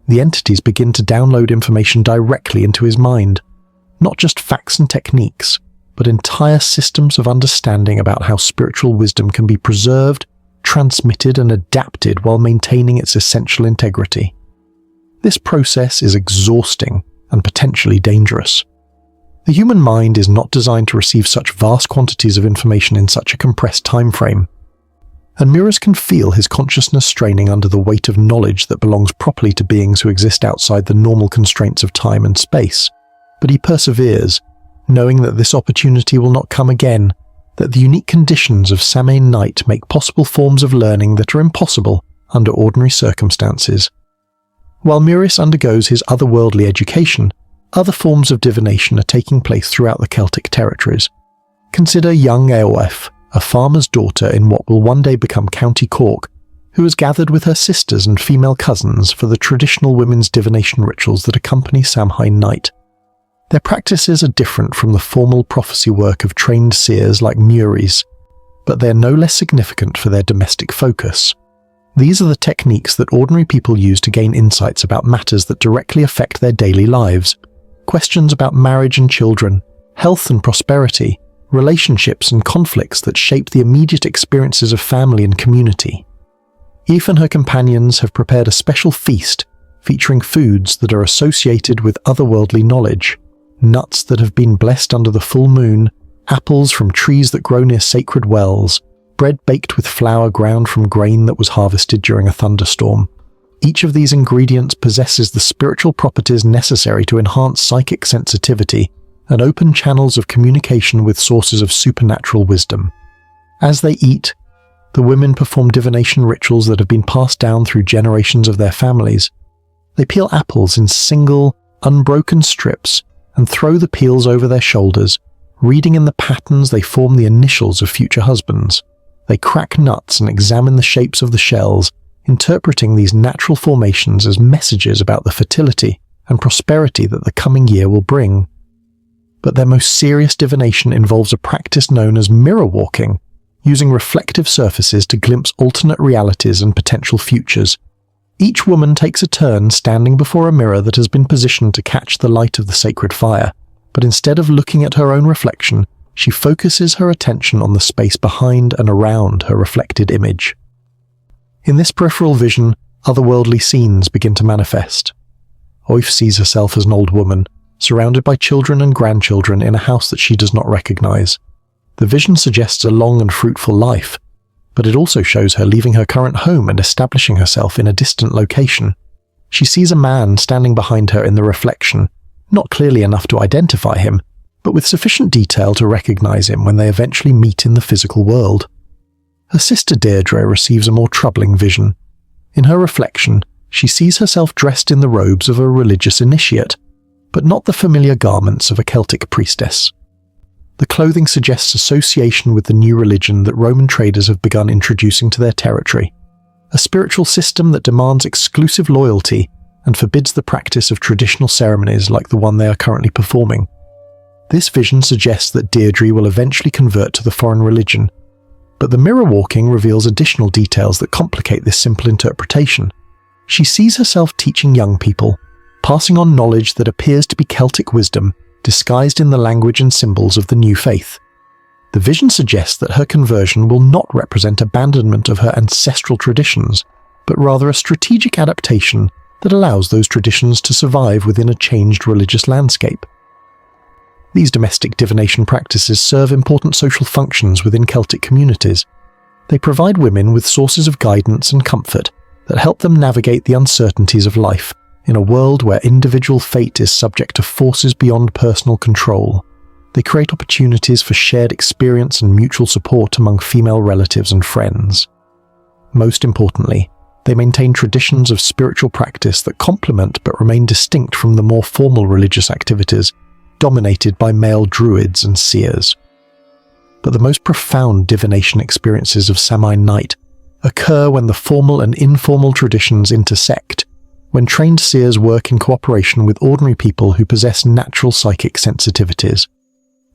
The entities begin to download information directly into his mind, not just facts and techniques, but entire systems of understanding about how spiritual wisdom can be preserved, transmitted, and adapted while maintaining its essential integrity. This process is exhausting and potentially dangerous. The human mind is not designed to receive such vast quantities of information in such a compressed time frame, and Muris can feel his consciousness straining under the weight of knowledge that belongs properly to beings who exist outside the normal constraints of time and space. But he perseveres, knowing that this opportunity will not come again, that the unique conditions of Samhain night make possible forms of learning that are impossible under ordinary circumstances. While Muris undergoes his otherworldly education, other forms of divination are taking place throughout the Celtic territories. Consider young Eowulf, a farmer's daughter in what will one day become County Cork, who has gathered with her sisters and female cousins for the traditional women's divination rituals that accompany Samhain night. Their practices are different from the formal prophecy work of trained seers like Muris, but they are no less significant for their domestic focus. These are the techniques that ordinary people use to gain insights about matters that directly affect their daily lives. Questions about marriage and children, health and prosperity, relationships and conflicts that shape the immediate experiences of family and community. Eve and her companions have prepared a special feast featuring foods that are associated with otherworldly knowledge, nuts that have been blessed under the full moon, apples from trees that grow near sacred wells, bread baked with flour ground from grain that was harvested during a thunderstorm. Each of these ingredients possesses the spiritual properties necessary to enhance psychic sensitivity and open channels of communication with sources of supernatural wisdom. As they eat, the women perform divination rituals that have been passed down through generations of their families. They peel apples in single, unbroken strips and throw the peels over their shoulders, reading in the patterns they form the initials of future husbands. They crack nuts and examine the shapes of the shells, interpreting these natural formations as messages about the fertility and prosperity that the coming year will bring. But their most serious divination involves a practice known as mirror walking, using reflective surfaces to glimpse alternate realities and potential futures. Each woman takes a turn standing before a mirror that has been positioned to catch the light of the sacred fire, but instead of looking at her own reflection, she focuses her attention on the space behind and around her reflected image. In this peripheral vision, otherworldly scenes begin to manifest. Oif sees herself as an old woman, surrounded by children and grandchildren in a house that she does not recognize. The vision suggests a long and fruitful life, but it also shows her leaving her current home and establishing herself in a distant location. She sees a man standing behind her in the reflection, not clearly enough to identify him, but with sufficient detail to recognize him when they eventually meet in the physical world. Her sister Deirdre receives a more troubling vision. In her reflection, she sees herself dressed in the robes of a religious initiate, but not the familiar garments of a Celtic priestess. The clothing suggests association with the new religion that Roman traders have begun introducing to their territory, a spiritual system that demands exclusive loyalty and forbids the practice of traditional ceremonies like the one they are currently performing. This vision suggests that Deirdre will eventually convert to the foreign religion, but the mirror walking reveals additional details that complicate this simple interpretation. She sees herself teaching young people, passing on knowledge that appears to be Celtic wisdom disguised in the language and symbols of the new faith. The vision suggests that her conversion will not represent abandonment of her ancestral traditions, but rather a strategic adaptation that allows those traditions to survive within a changed religious landscape. These domestic divination practices serve important social functions within Celtic communities. They provide women with sources of guidance and comfort that help them navigate the uncertainties of life in a world where individual fate is subject to forces beyond personal control. They create opportunities for shared experience and mutual support among female relatives and friends. Most importantly, they maintain traditions of spiritual practice that complement but remain distinct from the more formal religious activities dominated by male druids and seers. But the most profound divination experiences of Samhain night occur when the formal and informal traditions intersect, when trained seers work in cooperation with ordinary people who possess natural psychic sensitivities.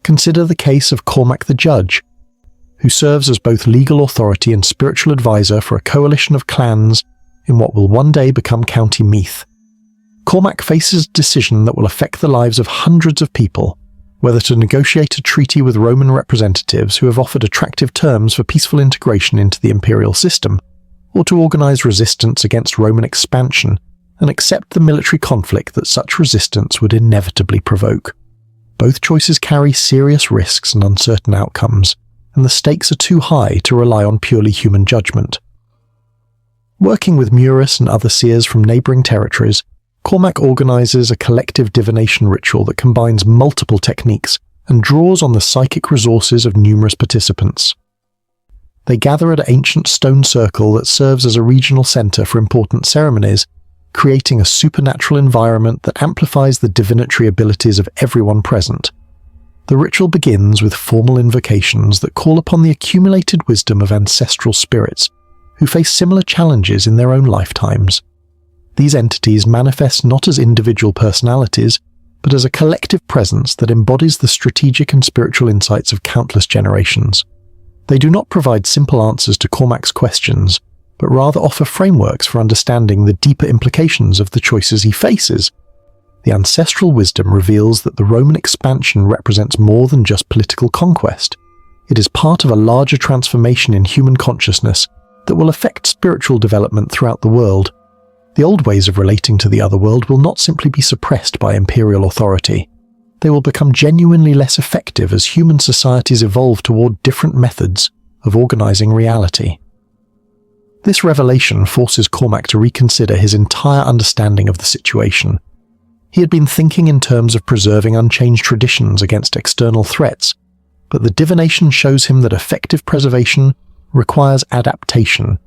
Consider the case of Cormac the Judge, who serves as both legal authority and spiritual advisor for a coalition of clans in what will one day become County Meath. Cormac faces a decision that will affect the lives of hundreds of people, whether to negotiate a treaty with Roman representatives who have offered attractive terms for peaceful integration into the imperial system, or to organize resistance against Roman expansion and accept the military conflict that such resistance would inevitably provoke. Both choices carry serious risks and uncertain outcomes, and the stakes are too high to rely on purely human judgment. Working with Muris and other seers from neighbouring territories, Cormac organises a collective divination ritual that combines multiple techniques and draws on the psychic resources of numerous participants. They gather at an ancient stone circle that serves as a regional centre for important ceremonies, creating a supernatural environment that amplifies the divinatory abilities of everyone present. The ritual begins with formal invocations that call upon the accumulated wisdom of ancestral spirits who face similar challenges in their own lifetimes. These entities manifest not as individual personalities, but as a collective presence that embodies the strategic and spiritual insights of countless generations. They do not provide simple answers to Cormac's questions, but rather offer frameworks for understanding the deeper implications of the choices he faces. The ancestral wisdom reveals that the Roman expansion represents more than just political conquest. It is part of a larger transformation in human consciousness that will affect spiritual development throughout the world. The old ways of relating to the other world will not simply be suppressed by imperial authority. They will become genuinely less effective as human societies evolve toward different methods of organizing reality. This revelation forces Cormac to reconsider his entire understanding of the situation. He had been thinking in terms of preserving unchanged traditions against external threats, but the divination shows him that effective preservation requires adaptation,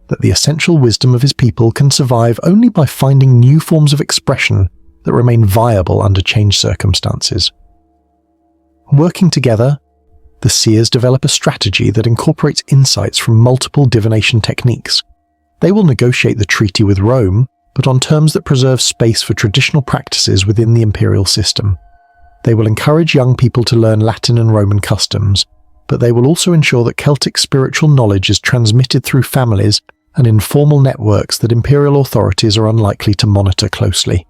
that the essential wisdom of his people can survive only by finding new forms of expression that remain viable under changed circumstances. Working together, the seers develop a strategy that incorporates insights from multiple divination techniques. They will negotiate the treaty with Rome, but on terms that preserve space for traditional practices within the imperial system. They will encourage young people to learn Latin and Roman customs, but they will also ensure that Celtic spiritual knowledge is transmitted through families and informal networks that imperial authorities are unlikely to monitor closely.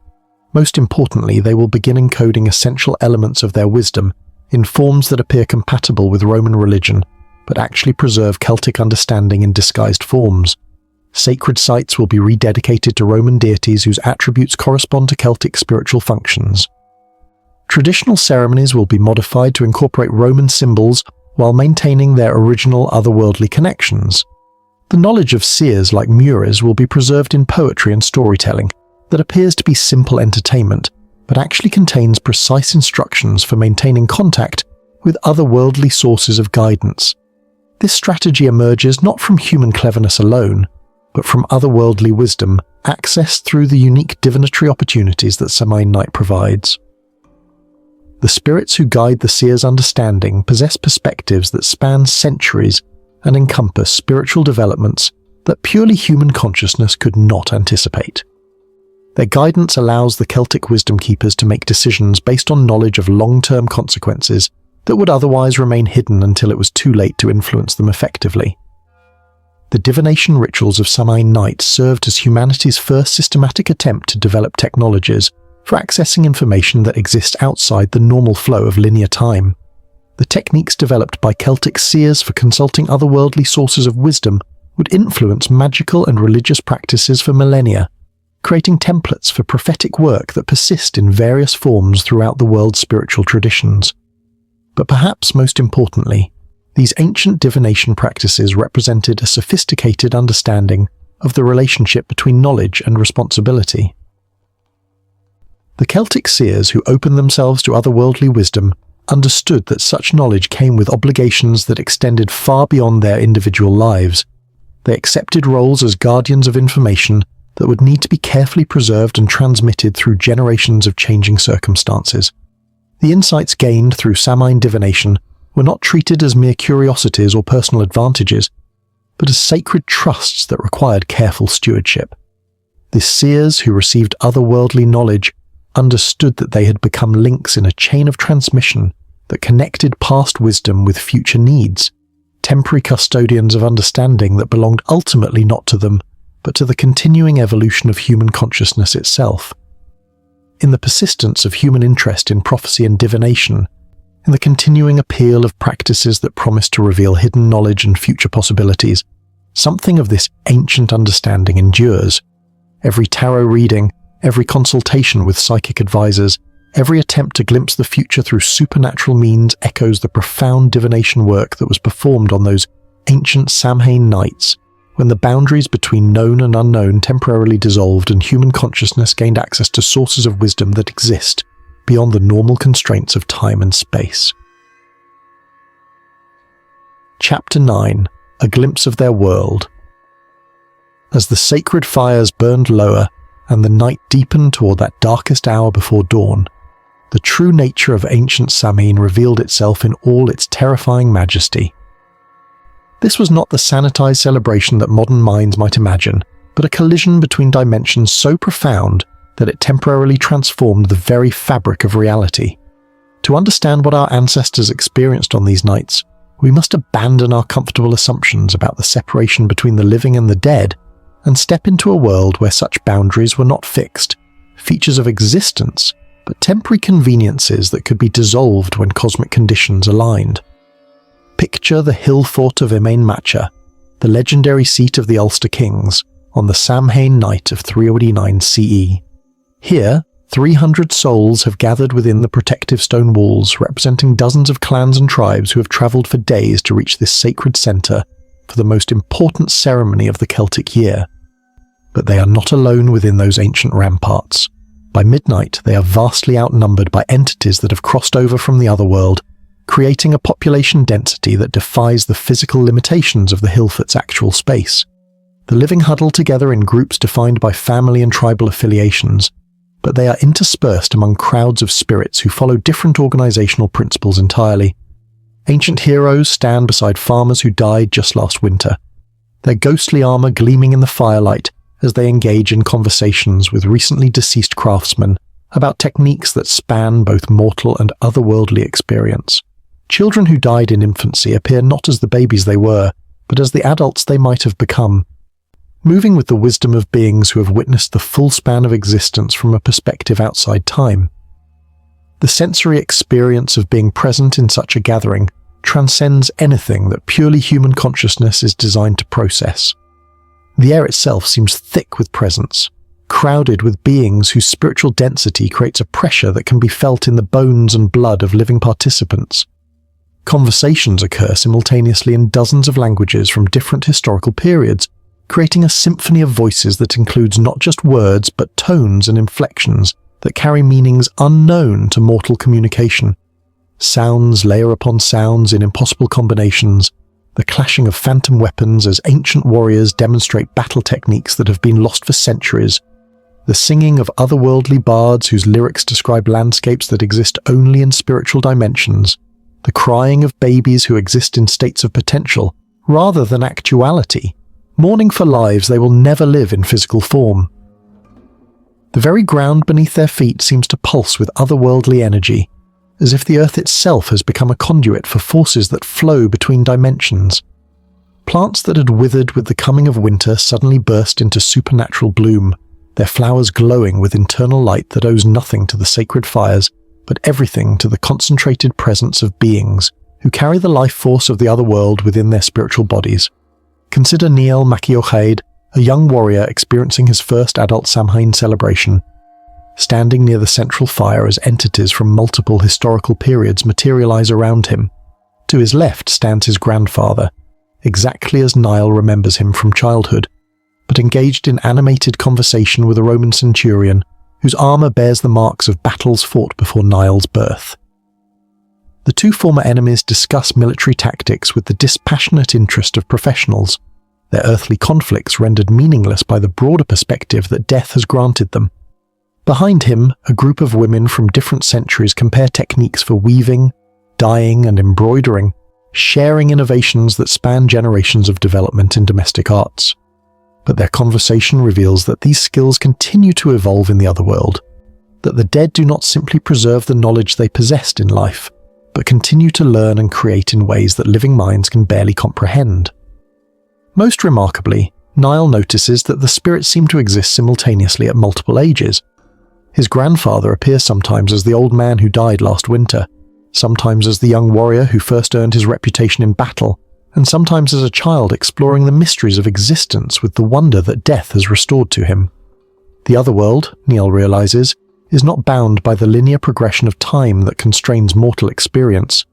Most importantly, they will begin encoding essential elements of their wisdom in forms that appear compatible with Roman religion, but actually preserve Celtic understanding in disguised forms. Sacred sites will be rededicated to Roman deities whose attributes correspond to Celtic spiritual functions. Traditional ceremonies will be modified to incorporate Roman symbols while maintaining their original otherworldly connections. The knowledge of seers like Muris will be preserved in poetry and storytelling that appears to be simple entertainment, but actually contains precise instructions for maintaining contact with otherworldly sources of guidance. This strategy emerges not from human cleverness alone, but from otherworldly wisdom accessed through the unique divinatory opportunities that Samhain night provides. The spirits who guide the seer's understanding possess perspectives that span centuries and encompass spiritual developments that purely human consciousness could not anticipate. Their guidance allows the Celtic wisdom keepers to make decisions based on knowledge of long-term consequences that would otherwise remain hidden until it was too late to influence them effectively. The divination rituals of Samhain night served as humanity's first systematic attempt to develop technologies for accessing information that exists outside the normal flow of linear time. The techniques developed by Celtic seers for consulting otherworldly sources of wisdom would influence magical and religious practices for millennia, creating templates for prophetic work that persist in various forms throughout the world's spiritual traditions. But perhaps most importantly, these ancient divination practices represented a sophisticated understanding of the relationship between knowledge and responsibility. The Celtic seers who opened themselves to otherworldly wisdom understood that such knowledge came with obligations that extended far beyond their individual lives. They accepted roles as guardians of information that would need to be carefully preserved and transmitted through generations of changing circumstances. The insights gained through Samhain divination were not treated as mere curiosities or personal advantages, but as sacred trusts that required careful stewardship. The seers who received otherworldly knowledge understood that they had become links in a chain of transmission that connected past wisdom with future needs, temporary custodians of understanding that belonged ultimately not to them, but to the continuing evolution of human consciousness itself. In the persistence of human interest in prophecy and divination, in the continuing appeal of practices that promise to reveal hidden knowledge and future possibilities, something of this ancient understanding endures. Every tarot reading, every consultation with psychic advisors, every attempt to glimpse the future through supernatural means echoes the profound divination work that was performed on those ancient Samhain nights, when the boundaries between known and unknown temporarily dissolved and human consciousness gained access to sources of wisdom that exist beyond the normal constraints of time and space. Chapter 9. A glimpse of their world. As the sacred fires burned lower and the night deepened toward that darkest hour before dawn, the true nature of ancient Samhain revealed itself in all its terrifying majesty. This was not the sanitized celebration that modern minds might imagine, but a collision between dimensions so profound that it temporarily transformed the very fabric of reality. To understand what our ancestors experienced on these nights, we must abandon our comfortable assumptions about the separation between the living and the dead, and step into a world where such boundaries were not fixed, features of existence, but temporary conveniences that could be dissolved when cosmic conditions aligned. Picture the hill fort of Emain Macha, the legendary seat of the Ulster kings, on the Samhain night of 389 CE. Here, 300 souls have gathered within the protective stone walls, representing dozens of clans and tribes who have travelled for days to reach this sacred centre for the most important ceremony of the Celtic year. But they are not alone within those ancient ramparts. By midnight, they are vastly outnumbered by entities that have crossed over from the otherworld, creating a population density that defies the physical limitations of the hill fort's actual space. The living huddle together in groups defined by family and tribal affiliations, but they are interspersed among crowds of spirits who follow different organizational principles entirely. Ancient heroes stand beside farmers who died just last winter, their ghostly armor gleaming in the firelight as they engage in conversations with recently deceased craftsmen about techniques that span both mortal and otherworldly experience. Children who died in infancy appear not as the babies they were, but as the adults they might have become, moving with the wisdom of beings who have witnessed the full span of existence from a perspective outside time. The sensory experience of being present in such a gathering transcends anything that purely human consciousness is designed to process. The air itself seems thick with presence, crowded with beings whose spiritual density creates a pressure that can be felt in the bones and blood of living participants. Conversations occur simultaneously in dozens of languages from different historical periods, creating a symphony of voices that includes not just words but tones and inflections that carry meanings unknown to mortal communication. Sounds layer upon sounds in impossible combinations, the clashing of phantom weapons as ancient warriors demonstrate battle techniques that have been lost for centuries, the singing of otherworldly bards whose lyrics describe landscapes that exist only in spiritual dimensions, the crying of babies who exist in states of potential rather than actuality, mourning for lives they will never live in physical form. The very ground beneath their feet seems to pulse with otherworldly energy, as if the earth itself has become a conduit for forces that flow between dimensions. Plants that had withered with the coming of winter suddenly burst into supernatural bloom, their flowers glowing with internal light that owes nothing to the sacred fires, but everything to the concentrated presence of beings who carry the life force of the other world within their spiritual bodies. Consider Niel Maciochaid, a young warrior experiencing his first adult Samhain celebration, standing near the central fire as entities from multiple historical periods materialize around him. To his left stands his grandfather, exactly as Niall remembers him from childhood, but engaged in animated conversation with a Roman centurion whose armour bears the marks of battles fought before Niall's birth. The two former enemies discuss military tactics with the dispassionate interest of professionals, their earthly conflicts rendered meaningless by the broader perspective that death has granted them. Behind him, a group of women from different centuries compare techniques for weaving, dyeing and embroidering, sharing innovations that span generations of development in domestic arts. But their conversation reveals that these skills continue to evolve in the other world, that the dead do not simply preserve the knowledge they possessed in life, but continue to learn and create in ways that living minds can barely comprehend. Most remarkably, Niall notices that the spirits seem to exist simultaneously at multiple ages. His grandfather appears sometimes as the old man who died last winter, sometimes as the young warrior who first earned his reputation in battle, and sometimes as a child exploring the mysteries of existence with the wonder that death has restored to him. The other world, Niall realizes, is not bound by the linear progression of time that constrains mortal experience,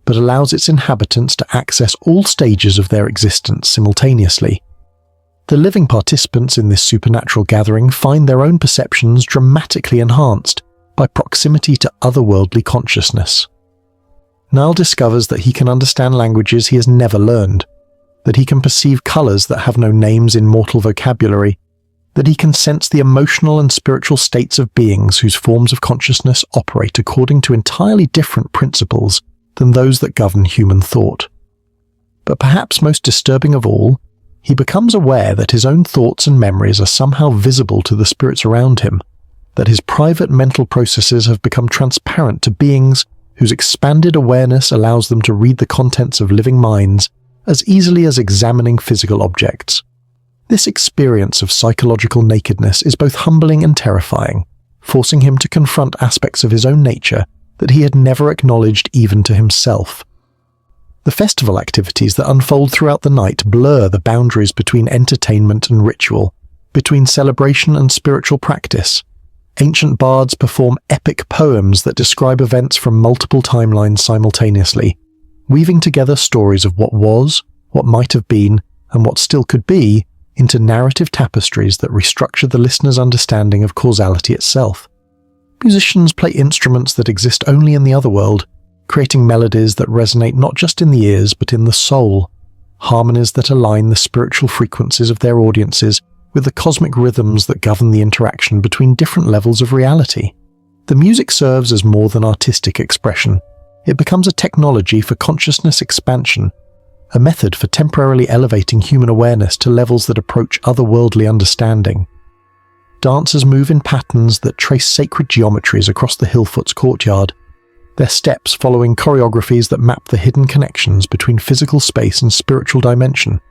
but allows its inhabitants to access all stages of their existence simultaneously. The living participants in this supernatural gathering find their own perceptions dramatically enhanced by proximity to otherworldly consciousness. Niall discovers that he can understand languages he has never learned, that he can perceive colours that have no names in mortal vocabulary, that he can sense the emotional and spiritual states of beings whose forms of consciousness operate according to entirely different principles than those that govern human thought. But perhaps most disturbing of all, he becomes aware that his own thoughts and memories are somehow visible to the spirits around him, that his private mental processes have become transparent to beings whose expanded awareness allows them to read the contents of living minds as easily as examining physical objects. This experience of psychological nakedness is both humbling and terrifying, forcing him to confront aspects of his own nature that he had never acknowledged even to himself. The festival activities that unfold throughout the night blur the boundaries between entertainment and ritual, between celebration and spiritual practice. Ancient bards perform epic poems that describe events from multiple timelines simultaneously, weaving together stories of what was, what might have been, and what still could be, into narrative tapestries that restructure the listener's understanding of causality itself. Musicians play instruments that exist only in the other world, creating melodies that resonate not just in the ears but in the soul, harmonies that align the spiritual frequencies of their audiences with the cosmic rhythms that govern the interaction between different levels of reality. The music serves as more than artistic expression. It becomes a technology for consciousness expansion, a method for temporarily elevating human awareness to levels that approach otherworldly understanding. Dancers move in patterns that trace sacred geometries across the Hillfoot's courtyard, their steps following choreographies that map the hidden connections between physical space and spiritual dimension.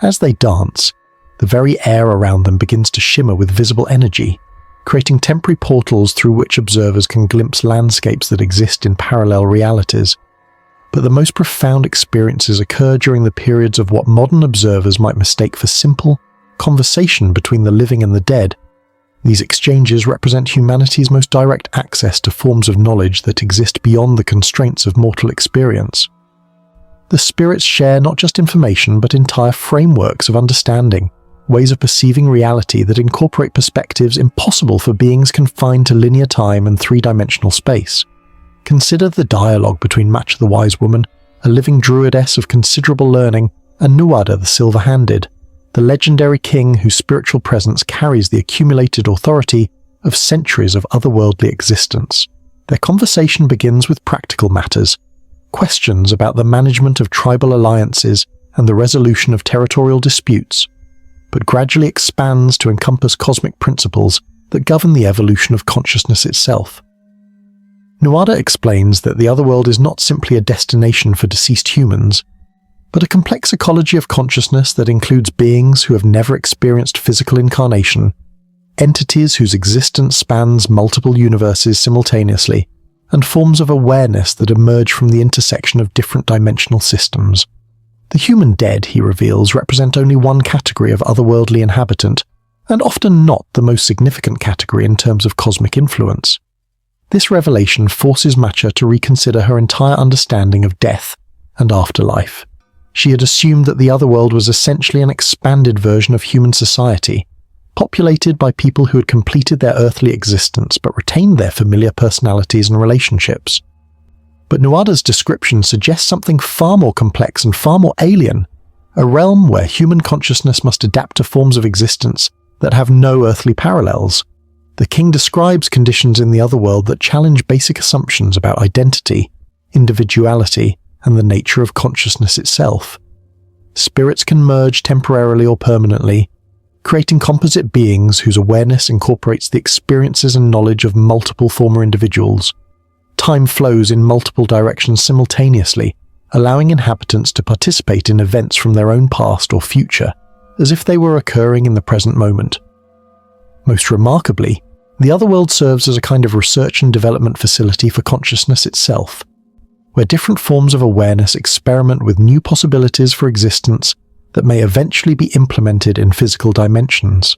As they dance, the very air around them begins to shimmer with visible energy, creating temporary portals through which observers can glimpse landscapes that exist in parallel realities. But the most profound experiences occur during the periods of what modern observers might mistake for simple conversation between the living and the dead. These exchanges represent humanity's most direct access to forms of knowledge that exist beyond the constraints of mortal experience. The spirits share not just information but entire frameworks of understanding, ways of perceiving reality that incorporate perspectives impossible for beings confined to linear time and three-dimensional space. Consider the dialogue between Match the Wise Woman, a living druidess of considerable learning, and Nuada the Silver-Handed, the legendary king whose spiritual presence carries the accumulated authority of centuries of otherworldly existence. Their conversation begins with practical matters, questions about the management of tribal alliances and the resolution of territorial disputes, but gradually expands to encompass cosmic principles that govern the evolution of consciousness itself. Nuada explains that the otherworld is not simply a destination for deceased humans, but a complex ecology of consciousness that includes beings who have never experienced physical incarnation, entities whose existence spans multiple universes simultaneously, and forms of awareness that emerge from the intersection of different dimensional systems. The human dead, he reveals, represent only one category of otherworldly inhabitant, and often not the most significant category in terms of cosmic influence. This revelation forces Matcha to reconsider her entire understanding of death and afterlife. She had assumed that the otherworld was essentially an expanded version of human society, populated by people who had completed their earthly existence but retained their familiar personalities and relationships. But Nuada's description suggests something far more complex and far more alien, a realm where human consciousness must adapt to forms of existence that have no earthly parallels. The king describes conditions in the otherworld that challenge basic assumptions about identity, individuality, and the nature of consciousness itself. Spirits can merge temporarily or permanently, creating composite beings whose awareness incorporates the experiences and knowledge of multiple former individuals. Time flows in multiple directions simultaneously, allowing inhabitants to participate in events from their own past or future, as if they were occurring in the present moment. Most remarkably, the otherworld serves as a kind of research and development facility for consciousness itself, where different forms of awareness experiment with new possibilities for existence that may eventually be implemented in physical dimensions.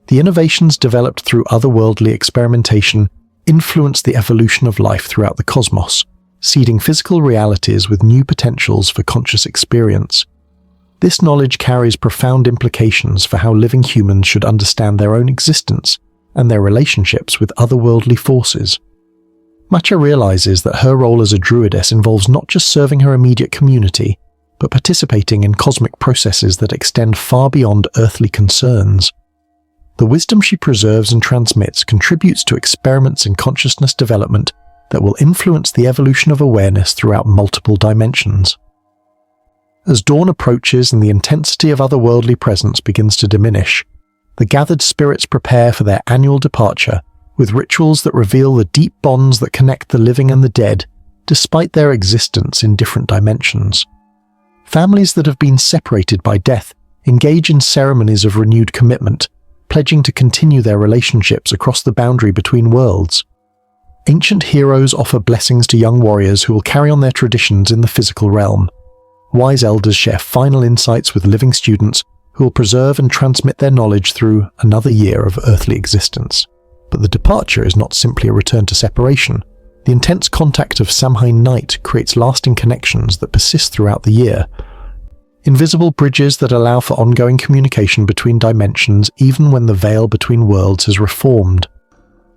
The innovations developed through otherworldly experimentation influence the evolution of life throughout the cosmos, seeding physical realities with new potentials for conscious experience. This knowledge carries profound implications for how living humans should understand their own existence and their relationships with otherworldly forces. Matcha realizes that her role as a druidess involves not just serving her immediate community, but participating in cosmic processes that extend far beyond earthly concerns. The wisdom she preserves and transmits contributes to experiments in consciousness development that will influence the evolution of awareness throughout multiple dimensions. As dawn approaches and the intensity of otherworldly presence begins to diminish, the gathered spirits prepare for their annual departure with rituals that reveal the deep bonds that connect the living and the dead, despite their existence in different dimensions. Families that have been separated by death engage in ceremonies of renewed commitment, pledging to continue their relationships across the boundary between worlds. Ancient heroes offer blessings to young warriors who will carry on their traditions in the physical realm. Wise elders share final insights with living students who will preserve and transmit their knowledge through another year of earthly existence. But the departure is not simply a return to separation. The intense contact of Samhain night creates lasting connections that persist throughout the year. Invisible bridges that allow for ongoing communication between dimensions even when the veil between worlds has reformed.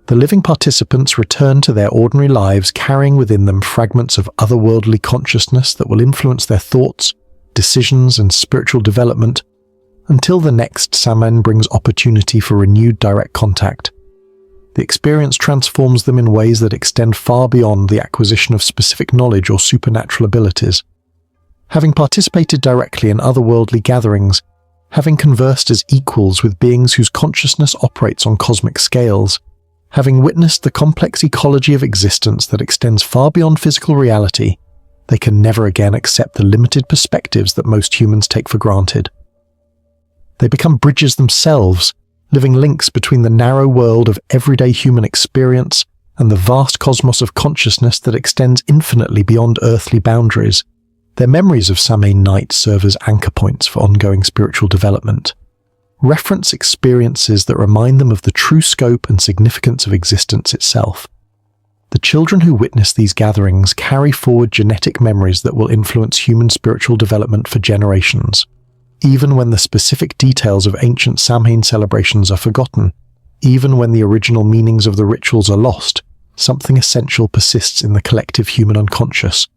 The living participants return to their ordinary lives carrying within them fragments of otherworldly consciousness that will influence their thoughts, decisions, and spiritual development, until the next Samhain brings opportunity for renewed direct contact. The experience transforms them in ways that extend far beyond the acquisition of specific knowledge or supernatural abilities. Having participated directly in otherworldly gatherings, having conversed as equals with beings whose consciousness operates on cosmic scales, having witnessed the complex ecology of existence that extends far beyond physical reality, they can never again accept the limited perspectives that most humans take for granted. They become bridges themselves, living links between the narrow world of everyday human experience and the vast cosmos of consciousness that extends infinitely beyond earthly boundaries. Their memories of Samhain night serve as anchor points for ongoing spiritual development. Reference experiences that remind them of the true scope and significance of existence itself. The children who witness these gatherings carry forward genetic memories that will influence human spiritual development for generations. Even when the specific details of ancient Samhain celebrations are forgotten, even when the original meanings of the rituals are lost, something essential persists in the collective human unconscious.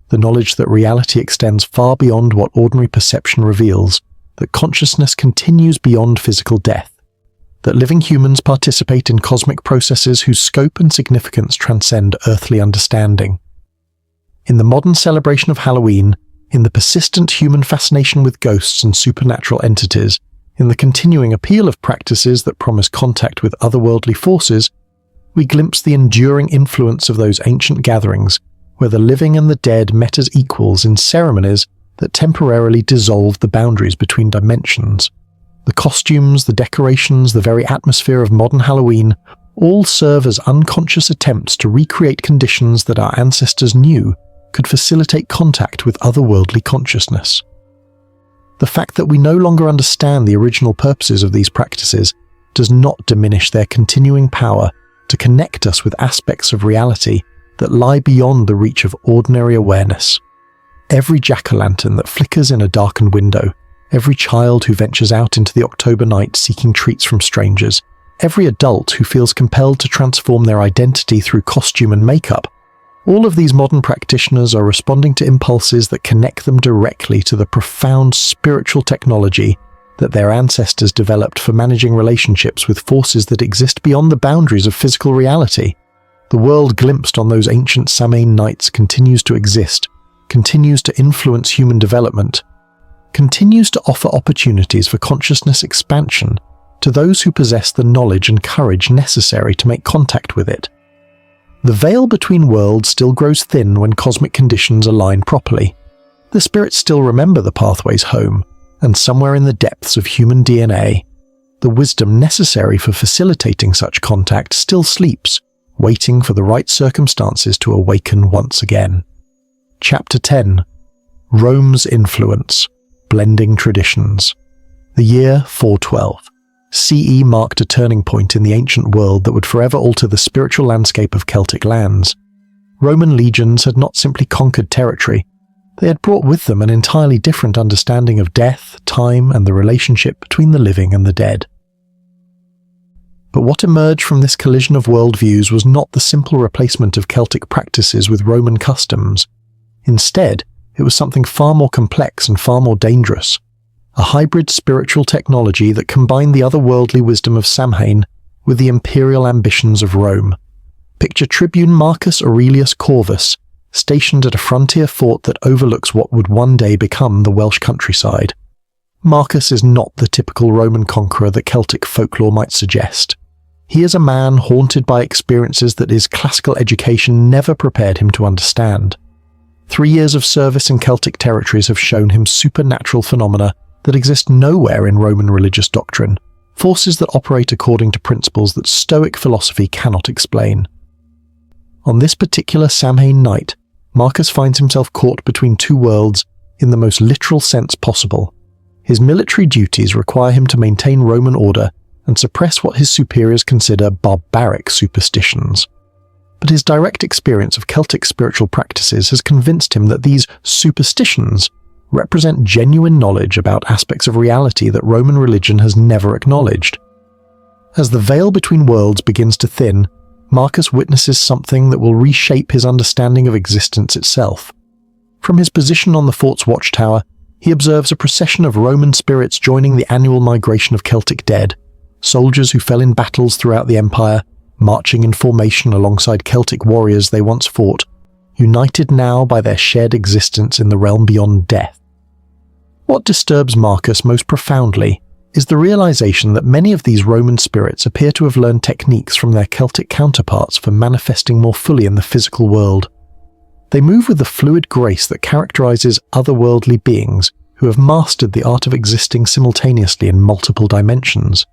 The knowledge that reality extends far beyond what ordinary perception reveals, that consciousness continues beyond physical death, that living humans participate in cosmic processes whose scope and significance transcend earthly understanding. In the modern celebration of Halloween, in the persistent human fascination with ghosts and supernatural entities, in the continuing appeal of practices that promise contact with otherworldly forces, we glimpse the enduring influence of those ancient gatherings, where the living and the dead met as equals in ceremonies that temporarily dissolved the boundaries between dimensions. The costumes, the decorations, the very atmosphere of modern Halloween all serve as unconscious attempts to recreate conditions that our ancestors knew could facilitate contact with otherworldly consciousness. The fact that we no longer understand the original purposes of these practices does not diminish their continuing power to connect us with aspects of reality that lie beyond the reach of ordinary awareness. Every jack-o'-lantern that flickers in a darkened window, every child who ventures out into the October night seeking treats from strangers, every adult who feels compelled to transform their identity through costume and makeup, all of these modern practitioners are responding to impulses that connect them directly to the profound spiritual technology that their ancestors developed for managing relationships with forces that exist beyond the boundaries of physical reality. The world glimpsed on those ancient Samhain nights continues to exist, continues to influence human development, continues to offer opportunities for consciousness expansion to those who possess the knowledge and courage necessary to make contact with it. The veil between worlds still grows thin when cosmic conditions align properly. The spirits still remember the pathways home, and somewhere in the depths of human DNA, the wisdom necessary for facilitating such contact still sleeps, waiting for the right circumstances to awaken once again. Chapter 10. Rome's Influence, Blending Traditions. The year 412. CE marked a turning point in the ancient world that would forever alter the spiritual landscape of Celtic lands. Roman legions had not simply conquered territory, they had brought with them an entirely different understanding of death, time, and the relationship between the living and the dead. But what emerged from this collision of worldviews was not the simple replacement of Celtic practices with Roman customs. Instead, it was something far more complex and far more dangerous. A hybrid spiritual technology that combined the otherworldly wisdom of Samhain with the imperial ambitions of Rome. Picture Tribune Marcus Aurelius Corvus, stationed at a frontier fort that overlooks what would one day become the Welsh countryside. Marcus is not the typical Roman conqueror that Celtic folklore might suggest. He is a man haunted by experiences that his classical education never prepared him to understand. 3 years of service in Celtic territories have shown him supernatural phenomena that exist nowhere in Roman religious doctrine, forces that operate according to principles that Stoic philosophy cannot explain. On this particular Samhain night, Marcus finds himself caught between two worlds in the most literal sense possible. His military duties require him to maintain Roman order and suppress what his superiors consider barbaric superstitions. But his direct experience of Celtic spiritual practices has convinced him that these superstitions represent genuine knowledge about aspects of reality that Roman religion has never acknowledged. As the veil between worlds begins to thin, Marcus witnesses something that will reshape his understanding of existence itself. From his position on the fort's watchtower, he observes a procession of Roman spirits joining the annual migration of Celtic dead, soldiers who fell in battles throughout the empire, marching in formation alongside Celtic warriors they once fought, united now by their shared existence in the realm beyond death. What disturbs Marcus most profoundly is the realization that many of these Roman spirits appear to have learned techniques from their Celtic counterparts for manifesting more fully in the physical world. They move with the fluid grace that characterizes otherworldly beings who have mastered the art of existing simultaneously in multiple dimensions.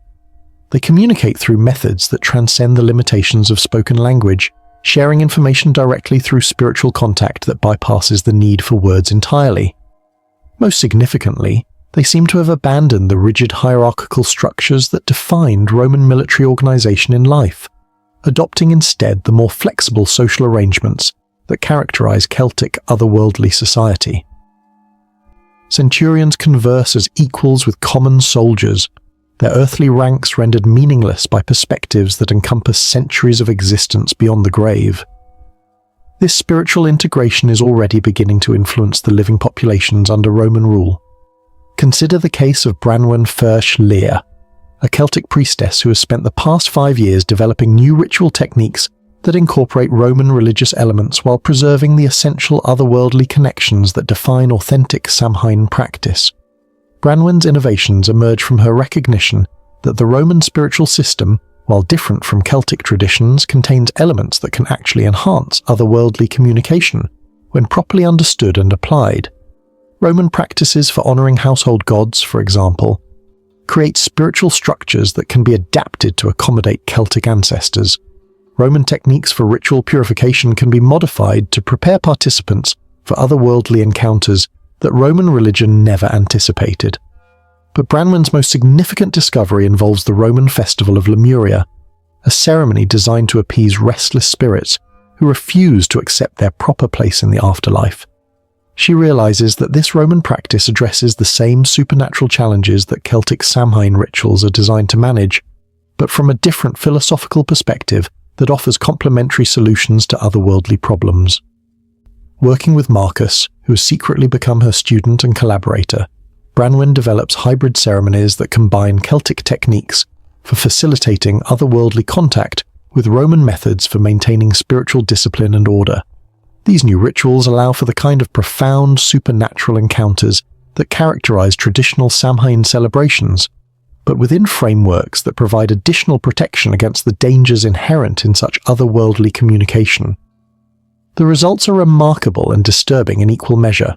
They communicate through methods that transcend the limitations of spoken language, sharing information directly through spiritual contact that bypasses the need for words entirely. Most significantly, they seem to have abandoned the rigid hierarchical structures that defined Roman military organization in life, adopting instead the more flexible social arrangements that characterize Celtic otherworldly society. Centurions converse as equals with common soldiers, their earthly ranks rendered meaningless by perspectives that encompass centuries of existence beyond the grave. This spiritual integration is already beginning to influence the living populations under Roman rule. Consider the case of Branwen Fersh Lear, a Celtic priestess who has spent the past 5 years developing new ritual techniques that incorporate Roman religious elements while preserving the essential otherworldly connections that define authentic Samhain practice. Branwen's innovations emerge from her recognition that the Roman spiritual system, while different from Celtic traditions, contains elements that can actually enhance otherworldly communication when properly understood and applied. Roman practices for honoring household gods, for example, create spiritual structures that can be adapted to accommodate Celtic ancestors. Roman techniques for ritual purification can be modified to prepare participants for otherworldly encounters that Roman religion never anticipated. But Branwen's most significant discovery involves the Roman festival of Lemuria, a ceremony designed to appease restless spirits who refuse to accept their proper place in the afterlife. She realizes that this Roman practice addresses the same supernatural challenges that Celtic Samhain rituals are designed to manage, but from a different philosophical perspective that offers complementary solutions to otherworldly problems. Working with Marcus, who has secretly become her student and collaborator, Branwen develops hybrid ceremonies that combine Celtic techniques for facilitating otherworldly contact with Roman methods for maintaining spiritual discipline and order. These new rituals allow for the kind of profound supernatural encounters that characterize traditional Samhain celebrations, but within frameworks that provide additional protection against the dangers inherent in such otherworldly communication. The results are remarkable and disturbing in equal measure.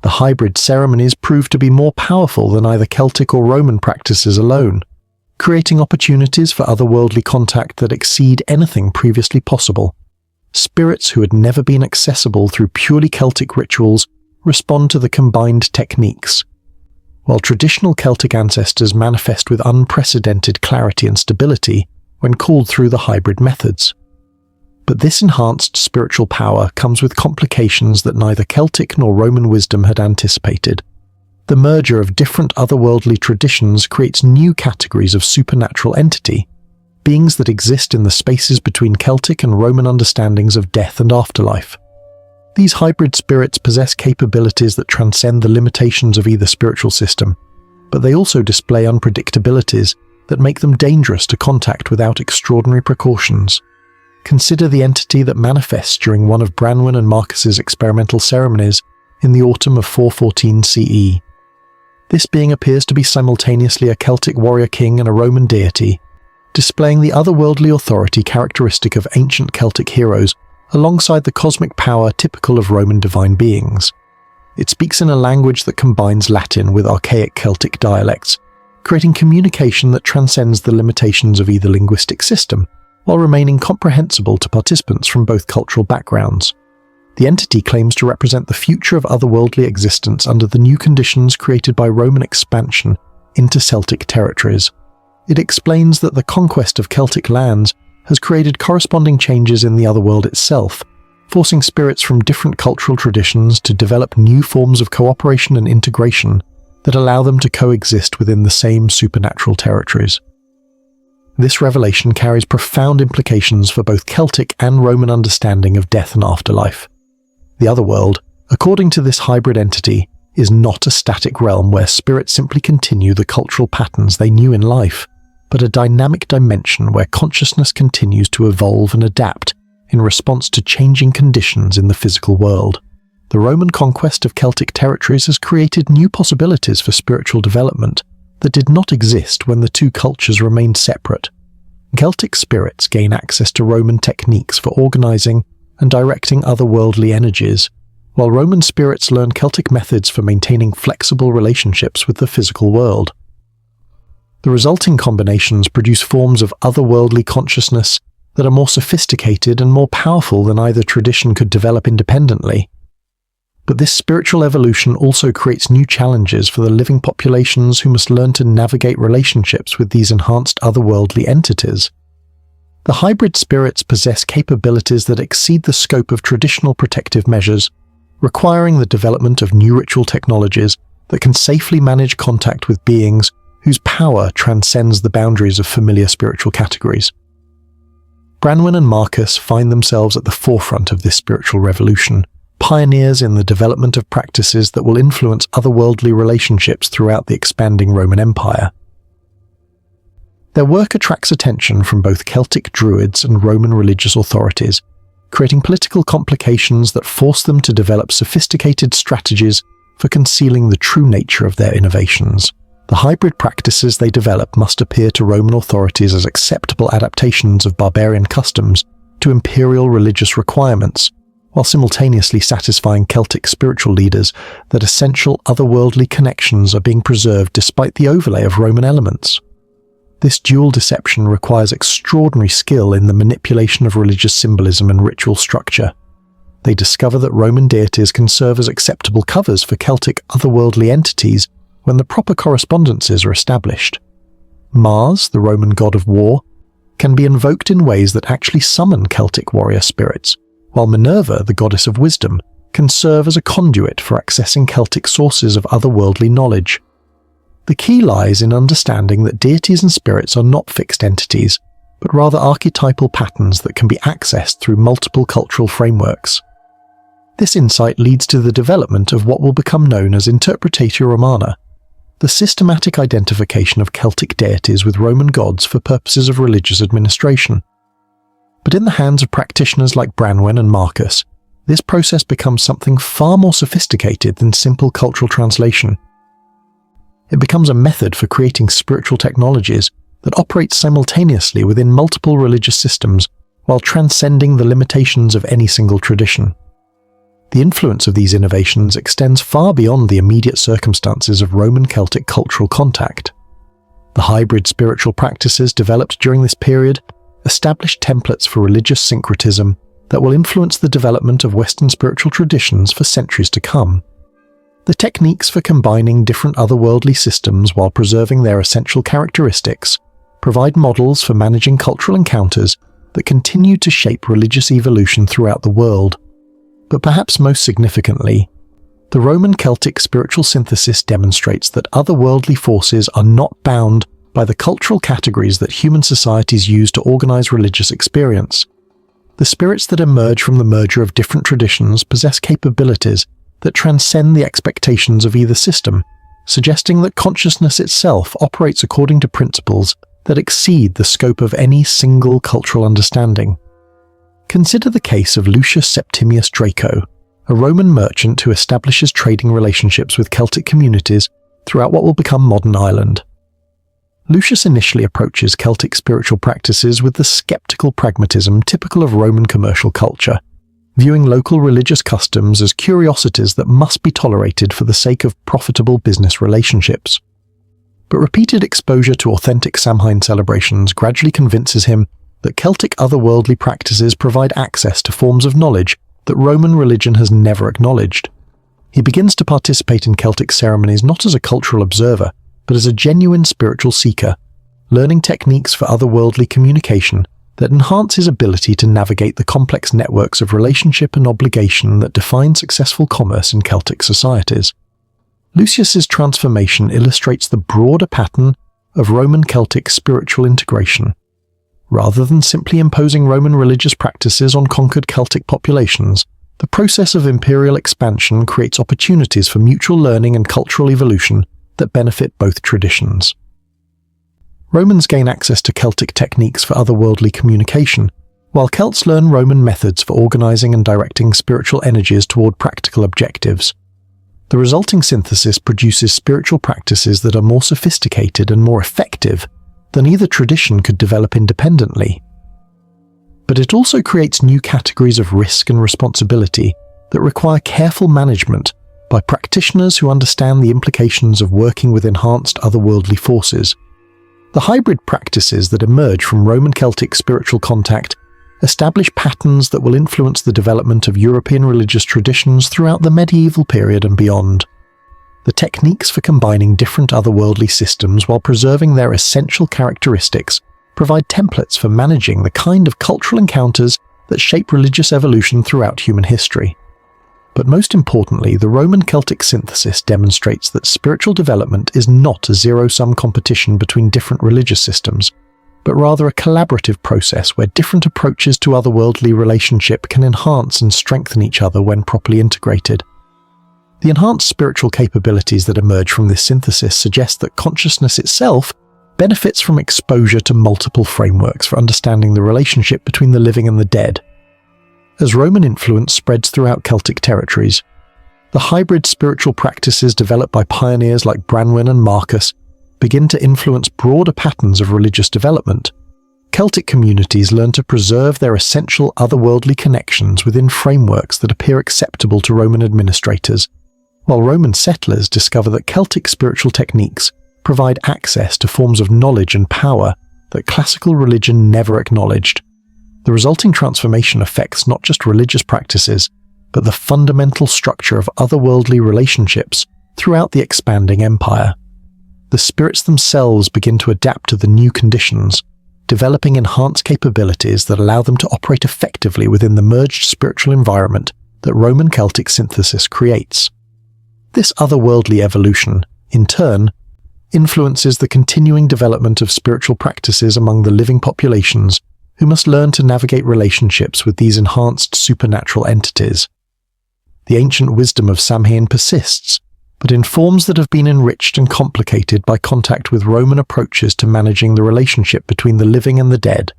The hybrid ceremonies prove to be more powerful than either Celtic or Roman practices alone, creating opportunities for otherworldly contact that exceed anything previously possible. Spirits who had never been accessible through purely Celtic rituals respond to the combined techniques, while traditional Celtic ancestors manifest with unprecedented clarity and stability when called through the hybrid methods. But this enhanced spiritual power comes with complications that neither Celtic nor Roman wisdom had anticipated. The merger of different otherworldly traditions creates new categories of supernatural entity, beings that exist in the spaces between Celtic and Roman understandings of death and afterlife. These hybrid spirits possess capabilities that transcend the limitations of either spiritual system, but they also display unpredictabilities that make them dangerous to contact without extraordinary precautions. Consider the entity that manifests during one of Branwen and Marcus's experimental ceremonies in the autumn of 414 CE. This being appears to be simultaneously a Celtic warrior king and a Roman deity, displaying the otherworldly authority characteristic of ancient Celtic heroes alongside the cosmic power typical of Roman divine beings. It speaks in a language that combines Latin with archaic Celtic dialects, creating communication that transcends the limitations of either linguistic system, while remaining comprehensible to participants from both cultural backgrounds. The entity claims to represent the future of otherworldly existence under the new conditions created by Roman expansion into Celtic territories. It explains that the conquest of Celtic lands has created corresponding changes in the otherworld itself, forcing spirits from different cultural traditions to develop new forms of cooperation and integration that allow them to coexist within the same supernatural territories. This revelation carries profound implications for both Celtic and Roman understanding of death and afterlife. The otherworld, according to this hybrid entity, is not a static realm where spirits simply continue the cultural patterns they knew in life, but a dynamic dimension where consciousness continues to evolve and adapt in response to changing conditions in the physical world. The Roman conquest of Celtic territories has created new possibilities for spiritual development that did not exist when the two cultures remained separate. Celtic spirits gain access to Roman techniques for organizing and directing otherworldly energies, while Roman spirits learn Celtic methods for maintaining flexible relationships with the physical world. The resulting combinations produce forms of otherworldly consciousness that are more sophisticated and more powerful than either tradition could develop independently. But this spiritual evolution also creates new challenges for the living populations who must learn to navigate relationships with these enhanced otherworldly entities. The hybrid spirits possess capabilities that exceed the scope of traditional protective measures, requiring the development of new ritual technologies that can safely manage contact with beings whose power transcends the boundaries of familiar spiritual categories. Branwen and Marcus find themselves at the forefront of this spiritual revolution, pioneers in the development of practices that will influence otherworldly relationships throughout the expanding Roman Empire. Their work attracts attention from both Celtic druids and Roman religious authorities, creating political complications that force them to develop sophisticated strategies for concealing the true nature of their innovations. The hybrid practices they develop must appear to Roman authorities as acceptable adaptations of barbarian customs to imperial religious requirements, while simultaneously satisfying Celtic spiritual leaders that essential otherworldly connections are being preserved despite the overlay of Roman elements. This dual deception requires extraordinary skill in the manipulation of religious symbolism and ritual structure. They discover that Roman deities can serve as acceptable covers for Celtic otherworldly entities when the proper correspondences are established. Mars, the Roman god of war, can be invoked in ways that actually summon Celtic warrior spirits, while Minerva, the goddess of wisdom, can serve as a conduit for accessing Celtic sources of otherworldly knowledge. The key lies in understanding that deities and spirits are not fixed entities, but rather archetypal patterns that can be accessed through multiple cultural frameworks. This insight leads to the development of what will become known as Interpretatio Romana, the systematic identification of Celtic deities with Roman gods for purposes of religious administration. But in the hands of practitioners like Branwen and Marcus, this process becomes something far more sophisticated than simple cultural translation. It becomes a method for creating spiritual technologies that operate simultaneously within multiple religious systems while transcending the limitations of any single tradition. The influence of these innovations extends far beyond the immediate circumstances of Roman-Celtic cultural contact. The hybrid spiritual practices developed during this period established templates for religious syncretism that will influence the development of Western spiritual traditions for centuries to come. The techniques for combining different otherworldly systems while preserving their essential characteristics provide models for managing cultural encounters that continue to shape religious evolution throughout the world. But perhaps most significantly, the Roman-Celtic spiritual synthesis demonstrates that otherworldly forces are not bound by the cultural categories that human societies use to organize religious experience. The spirits that emerge from the merger of different traditions possess capabilities that transcend the expectations of either system, suggesting that consciousness itself operates according to principles that exceed the scope of any single cultural understanding. Consider the case of Lucius Septimius Draco, a Roman merchant who establishes trading relationships with Celtic communities throughout what will become modern Ireland. Lucius initially approaches Celtic spiritual practices with the skeptical pragmatism typical of Roman commercial culture, viewing local religious customs as curiosities that must be tolerated for the sake of profitable business relationships. But repeated exposure to authentic Samhain celebrations gradually convinces him that Celtic otherworldly practices provide access to forms of knowledge that Roman religion has never acknowledged. He begins to participate in Celtic ceremonies not as a cultural observer, but as a genuine spiritual seeker, learning techniques for otherworldly communication that enhance his ability to navigate the complex networks of relationship and obligation that define successful commerce in Celtic societies. Lucius's transformation illustrates the broader pattern of Roman-Celtic spiritual integration. Rather than simply imposing Roman religious practices on conquered Celtic populations, the process of imperial expansion creates opportunities for mutual learning and cultural evolution that benefit both traditions. Romans gain access to Celtic techniques for otherworldly communication, while Celts learn Roman methods for organizing and directing spiritual energies toward practical objectives. The resulting synthesis produces spiritual practices that are more sophisticated and more effective than either tradition could develop independently. But it also creates new categories of risk and responsibility that require careful management by practitioners who understand the implications of working with enhanced otherworldly forces. The hybrid practices that emerge from Roman-Celtic spiritual contact establish patterns that will influence the development of European religious traditions throughout the medieval period and beyond. The techniques for combining different otherworldly systems while preserving their essential characteristics provide templates for managing the kind of cultural encounters that shape religious evolution throughout human history. But most importantly, the Roman-Celtic synthesis demonstrates that spiritual development is not a zero-sum competition between different religious systems, but rather a collaborative process where different approaches to otherworldly relationship can enhance and strengthen each other when properly integrated. The enhanced spiritual capabilities that emerge from this synthesis suggest that consciousness itself benefits from exposure to multiple frameworks for understanding the relationship between the living and the dead. As Roman influence spreads throughout Celtic territories, the hybrid spiritual practices developed by pioneers like Branwen and Marcus begin to influence broader patterns of religious development, Celtic communities learned to preserve their essential otherworldly connections within frameworks that appear acceptable to Roman administrators, while Roman settlers discover that Celtic spiritual techniques provide access to forms of knowledge and power that classical religion never acknowledged. The resulting transformation affects not just religious practices, but the fundamental structure of otherworldly relationships throughout the expanding empire. The spirits themselves begin to adapt to the new conditions, developing enhanced capabilities that allow them to operate effectively within the merged spiritual environment that Roman Celtic synthesis creates. This otherworldly evolution, in turn, influences the continuing development of spiritual practices among the living populations who must learn to navigate relationships with these enhanced supernatural entities. The ancient wisdom of Samhain persists, but in forms that have been enriched and complicated by contact with Roman approaches to managing the relationship between the living and the dead.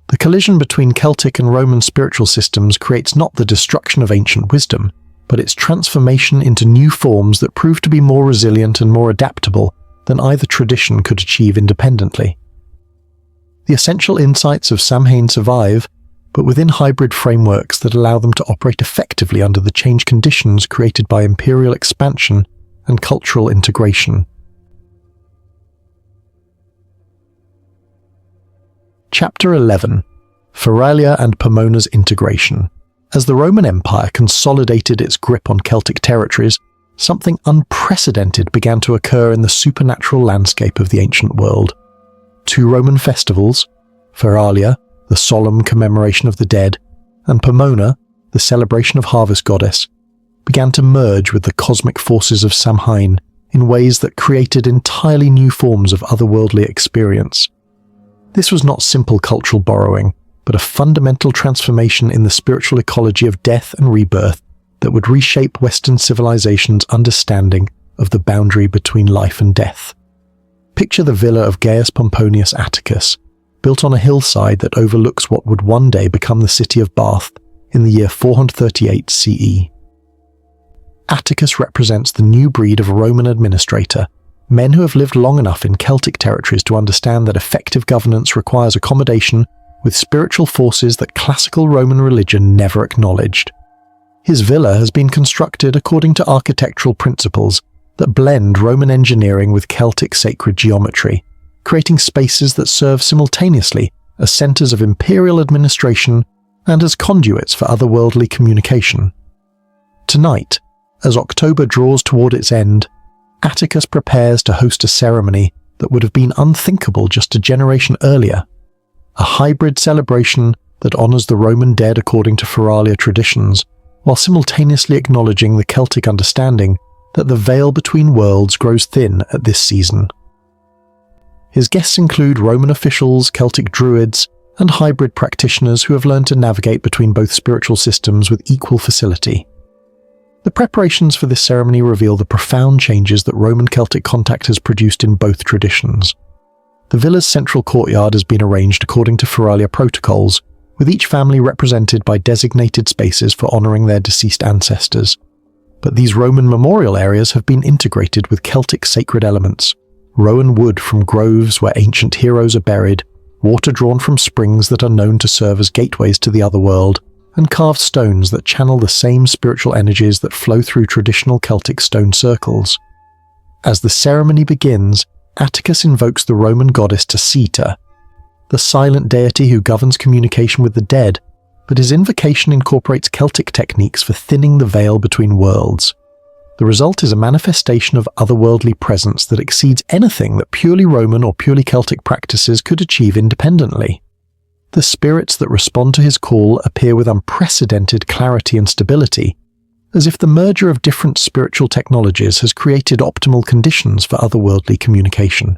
The collision between Celtic and Roman spiritual systems creates not the destruction of ancient wisdom, but its transformation into new forms that prove to be more resilient and more adaptable than either tradition could achieve independently. The essential insights of Samhain survive, but within hybrid frameworks that allow them to operate effectively under the changed conditions created by imperial expansion and cultural integration. Chapter 11. Feralia and Pomona's integration. As the Roman Empire consolidated its grip on Celtic territories, something unprecedented began to occur in the supernatural landscape of the ancient world. Two Roman festivals, Feralia, the solemn commemoration of the dead, and Pomona, the celebration of harvest goddess, began to merge with the cosmic forces of Samhain in ways that created entirely new forms of otherworldly experience. This was not simple cultural borrowing, but a fundamental transformation in the spiritual ecology of death and rebirth that would reshape Western civilization's understanding of the boundary between life and death. Picture the villa of Gaius Pomponius Atticus, built on a hillside that overlooks what would one day become the city of Bath in the year 438 CE. Atticus represents the new breed of Roman administrator, men who have lived long enough in Celtic territories to understand that effective governance requires accommodation with spiritual forces that classical Roman religion never acknowledged. His villa has been constructed according to architectural principles that blend Roman engineering with Celtic sacred geometry, creating spaces that serve simultaneously as centers of imperial administration and as conduits for otherworldly communication. Tonight, as October draws toward its end, Atticus prepares to host a ceremony that would have been unthinkable just a generation earlier, a hybrid celebration that honors the Roman dead according to Feralia traditions, while simultaneously acknowledging the Celtic understanding that the veil between worlds grows thin at this season. His guests include Roman officials, Celtic druids, and hybrid practitioners who have learned to navigate between both spiritual systems with equal facility. The preparations for this ceremony reveal the profound changes that Roman-Celtic contact has produced in both traditions. The villa's central courtyard has been arranged according to Feralia protocols, with each family represented by designated spaces for honoring their deceased ancestors. But these Roman memorial areas have been integrated with Celtic sacred elements: rowan wood from groves where ancient heroes are buried, water drawn from springs that are known to serve as gateways to the other world, and carved stones that channel the same spiritual energies that flow through traditional Celtic stone circles. As the ceremony begins, Atticus invokes the Roman goddess Tacita, the silent deity who governs communication with the dead, but his invocation incorporates Celtic techniques for thinning the veil between worlds. The result is a manifestation of otherworldly presence that exceeds anything that purely Roman or purely Celtic practices could achieve independently. The spirits that respond to his call appear with unprecedented clarity and stability, as if the merger of different spiritual technologies has created optimal conditions for otherworldly communication.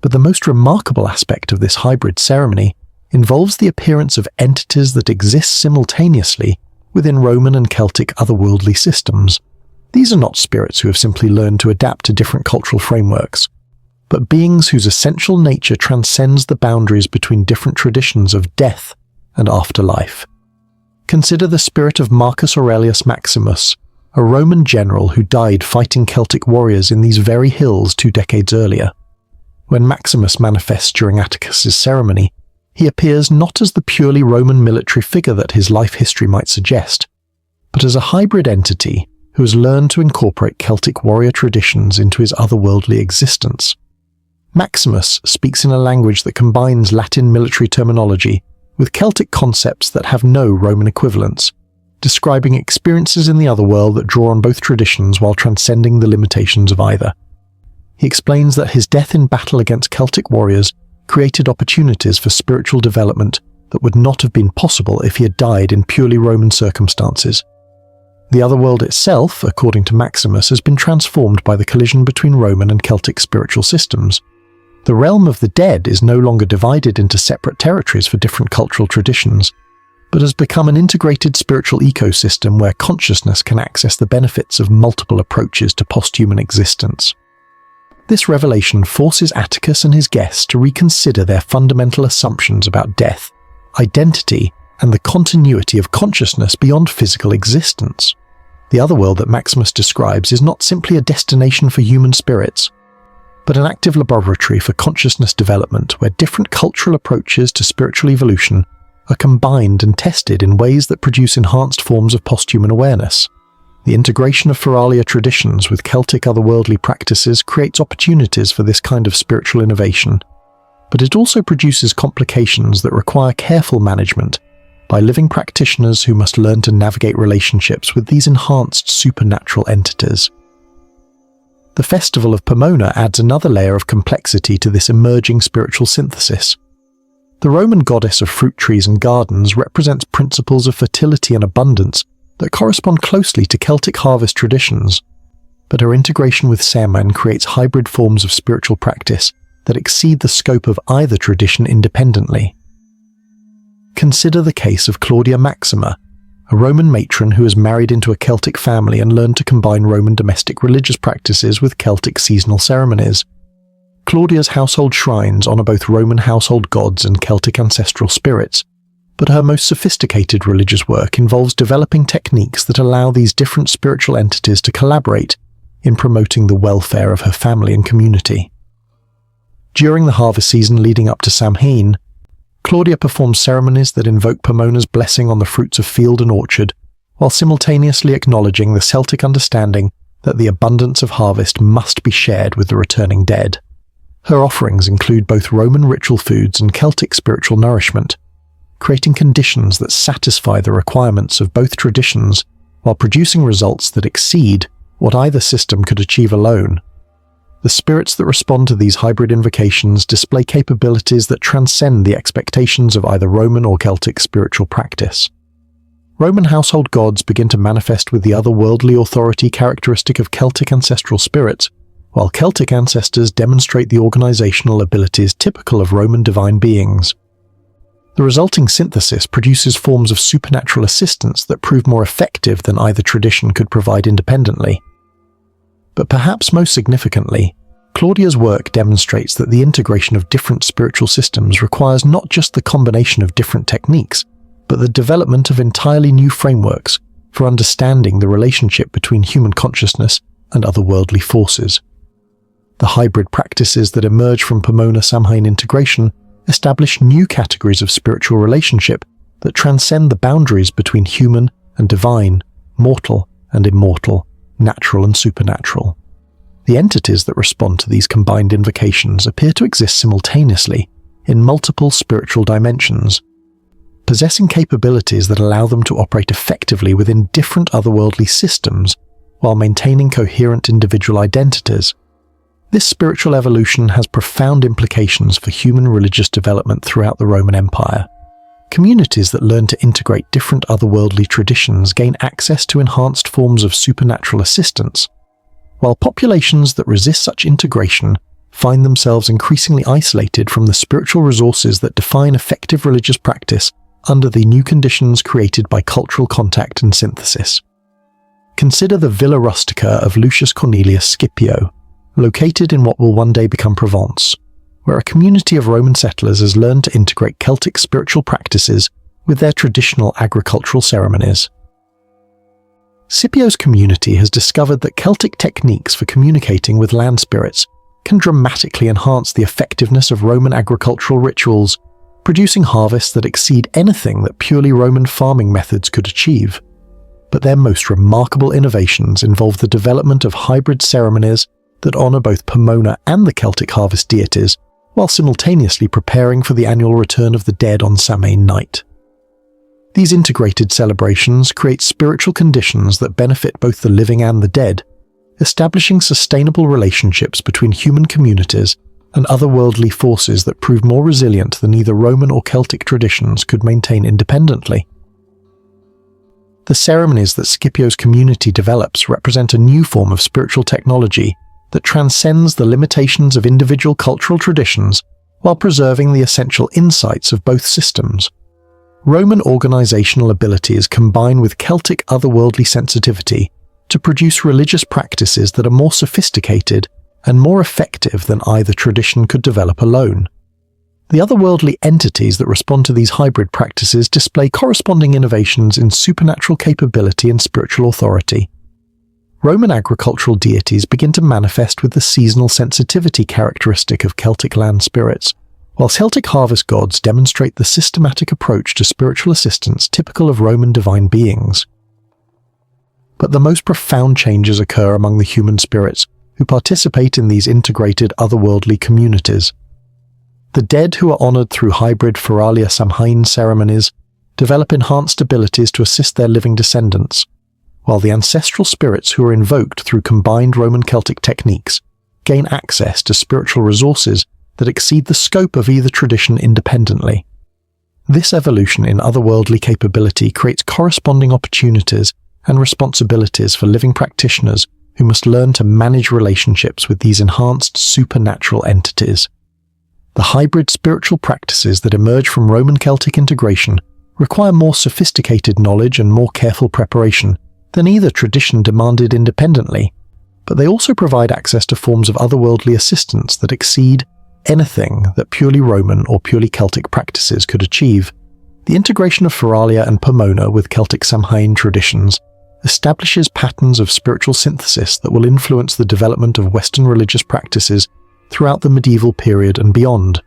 But the most remarkable aspect of this hybrid ceremony involves the appearance of entities that exist simultaneously within Roman and Celtic otherworldly systems. These are not spirits who have simply learned to adapt to different cultural frameworks, but beings whose essential nature transcends the boundaries between different traditions of death and afterlife. Consider the spirit of Marcus Aurelius Maximus, a Roman general who died fighting Celtic warriors in these very hills 2 decades earlier. When Maximus manifests during Atticus's ceremony, he appears not as the purely Roman military figure that his life history might suggest, but as a hybrid entity who has learned to incorporate Celtic warrior traditions into his otherworldly existence. Maximus speaks in a language that combines Latin military terminology with Celtic concepts that have no Roman equivalents, describing experiences in the otherworld that draw on both traditions while transcending the limitations of either. He explains that his death in battle against Celtic warriors created opportunities for spiritual development that would not have been possible if he had died in purely Roman circumstances. The otherworld itself, according to Maximus, has been transformed by the collision between Roman and Celtic spiritual systems. The realm of the dead is no longer divided into separate territories for different cultural traditions, but has become an integrated spiritual ecosystem where consciousness can access the benefits of multiple approaches to posthuman existence. This revelation forces Atticus and his guests to reconsider their fundamental assumptions about death, identity, and the continuity of consciousness beyond physical existence. The otherworld that Maximus describes is not simply a destination for human spirits, but an active laboratory for consciousness development where different cultural approaches to spiritual evolution are combined and tested in ways that produce enhanced forms of posthuman awareness. The integration of Feralia traditions with Celtic otherworldly practices creates opportunities for this kind of spiritual innovation, but it also produces complications that require careful management by living practitioners who must learn to navigate relationships with these enhanced supernatural entities. The festival of Pomona adds another layer of complexity to this emerging spiritual synthesis. The Roman goddess of fruit trees and gardens represents principles of fertility and abundance that correspond closely to Celtic harvest traditions, but her integration with Samhain creates hybrid forms of spiritual practice that exceed the scope of either tradition independently. Consider the case of Claudia Maxima, a Roman matron who has married into a Celtic family and learned to combine Roman domestic religious practices with Celtic seasonal ceremonies. Claudia's household shrines honor both Roman household gods and Celtic ancestral spirits, but her most sophisticated religious work involves developing techniques that allow these different spiritual entities to collaborate in promoting the welfare of her family and community. During the harvest season leading up to Samhain, Claudia performs ceremonies that invoke Pomona's blessing on the fruits of field and orchard, while simultaneously acknowledging the Celtic understanding that the abundance of harvest must be shared with the returning dead. Her offerings include both Roman ritual foods and Celtic spiritual nourishment, creating conditions that satisfy the requirements of both traditions while producing results that exceed what either system could achieve alone. The spirits that respond to these hybrid invocations display capabilities that transcend the expectations of either Roman or Celtic spiritual practice. Roman household gods begin to manifest with the otherworldly authority characteristic of Celtic ancestral spirits, while Celtic ancestors demonstrate the organizational abilities typical of Roman divine beings. The resulting synthesis produces forms of supernatural assistance that prove more effective than either tradition could provide independently. But perhaps most significantly, Claudia's work demonstrates that the integration of different spiritual systems requires not just the combination of different techniques, but the development of entirely new frameworks for understanding the relationship between human consciousness and otherworldly forces. The hybrid practices that emerge from Pomona-Samhain integration establish new categories of spiritual relationship that transcend the boundaries between human and divine, mortal and immortal, natural and supernatural. The entities that respond to these combined invocations appear to exist simultaneously in multiple spiritual dimensions, possessing capabilities that allow them to operate effectively within different otherworldly systems while maintaining coherent individual identities. This spiritual evolution has profound implications for human religious development throughout the Roman Empire. Communities that learn to integrate different otherworldly traditions gain access to enhanced forms of supernatural assistance, while populations that resist such integration find themselves increasingly isolated from the spiritual resources that define effective religious practice under the new conditions created by cultural contact and synthesis. Consider the Villa Rustica of Lucius Cornelius Scipio, located in what will one day become Provence, where a community of Roman settlers has learned to integrate Celtic spiritual practices with their traditional agricultural ceremonies. Scipio's community has discovered that Celtic techniques for communicating with land spirits can dramatically enhance the effectiveness of Roman agricultural rituals, producing harvests that exceed anything that purely Roman farming methods could achieve. But their most remarkable innovations involve the development of hybrid ceremonies that honor both Pomona and the Celtic harvest deities, while simultaneously preparing for the annual return of the dead on Samhain night. These integrated celebrations create spiritual conditions that benefit both the living and the dead, establishing sustainable relationships between human communities and otherworldly forces that prove more resilient than either Roman or Celtic traditions could maintain independently. The ceremonies that Scipio's community develops represent a new form of spiritual technology that transcends the limitations of individual cultural traditions while preserving the essential insights of both systems. Roman organizational abilities combine with Celtic otherworldly sensitivity to produce religious practices that are more sophisticated and more effective than either tradition could develop alone. The otherworldly entities that respond to these hybrid practices display corresponding innovations in supernatural capability and spiritual authority. Roman agricultural deities begin to manifest with the seasonal sensitivity characteristic of Celtic land spirits, while Celtic harvest gods demonstrate the systematic approach to spiritual assistance typical of Roman divine beings. But the most profound changes occur among the human spirits who participate in these integrated otherworldly communities. The dead who are honored through hybrid Feralia Samhain ceremonies develop enhanced abilities to assist their living descendants, while the ancestral spirits who are invoked through combined Roman-Celtic techniques gain access to spiritual resources that exceed the scope of either tradition independently. This evolution in otherworldly capability creates corresponding opportunities and responsibilities for living practitioners who must learn to manage relationships with these enhanced supernatural entities. The hybrid spiritual practices that emerge from Roman-Celtic integration require more sophisticated knowledge and more careful preparation than either tradition demanded independently, but they also provide access to forms of otherworldly assistance that exceed anything that purely Roman or purely Celtic practices could achieve. The integration of Feralia and Pomona with Celtic Samhain traditions establishes patterns of spiritual synthesis that will influence the development of Western religious practices throughout the medieval period and beyond.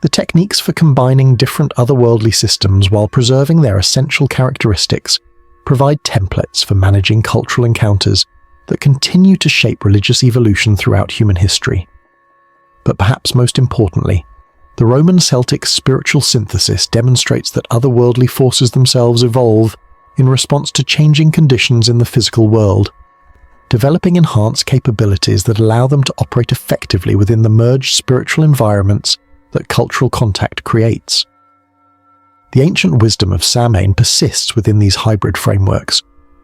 The techniques for combining different otherworldly systems while preserving their essential characteristics provide templates for managing cultural encounters that continue to shape religious evolution throughout human history. But perhaps most importantly, the Roman-Celtic spiritual synthesis demonstrates that otherworldly forces themselves evolve in response to changing conditions in the physical world, developing enhanced capabilities that allow them to operate effectively within the merged spiritual environments that cultural contact creates. The ancient wisdom of Samhain persists within these hybrid frameworks,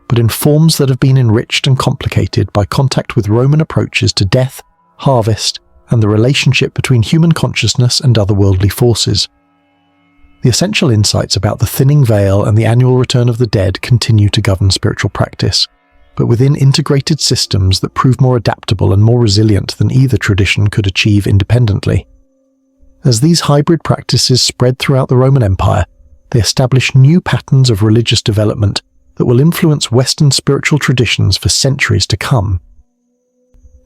but in forms that have been enriched and complicated by contact with Roman approaches to death, harvest, and the relationship between human consciousness and otherworldly forces. The essential insights about the thinning veil and the annual return of the dead continue to govern spiritual practice, but within integrated systems that prove more adaptable and more resilient than either tradition could achieve independently. As these hybrid practices spread throughout the Roman Empire, they establish new patterns of religious development that will influence Western spiritual traditions for centuries to come.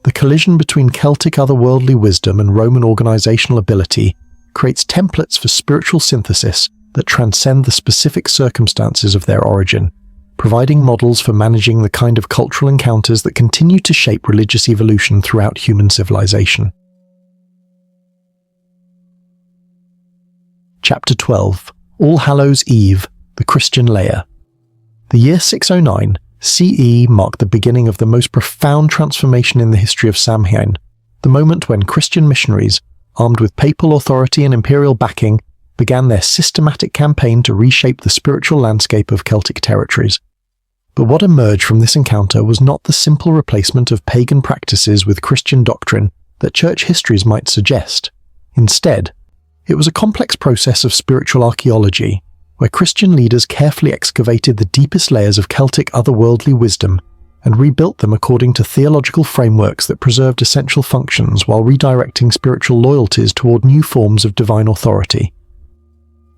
The collision between Celtic otherworldly wisdom and Roman organizational ability creates templates for spiritual synthesis that transcend the specific circumstances of their origin, providing models for managing the kind of cultural encounters that continue to shape religious evolution throughout human civilization. Chapter 12. All Hallows Eve, the Christian Layer. The year 609 CE marked the beginning of the most profound transformation in the history of Samhain, the moment when Christian missionaries, armed with papal authority and imperial backing, began their systematic campaign to reshape the spiritual landscape of Celtic territories. But what emerged from this encounter was not the simple replacement of pagan practices with Christian doctrine that church histories might suggest. Instead, it was a complex process of spiritual archaeology, where Christian leaders carefully excavated the deepest layers of Celtic otherworldly wisdom and rebuilt them according to theological frameworks that preserved essential functions while redirecting spiritual loyalties toward new forms of divine authority.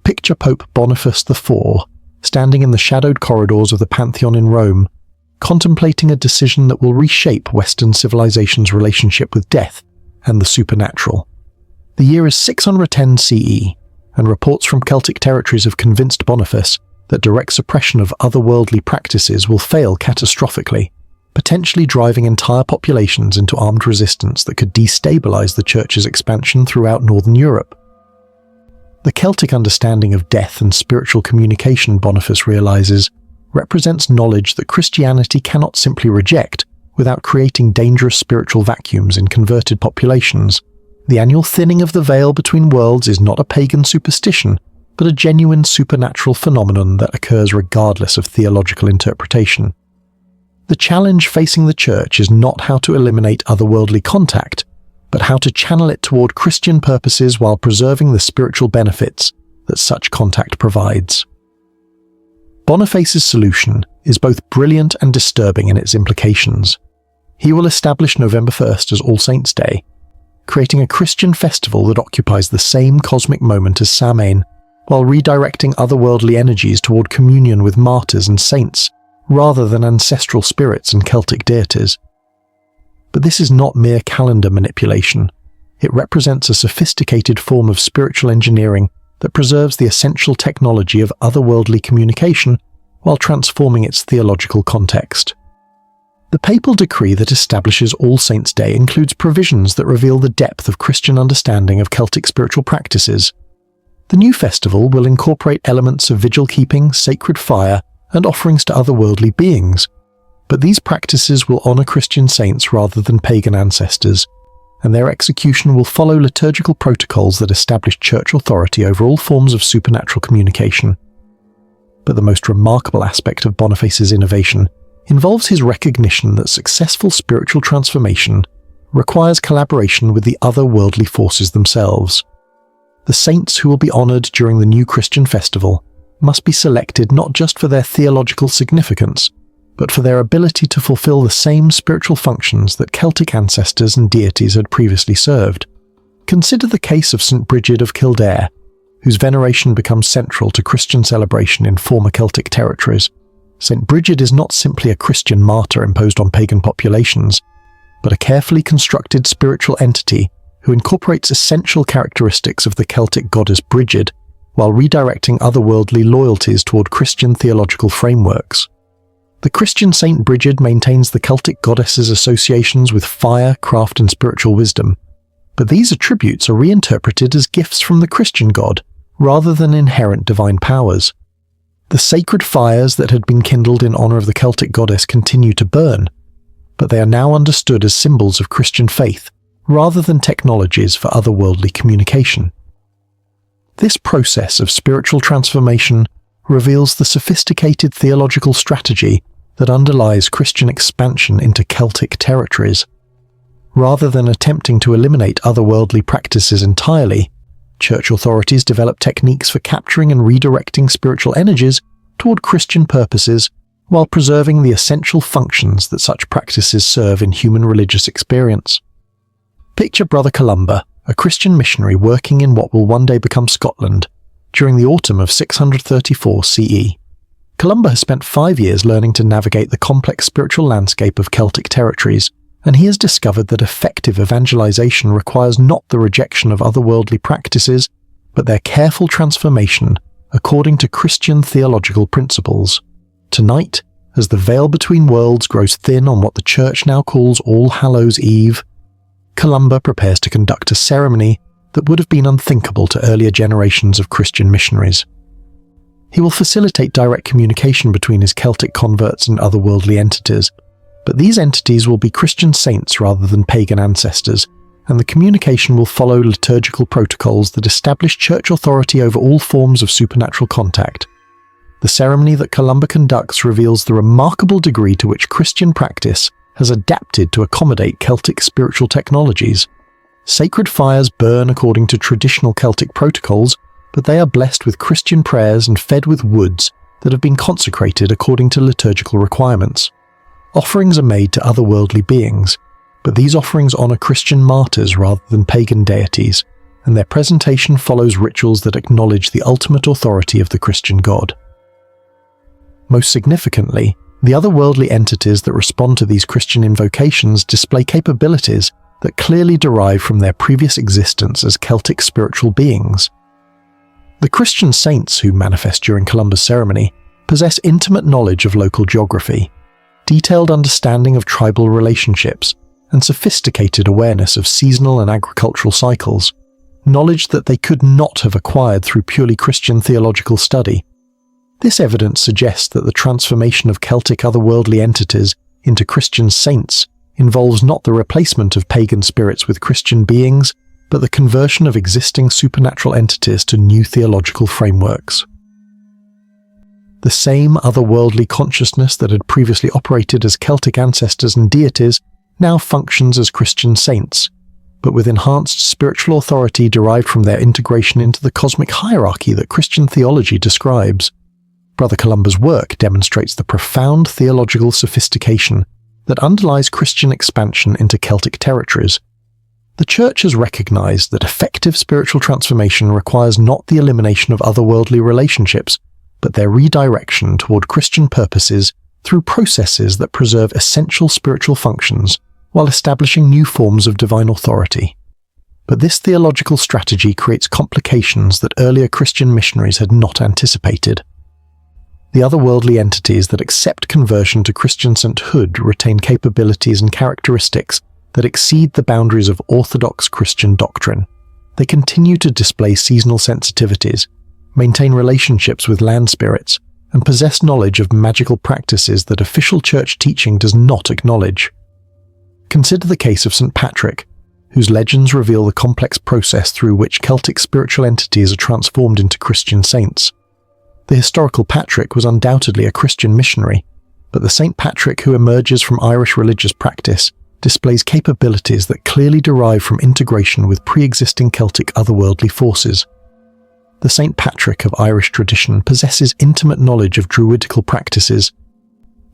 Picture Pope Boniface IV, standing in the shadowed corridors of the Pantheon in Rome, contemplating a decision that will reshape Western civilization's relationship with death and the supernatural. The year is 610 CE, and reports from Celtic territories have convinced Boniface that direct suppression of otherworldly practices will fail catastrophically, potentially driving entire populations into armed resistance that could destabilize the Church's expansion throughout Northern Europe. The Celtic understanding of death and spiritual communication, Boniface realizes, represents knowledge that Christianity cannot simply reject without creating dangerous spiritual vacuums in converted populations. The annual thinning of the veil between worlds is not a pagan superstition, but a genuine supernatural phenomenon that occurs regardless of theological interpretation. The challenge facing the Church is not how to eliminate otherworldly contact, but how to channel it toward Christian purposes while preserving the spiritual benefits that such contact provides. Boniface's solution is both brilliant and disturbing in its implications. He will establish November 1st as All Saints' Day, creating a Christian festival that occupies the same cosmic moment as Samhain, while redirecting otherworldly energies toward communion with martyrs and saints, rather than ancestral spirits and Celtic deities. But this is not mere calendar manipulation. It represents a sophisticated form of spiritual engineering that preserves the essential technology of otherworldly communication while transforming its theological context. The papal decree that establishes All Saints' Day includes provisions that reveal the depth of Christian understanding of Celtic spiritual practices. The new festival will incorporate elements of vigil-keeping, sacred fire, and offerings to otherworldly beings, but these practices will honor Christian saints rather than pagan ancestors, and their execution will follow liturgical protocols that establish church authority over all forms of supernatural communication. But the most remarkable aspect of Boniface's innovation involves his recognition that successful spiritual transformation requires collaboration with the otherworldly forces themselves. The saints who will be honored during the new Christian festival must be selected not just for their theological significance, but for their ability to fulfill the same spiritual functions that Celtic ancestors and deities had previously served. Consider the case of St. Brigid of Kildare, whose veneration becomes central to Christian celebration in former Celtic territories. St. Brigid is not simply a Christian martyr imposed on pagan populations, but a carefully constructed spiritual entity who incorporates essential characteristics of the Celtic goddess Brigid, while redirecting otherworldly loyalties toward Christian theological frameworks. The Christian Saint Brigid maintains the Celtic goddess's associations with fire, craft, and spiritual wisdom, but these attributes are reinterpreted as gifts from the Christian god, rather than inherent divine powers. The sacred fires that had been kindled in honor of the Celtic goddess continue to burn, but they are now understood as symbols of Christian faith, rather than technologies for otherworldly communication. This process of spiritual transformation reveals the sophisticated theological strategy that underlies Christian expansion into Celtic territories. Rather than attempting to eliminate otherworldly practices entirely, Church authorities develop techniques for capturing and redirecting spiritual energies toward Christian purposes while preserving the essential functions that such practices serve in human religious experience. Picture Brother Columba, a Christian missionary working in what will one day become Scotland, during the autumn of 634 CE. Columba has spent 5 years learning to navigate the complex spiritual landscape of Celtic territories, and he has discovered that effective evangelization requires not the rejection of otherworldly practices, but their careful transformation according to Christian theological principles. Tonight, as the veil between worlds grows thin on what the Church now calls All Hallows Eve, Columba prepares to conduct a ceremony that would have been unthinkable to earlier generations of Christian missionaries. He will facilitate direct communication between his Celtic converts and otherworldly entities, but these entities will be Christian saints rather than pagan ancestors, and the communication will follow liturgical protocols that establish church authority over all forms of supernatural contact. The ceremony that Columba conducts reveals the remarkable degree to which Christian practice has adapted to accommodate Celtic spiritual technologies. Sacred fires burn according to traditional Celtic protocols, but they are blessed with Christian prayers and fed with woods that have been consecrated according to liturgical requirements. Offerings are made to otherworldly beings, but these offerings honor Christian martyrs rather than pagan deities, and their presentation follows rituals that acknowledge the ultimate authority of the Christian God. Most significantly, the otherworldly entities that respond to these Christian invocations display capabilities that clearly derive from their previous existence as Celtic spiritual beings. The Christian saints who manifest during Columba's ceremony possess intimate knowledge of local geography, detailed understanding of tribal relationships, and sophisticated awareness of seasonal and agricultural cycles, knowledge that they could not have acquired through purely Christian theological study. This evidence suggests that the transformation of Celtic otherworldly entities into Christian saints involves not the replacement of pagan spirits with Christian beings, but the conversion of existing supernatural entities to new theological frameworks. The same otherworldly consciousness that had previously operated as Celtic ancestors and deities now functions as Christian saints, but with enhanced spiritual authority derived from their integration into the cosmic hierarchy that Christian theology describes. Brother Columba's work demonstrates the profound theological sophistication that underlies Christian expansion into Celtic territories. The Church has recognized that effective spiritual transformation requires not the elimination of otherworldly relationships, but their redirection toward Christian purposes through processes that preserve essential spiritual functions while establishing new forms of divine authority. But this theological strategy creates complications that earlier Christian missionaries had not anticipated. The otherworldly entities that accept conversion to Christian sainthood retain capabilities and characteristics that exceed the boundaries of orthodox Christian doctrine. They continue to display seasonal sensitivities, maintain relationships with land spirits, and possess knowledge of magical practices that official church teaching does not acknowledge. Consider the case of St. Patrick, whose legends reveal the complex process through which Celtic spiritual entities are transformed into Christian saints. The historical Patrick was undoubtedly a Christian missionary, but the St. Patrick who emerges from Irish religious practice displays capabilities that clearly derive from integration with pre-existing Celtic otherworldly forces. The St. Patrick of Irish tradition possesses intimate knowledge of druidical practices,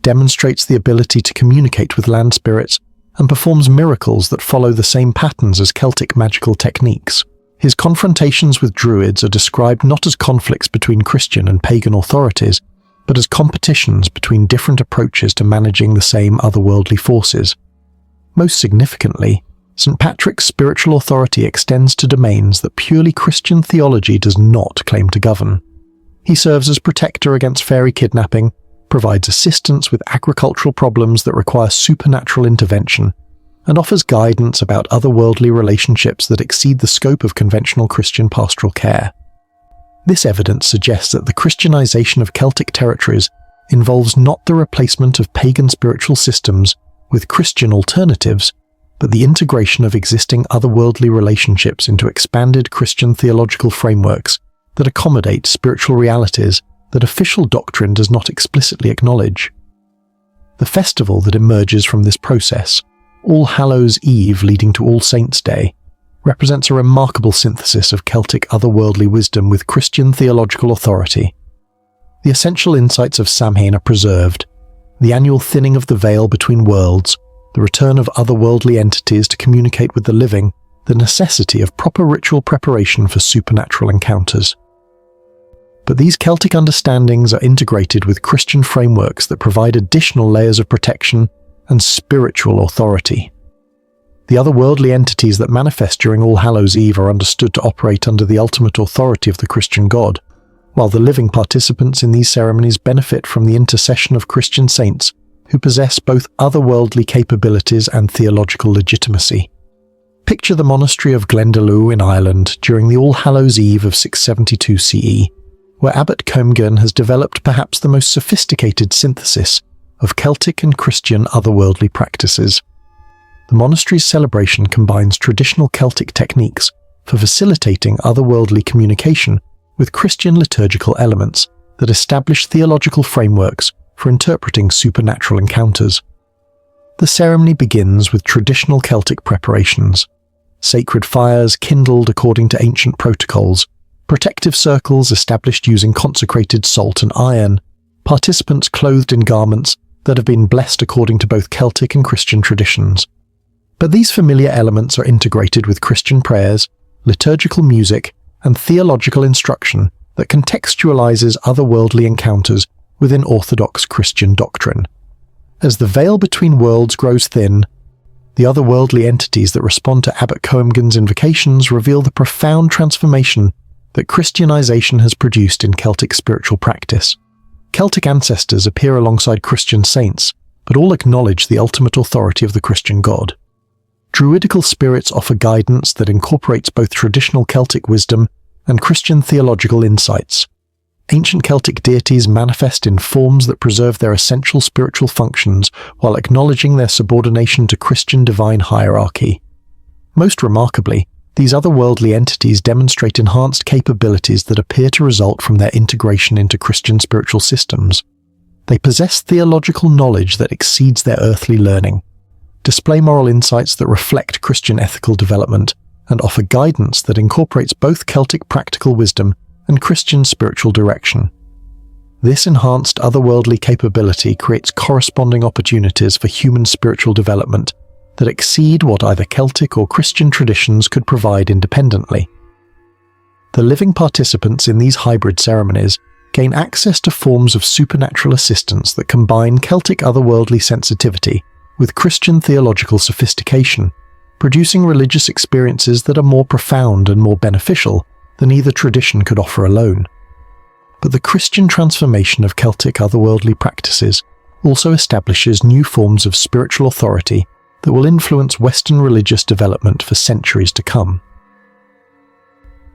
demonstrates the ability to communicate with land spirits, and performs miracles that follow the same patterns as Celtic magical techniques. His confrontations with druids are described not as conflicts between Christian and pagan authorities, but as competitions between different approaches to managing the same otherworldly forces. Most significantly, St. Patrick's spiritual authority extends to domains that purely Christian theology does not claim to govern. He serves as protector against fairy kidnapping, provides assistance with agricultural problems that require supernatural intervention, and offers guidance about otherworldly relationships that exceed the scope of conventional Christian pastoral care. This evidence suggests that the Christianization of Celtic territories involves not the replacement of pagan spiritual systems with Christian alternatives, but the integration of existing otherworldly relationships into expanded Christian theological frameworks that accommodate spiritual realities that official doctrine does not explicitly acknowledge. The festival that emerges from this process, All Hallows Eve leading to All Saints' Day, represents a remarkable synthesis of Celtic otherworldly wisdom with Christian theological authority. The essential insights of Samhain are preserved: the annual thinning of the veil between worlds, the return of otherworldly entities to communicate with the living, the necessity of proper ritual preparation for supernatural encounters. But these Celtic understandings are integrated with Christian frameworks that provide additional layers of protection and spiritual authority. The otherworldly entities that manifest during All Hallows Eve are understood to operate under the ultimate authority of the Christian God, while the living participants in these ceremonies benefit from the intercession of Christian saints who possess both otherworldly capabilities and theological legitimacy. Picture the monastery of Glendalough in Ireland during the All Hallows Eve of 672 CE, where Abbot Comgan has developed perhaps the most sophisticated synthesis of Celtic and Christian otherworldly practices. The monastery's celebration combines traditional Celtic techniques for facilitating otherworldly communication with Christian liturgical elements that establish theological frameworks for interpreting supernatural encounters. The ceremony begins with traditional Celtic preparations: sacred fires kindled according to ancient protocols, protective circles established using consecrated salt and iron, participants clothed in garments that have been blessed according to both Celtic and Christian traditions. But these familiar elements are integrated with Christian prayers, liturgical music, and theological instruction that contextualizes otherworldly encounters within Orthodox Christian doctrine. As the veil between worlds grows thin, The otherworldly entities that respond to Abbot Coemgun's invocations reveal the profound transformation that Christianization has produced in Celtic spiritual practice. Celtic ancestors appear alongside Christian saints, but all acknowledge the ultimate authority of the Christian God. Druidical spirits offer guidance that incorporates both traditional Celtic wisdom and Christian theological insights. Ancient Celtic deities manifest in forms that preserve their essential spiritual functions while acknowledging their subordination to Christian divine hierarchy. Most remarkably, these otherworldly entities demonstrate enhanced capabilities that appear to result from their integration into Christian spiritual systems. They possess theological knowledge that exceeds their earthly learning, display moral insights that reflect Christian ethical development, and offer guidance that incorporates both Celtic practical wisdom and Christian spiritual direction. This enhanced otherworldly capability creates corresponding opportunities for human spiritual development that exceed what either Celtic or Christian traditions could provide independently. The living participants in these hybrid ceremonies gain access to forms of supernatural assistance that combine Celtic otherworldly sensitivity with Christian theological sophistication, producing religious experiences that are more profound and more beneficial than either tradition could offer alone. But the Christian transformation of Celtic otherworldly practices also establishes new forms of spiritual authority that will influence Western religious development for centuries to come.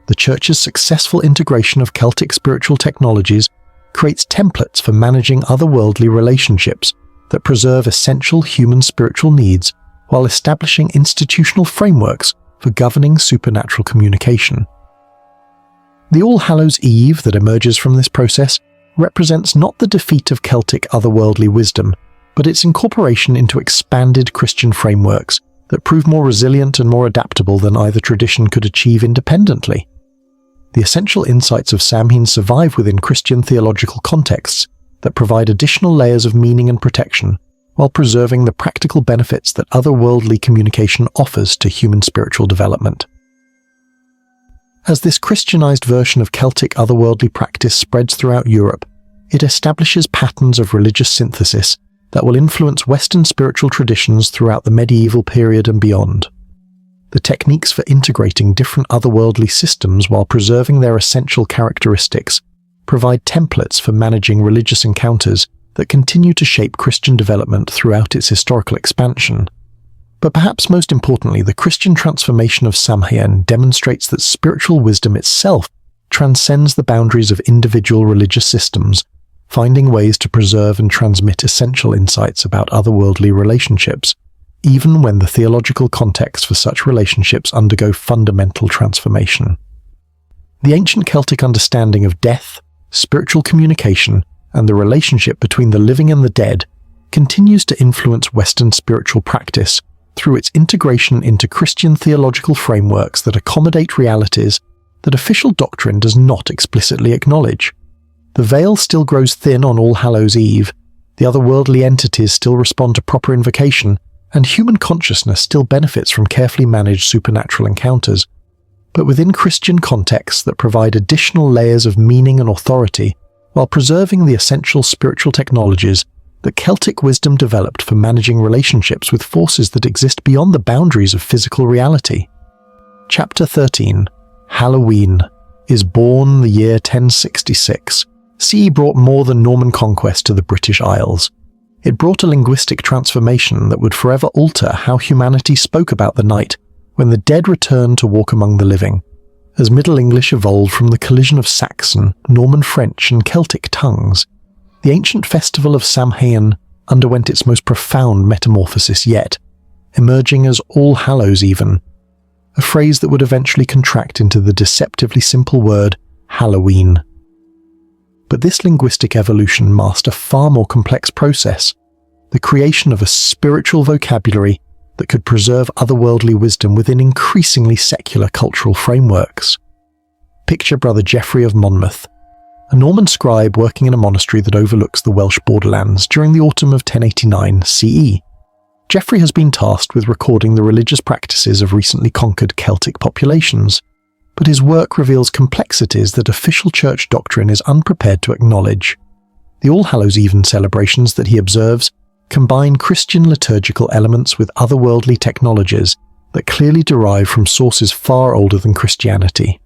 The Church's successful integration of Celtic spiritual technologies creates templates for managing otherworldly relationships that preserve essential human spiritual needs while establishing institutional frameworks for governing supernatural communication. The All Hallows Eve that emerges from this process represents not the defeat of Celtic otherworldly wisdom, but its incorporation into expanded Christian frameworks that prove more resilient and more adaptable than either tradition could achieve independently. The essential insights of Samhain survive within Christian theological contexts that provide additional layers of meaning and protection, while preserving the practical benefits that otherworldly communication offers to human spiritual development. As this Christianized version of Celtic otherworldly practice spreads throughout Europe, it establishes patterns of religious synthesis that will influence Western spiritual traditions throughout the medieval period and beyond. The techniques for integrating different otherworldly systems while preserving their essential characteristics provide templates for managing religious encounters that continue to shape Christian development throughout its historical expansion. But perhaps most importantly, the Christian transformation of Samhain demonstrates that spiritual wisdom itself transcends the boundaries of individual religious systems, finding ways to preserve and transmit essential insights about otherworldly relationships, even when the theological context for such relationships undergo fundamental transformation. The ancient Celtic understanding of death, spiritual communication, and the relationship between the living and the dead continues to influence Western spiritual practice through its integration into Christian theological frameworks that accommodate realities that official doctrine does not explicitly acknowledge. The veil still grows thin on All Hallows Eve, the otherworldly entities still respond to proper invocation, and human consciousness still benefits from carefully managed supernatural encounters. But within Christian contexts that provide additional layers of meaning and authority, while preserving the essential spiritual technologies that Celtic wisdom developed for managing relationships with forces that exist beyond the boundaries of physical reality. Chapter 13, Halloween, is born the year 1066. CE brought more than Norman conquest to the British Isles. It brought a linguistic transformation that would forever alter how humanity spoke about the night when the dead returned to walk among the living, as Middle English evolved from the collision of Saxon, Norman French, and Celtic tongues. The ancient festival of Samhain underwent its most profound metamorphosis yet, emerging as All Hallows Even, a phrase that would eventually contract into the deceptively simple word Halloween. But this linguistic evolution masked a far more complex process, the creation of a spiritual vocabulary that could preserve otherworldly wisdom within increasingly secular cultural frameworks. Picture Brother Geoffrey of Monmouth, a Norman scribe working in a monastery that overlooks the Welsh borderlands during the autumn of 1089 CE. Geoffrey has been tasked with recording the religious practices of recently conquered Celtic populations, but his work reveals complexities that official church doctrine is unprepared to acknowledge. The All Hallows Even celebrations that he observes combine Christian liturgical elements with otherworldly technologies that clearly derive from sources far older than Christianity.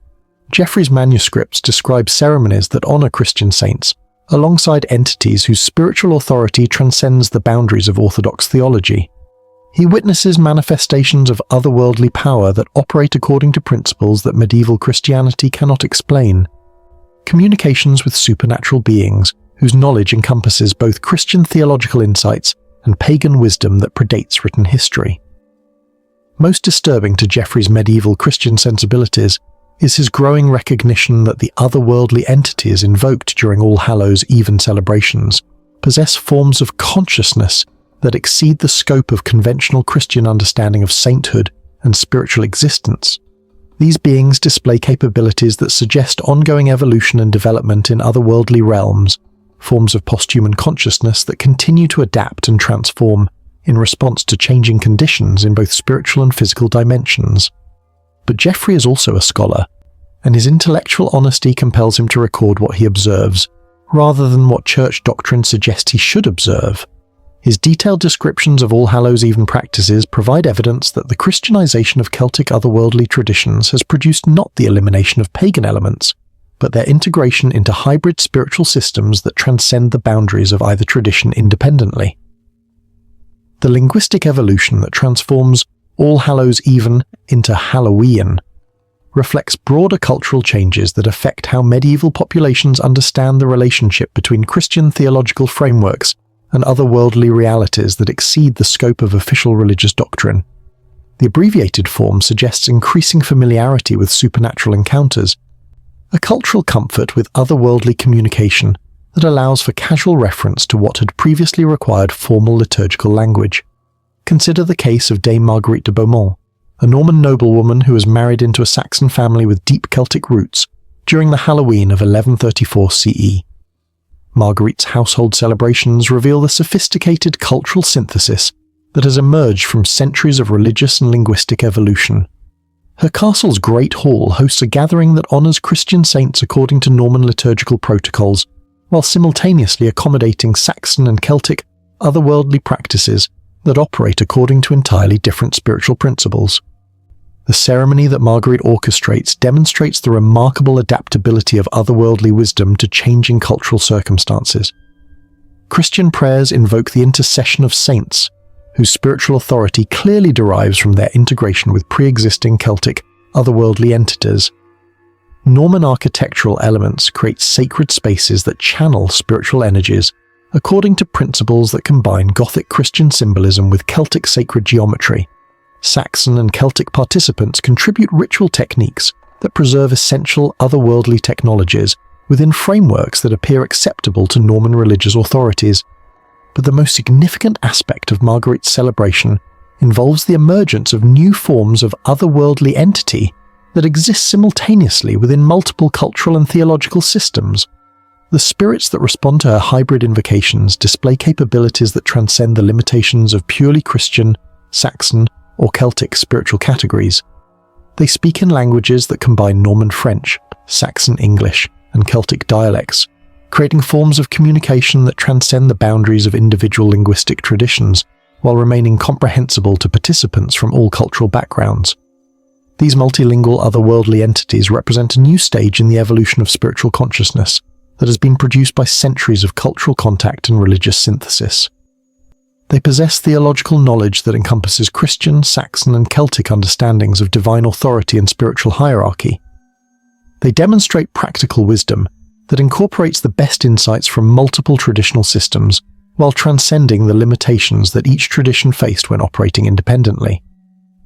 Geoffrey's manuscripts describe ceremonies that honor Christian saints, alongside entities whose spiritual authority transcends the boundaries of Orthodox theology. He witnesses manifestations of otherworldly power that operate according to principles that medieval Christianity cannot explain. Communications with supernatural beings whose knowledge encompasses both Christian theological insights and pagan wisdom that predates written history. Most disturbing to Geoffrey's medieval Christian sensibilities is his growing recognition that the otherworldly entities invoked during All Hallows' Even celebrations possess forms of consciousness that exceed the scope of conventional Christian understanding of sainthood and spiritual existence. These beings display capabilities that suggest ongoing evolution and development in otherworldly realms, forms of posthuman consciousness that continue to adapt and transform in response to changing conditions in both spiritual and physical dimensions. But Geoffrey is also a scholar, and his intellectual honesty compels him to record what he observes, rather than what church doctrine suggests he should observe. His detailed descriptions of All Hallows' Even practices provide evidence that the Christianization of Celtic otherworldly traditions has produced not the elimination of pagan elements, but their integration into hybrid spiritual systems that transcend the boundaries of either tradition independently. The linguistic evolution that transforms All Hallows' Even into Hallowean reflects broader cultural changes that affect how medieval populations understand the relationship between Christian theological frameworks and otherworldly realities that exceed the scope of official religious doctrine. The abbreviated form suggests increasing familiarity with supernatural encounters, a cultural comfort with otherworldly communication that allows for casual reference to what had previously required formal liturgical language. Consider the case of Dame Marguerite de Beaumont, a Norman noblewoman who was married into a Saxon family with deep Celtic roots during the Halloween of 1134 CE. Marguerite's household celebrations reveal the sophisticated cultural synthesis that has emerged from centuries of religious and linguistic evolution. Her castle's Great Hall hosts a gathering that honors Christian saints according to Norman liturgical protocols, while simultaneously accommodating Saxon and Celtic otherworldly practices that operate according to entirely different spiritual principles. The ceremony that Marguerite orchestrates demonstrates the remarkable adaptability of otherworldly wisdom to changing cultural circumstances. Christian prayers invoke the intercession of saints, whose spiritual authority clearly derives from their integration with pre-existing Celtic otherworldly entities. Norman architectural elements create sacred spaces that channel spiritual energies according to principles that combine Gothic Christian symbolism with Celtic sacred geometry. Saxon and Celtic participants contribute ritual techniques that preserve essential otherworldly technologies within frameworks that appear acceptable to Norman religious authorities. But the most significant aspect of Marguerite's celebration involves the emergence of new forms of otherworldly entity that exist simultaneously within multiple cultural and theological systems. The spirits that respond to her hybrid invocations display capabilities that transcend the limitations of purely Christian, Saxon, or Celtic spiritual categories. They speak in languages that combine Norman French, Saxon English, and Celtic dialects, creating forms of communication that transcend the boundaries of individual linguistic traditions, while remaining comprehensible to participants from all cultural backgrounds. These multilingual otherworldly entities represent a new stage in the evolution of spiritual consciousness that has been produced by centuries of cultural contact and religious synthesis. They possess theological knowledge that encompasses Christian, Saxon, and Celtic understandings of divine authority and spiritual hierarchy. They demonstrate practical wisdom that incorporates the best insights from multiple traditional systems while transcending the limitations that each tradition faced when operating independently.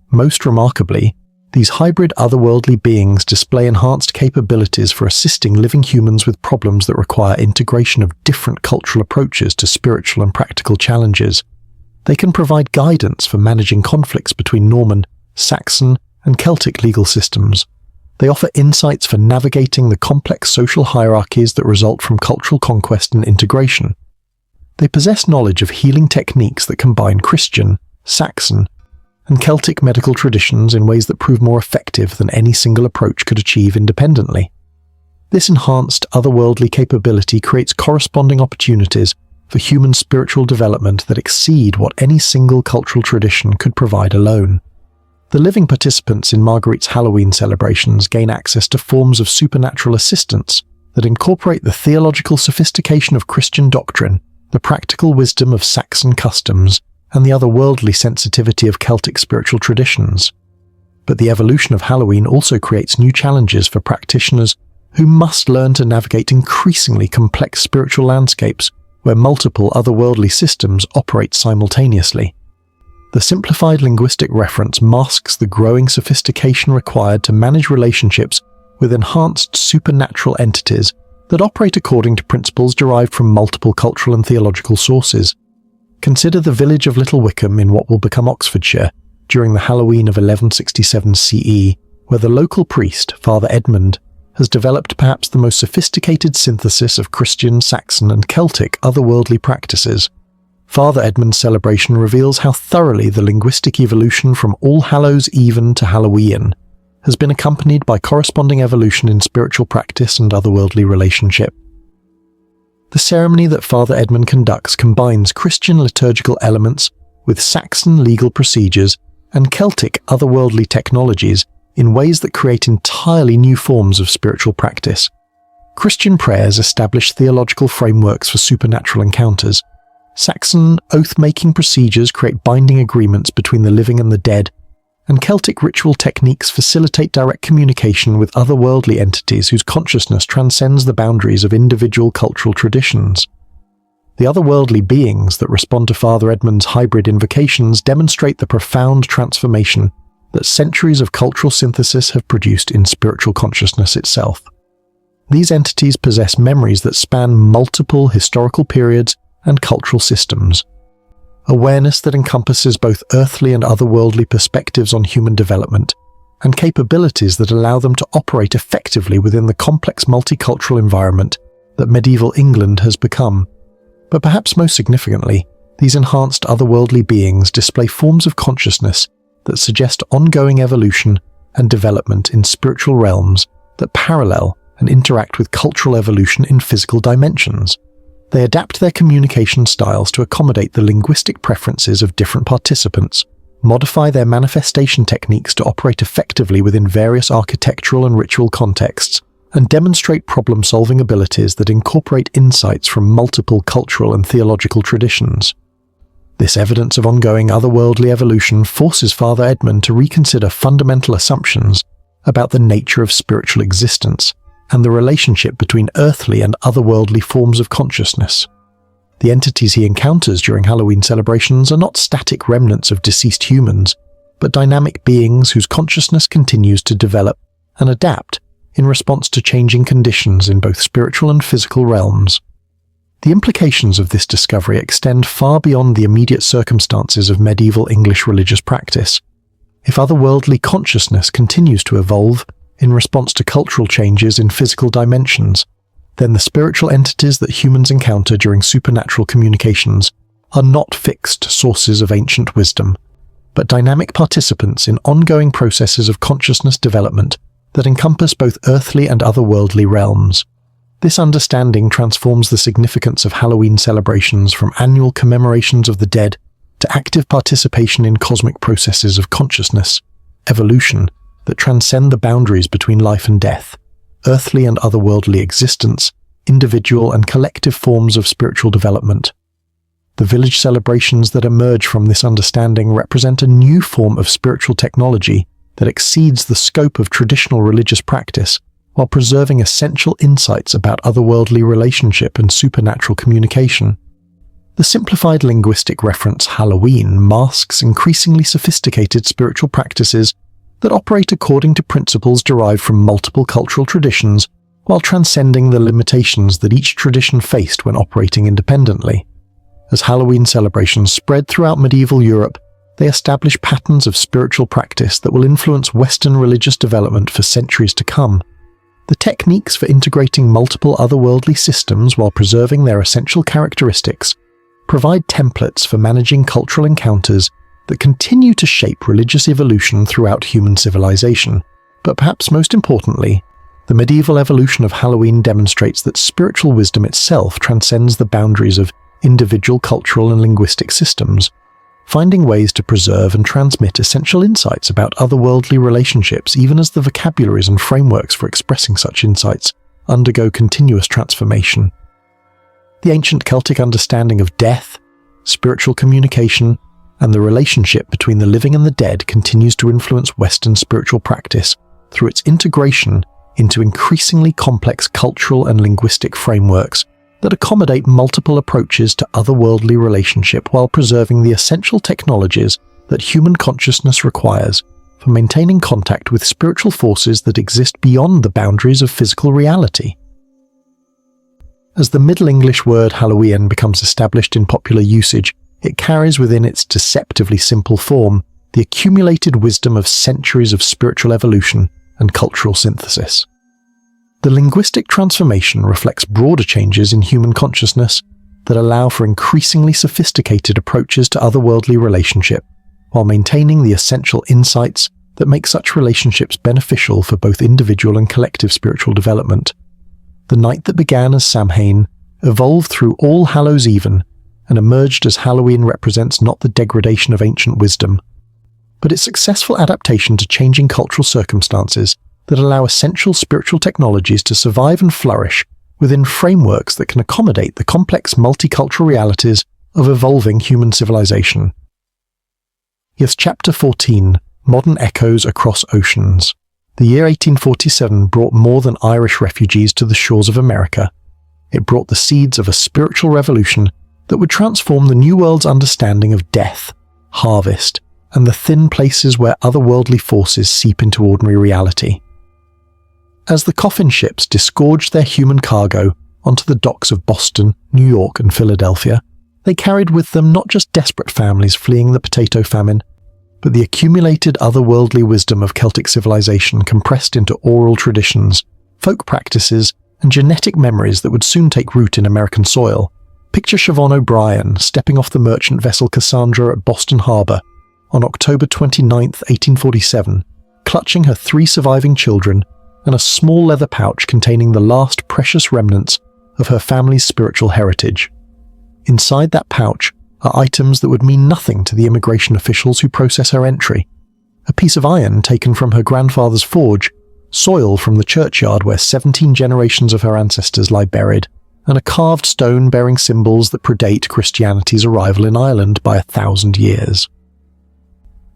Most remarkably, these hybrid otherworldly beings display enhanced capabilities for assisting living humans with problems that require integration of different cultural approaches to spiritual and practical challenges. They can provide guidance for managing conflicts between Norman, Saxon, and Celtic legal systems. They offer insights for navigating the complex social hierarchies that result from cultural conquest and integration. They possess knowledge of healing techniques that combine Christian, Saxon, and Celtic medical traditions in ways that prove more effective than any single approach could achieve independently. This enhanced otherworldly capability creates corresponding opportunities for human spiritual development that exceed what any single cultural tradition could provide alone. The living participants in Marguerite's Halloween celebrations gain access to forms of supernatural assistance that incorporate the theological sophistication of Christian doctrine, the practical wisdom of Saxon customs, and the otherworldly sensitivity of Celtic spiritual traditions. But the evolution of Halloween also creates new challenges for practitioners who must learn to navigate increasingly complex spiritual landscapes where multiple otherworldly systems operate simultaneously. The simplified linguistic reference masks the growing sophistication required to manage relationships with enhanced supernatural entities that operate according to principles derived from multiple cultural and theological sources. Consider the village of Little Wickham in what will become Oxfordshire during the Halloween of 1167 CE, where the local priest, Father Edmund, has developed perhaps the most sophisticated synthesis of Christian, Saxon, and Celtic otherworldly practices. Father Edmund's celebration reveals how thoroughly the linguistic evolution from All Hallows Even to Hallowe'en has been accompanied by corresponding evolution in spiritual practice and otherworldly relationship. The ceremony that Father Edmund conducts combines Christian liturgical elements with Saxon legal procedures and Celtic otherworldly technologies in ways that create entirely new forms of spiritual practice. Christian prayers establish theological frameworks for supernatural encounters. Saxon oath-making procedures create binding agreements between the living and the dead, and Celtic ritual techniques facilitate direct communication with otherworldly entities whose consciousness transcends the boundaries of individual cultural traditions. The otherworldly beings that respond to Father Edmund's hybrid invocations demonstrate the profound transformation that centuries of cultural synthesis have produced in spiritual consciousness itself. These entities possess memories that span multiple historical periods and cultural systems, awareness that encompasses both earthly and otherworldly perspectives on human development, and capabilities that allow them to operate effectively within the complex multicultural environment that medieval England has become. But perhaps most significantly, these enhanced otherworldly beings display forms of consciousness that suggest ongoing evolution and development in spiritual realms that parallel and interact with cultural evolution in physical dimensions. They adapt their communication styles to accommodate the linguistic preferences of different participants, modify their manifestation techniques to operate effectively within various architectural and ritual contexts, and demonstrate problem-solving abilities that incorporate insights from multiple cultural and theological traditions. This evidence of ongoing otherworldly evolution forces Father Edmund to reconsider fundamental assumptions about the nature of spiritual existence and the relationship between earthly and otherworldly forms of consciousness. The entities he encounters during Halloween celebrations are not static remnants of deceased humans, but dynamic beings whose consciousness continues to develop and adapt in response to changing conditions in both spiritual and physical realms. The implications of this discovery extend far beyond the immediate circumstances of medieval English religious practice. If otherworldly consciousness continues to evolve in response to cultural changes in physical dimensions, then the spiritual entities that humans encounter during supernatural communications are not fixed sources of ancient wisdom, but dynamic participants in ongoing processes of consciousness development that encompass both earthly and otherworldly realms. This understanding transforms the significance of Halloween celebrations from annual commemorations of the dead to active participation in cosmic processes of consciousness, evolution, that transcend the boundaries between life and death, earthly and otherworldly existence, individual and collective forms of spiritual development. The village celebrations that emerge from this understanding represent a new form of spiritual technology that exceeds the scope of traditional religious practice, while preserving essential insights about otherworldly relationship and supernatural communication. The simplified linguistic reference Halloween masks increasingly sophisticated spiritual practices that operate according to principles derived from multiple cultural traditions, while transcending the limitations that each tradition faced when operating independently. As Halloween celebrations spread throughout medieval Europe, they establish patterns of spiritual practice that will influence Western religious development for centuries to come. The techniques for integrating multiple otherworldly systems while preserving their essential characteristics provide templates for managing cultural encounters that continue to shape religious evolution throughout human civilization. But perhaps most importantly, the medieval evolution of Halloween demonstrates that spiritual wisdom itself transcends the boundaries of individual cultural and linguistic systems, finding ways to preserve and transmit essential insights about otherworldly relationships even as the vocabularies and frameworks for expressing such insights undergo continuous transformation. The ancient Celtic understanding of death, spiritual communication, and the relationship between the living and the dead continues to influence Western spiritual practice through its integration into increasingly complex cultural and linguistic frameworks that accommodate multiple approaches to otherworldly relationship while preserving the essential technologies that human consciousness requires for maintaining contact with spiritual forces that exist beyond the boundaries of physical reality. As the Middle English word Halloween becomes established in popular usage, it carries within its deceptively simple form the accumulated wisdom of centuries of spiritual evolution and cultural synthesis. The linguistic transformation reflects broader changes in human consciousness that allow for increasingly sophisticated approaches to otherworldly relationship, while maintaining the essential insights that make such relationships beneficial for both individual and collective spiritual development. The night that began as Samhain evolved through All Hallows Even and emerged as Halloween represents not the degradation of ancient wisdom, but its successful adaptation to changing cultural circumstances that allow essential spiritual technologies to survive and flourish within frameworks that can accommodate the complex multicultural realities of evolving human civilization. Yes, Chapter 14, Modern Echoes Across Oceans. The year 1847 brought more than Irish refugees to the shores of America. It brought the seeds of a spiritual revolution that would transform the New World's understanding of death, harvest, and the thin places where otherworldly forces seep into ordinary reality. As the coffin ships disgorged their human cargo onto the docks of Boston, New York, and Philadelphia, they carried with them not just desperate families fleeing the potato famine, but the accumulated otherworldly wisdom of Celtic civilization compressed into oral traditions, folk practices, and genetic memories that would soon take root in American soil. Picture Siobhan O'Brien stepping off the merchant vessel Cassandra at Boston Harbor on October 29, 1847, clutching her 3 surviving children and a small leather pouch containing the last precious remnants of her family's spiritual heritage. Inside that pouch are items that would mean nothing to the immigration officials who process her entry. A piece of iron taken from her grandfather's forge, soil from the churchyard where 17 generations of her ancestors lie buried, and a carved stone bearing symbols that predate Christianity's arrival in Ireland by 1,000 years.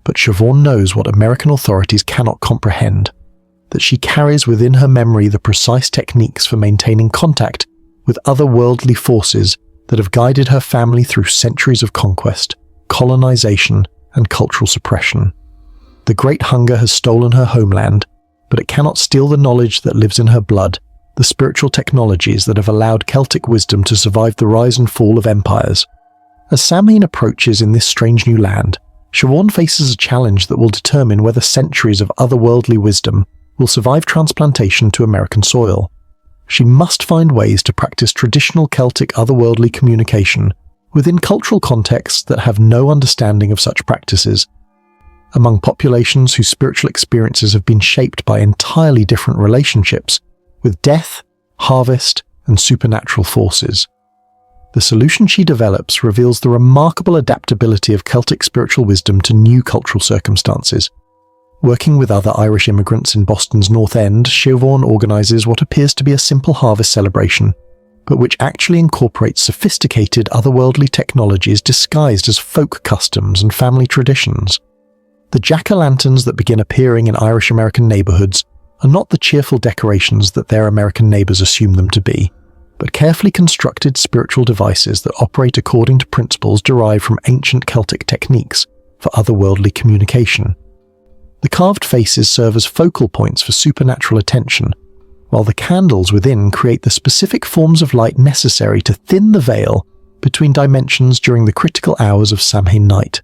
But Siobhan knows what American authorities cannot comprehend, that she carries within her memory the precise techniques for maintaining contact with otherworldly forces that have guided her family through centuries of conquest, colonization, and cultural suppression. The Great Hunger has stolen her homeland, but it cannot steal the knowledge that lives in her blood, the spiritual technologies that have allowed Celtic wisdom to survive the rise and fall of empires. As Samhain approaches in this strange new land, Siobhan faces a challenge that will determine whether centuries of otherworldly wisdom will survive transplantation to American soil. She must find ways to practice traditional Celtic otherworldly communication within cultural contexts that have no understanding of such practices, among populations whose spiritual experiences have been shaped by entirely different relationships with death, harvest, and supernatural forces. The solution she develops reveals the remarkable adaptability of Celtic spiritual wisdom to new cultural circumstances. Working with other Irish immigrants in Boston's North End, Siobhan organises what appears to be a simple harvest celebration, but which actually incorporates sophisticated otherworldly technologies disguised as folk customs and family traditions. The jack-o'-lanterns that begin appearing in Irish-American neighbourhoods are not the cheerful decorations that their American neighbours assume them to be, but carefully constructed spiritual devices that operate according to principles derived from ancient Celtic techniques for otherworldly communication. The carved faces serve as focal points for supernatural attention, while the candles within create the specific forms of light necessary to thin the veil between dimensions during the critical hours of Samhain night.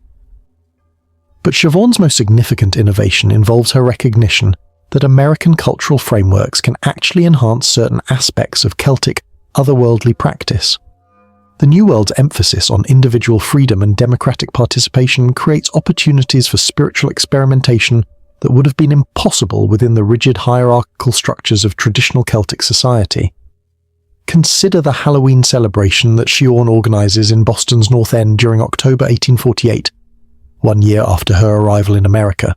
But Siobhan's most significant innovation involves her recognition that American cultural frameworks can actually enhance certain aspects of Celtic otherworldly practice. The New World's emphasis on individual freedom and democratic participation creates opportunities for spiritual experimentation that would have been impossible within the rigid hierarchical structures of traditional Celtic society. Consider the Halloween celebration that Shiorn organizes in Boston's North End during October 1848, 1 year after her arrival in America.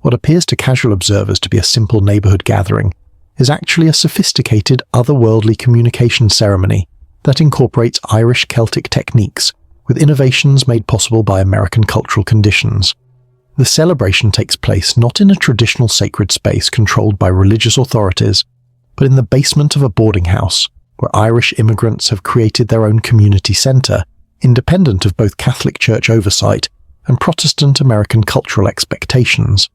What appears to casual observers to be a simple neighborhood gathering is actually a sophisticated, otherworldly communication ceremony that incorporates Irish Celtic techniques with innovations made possible by American cultural conditions. The celebration takes place not in a traditional sacred space controlled by religious authorities, but in the basement of a boarding house, where Irish immigrants have created their own community centre, independent of both Catholic Church oversight and Protestant American cultural expectations.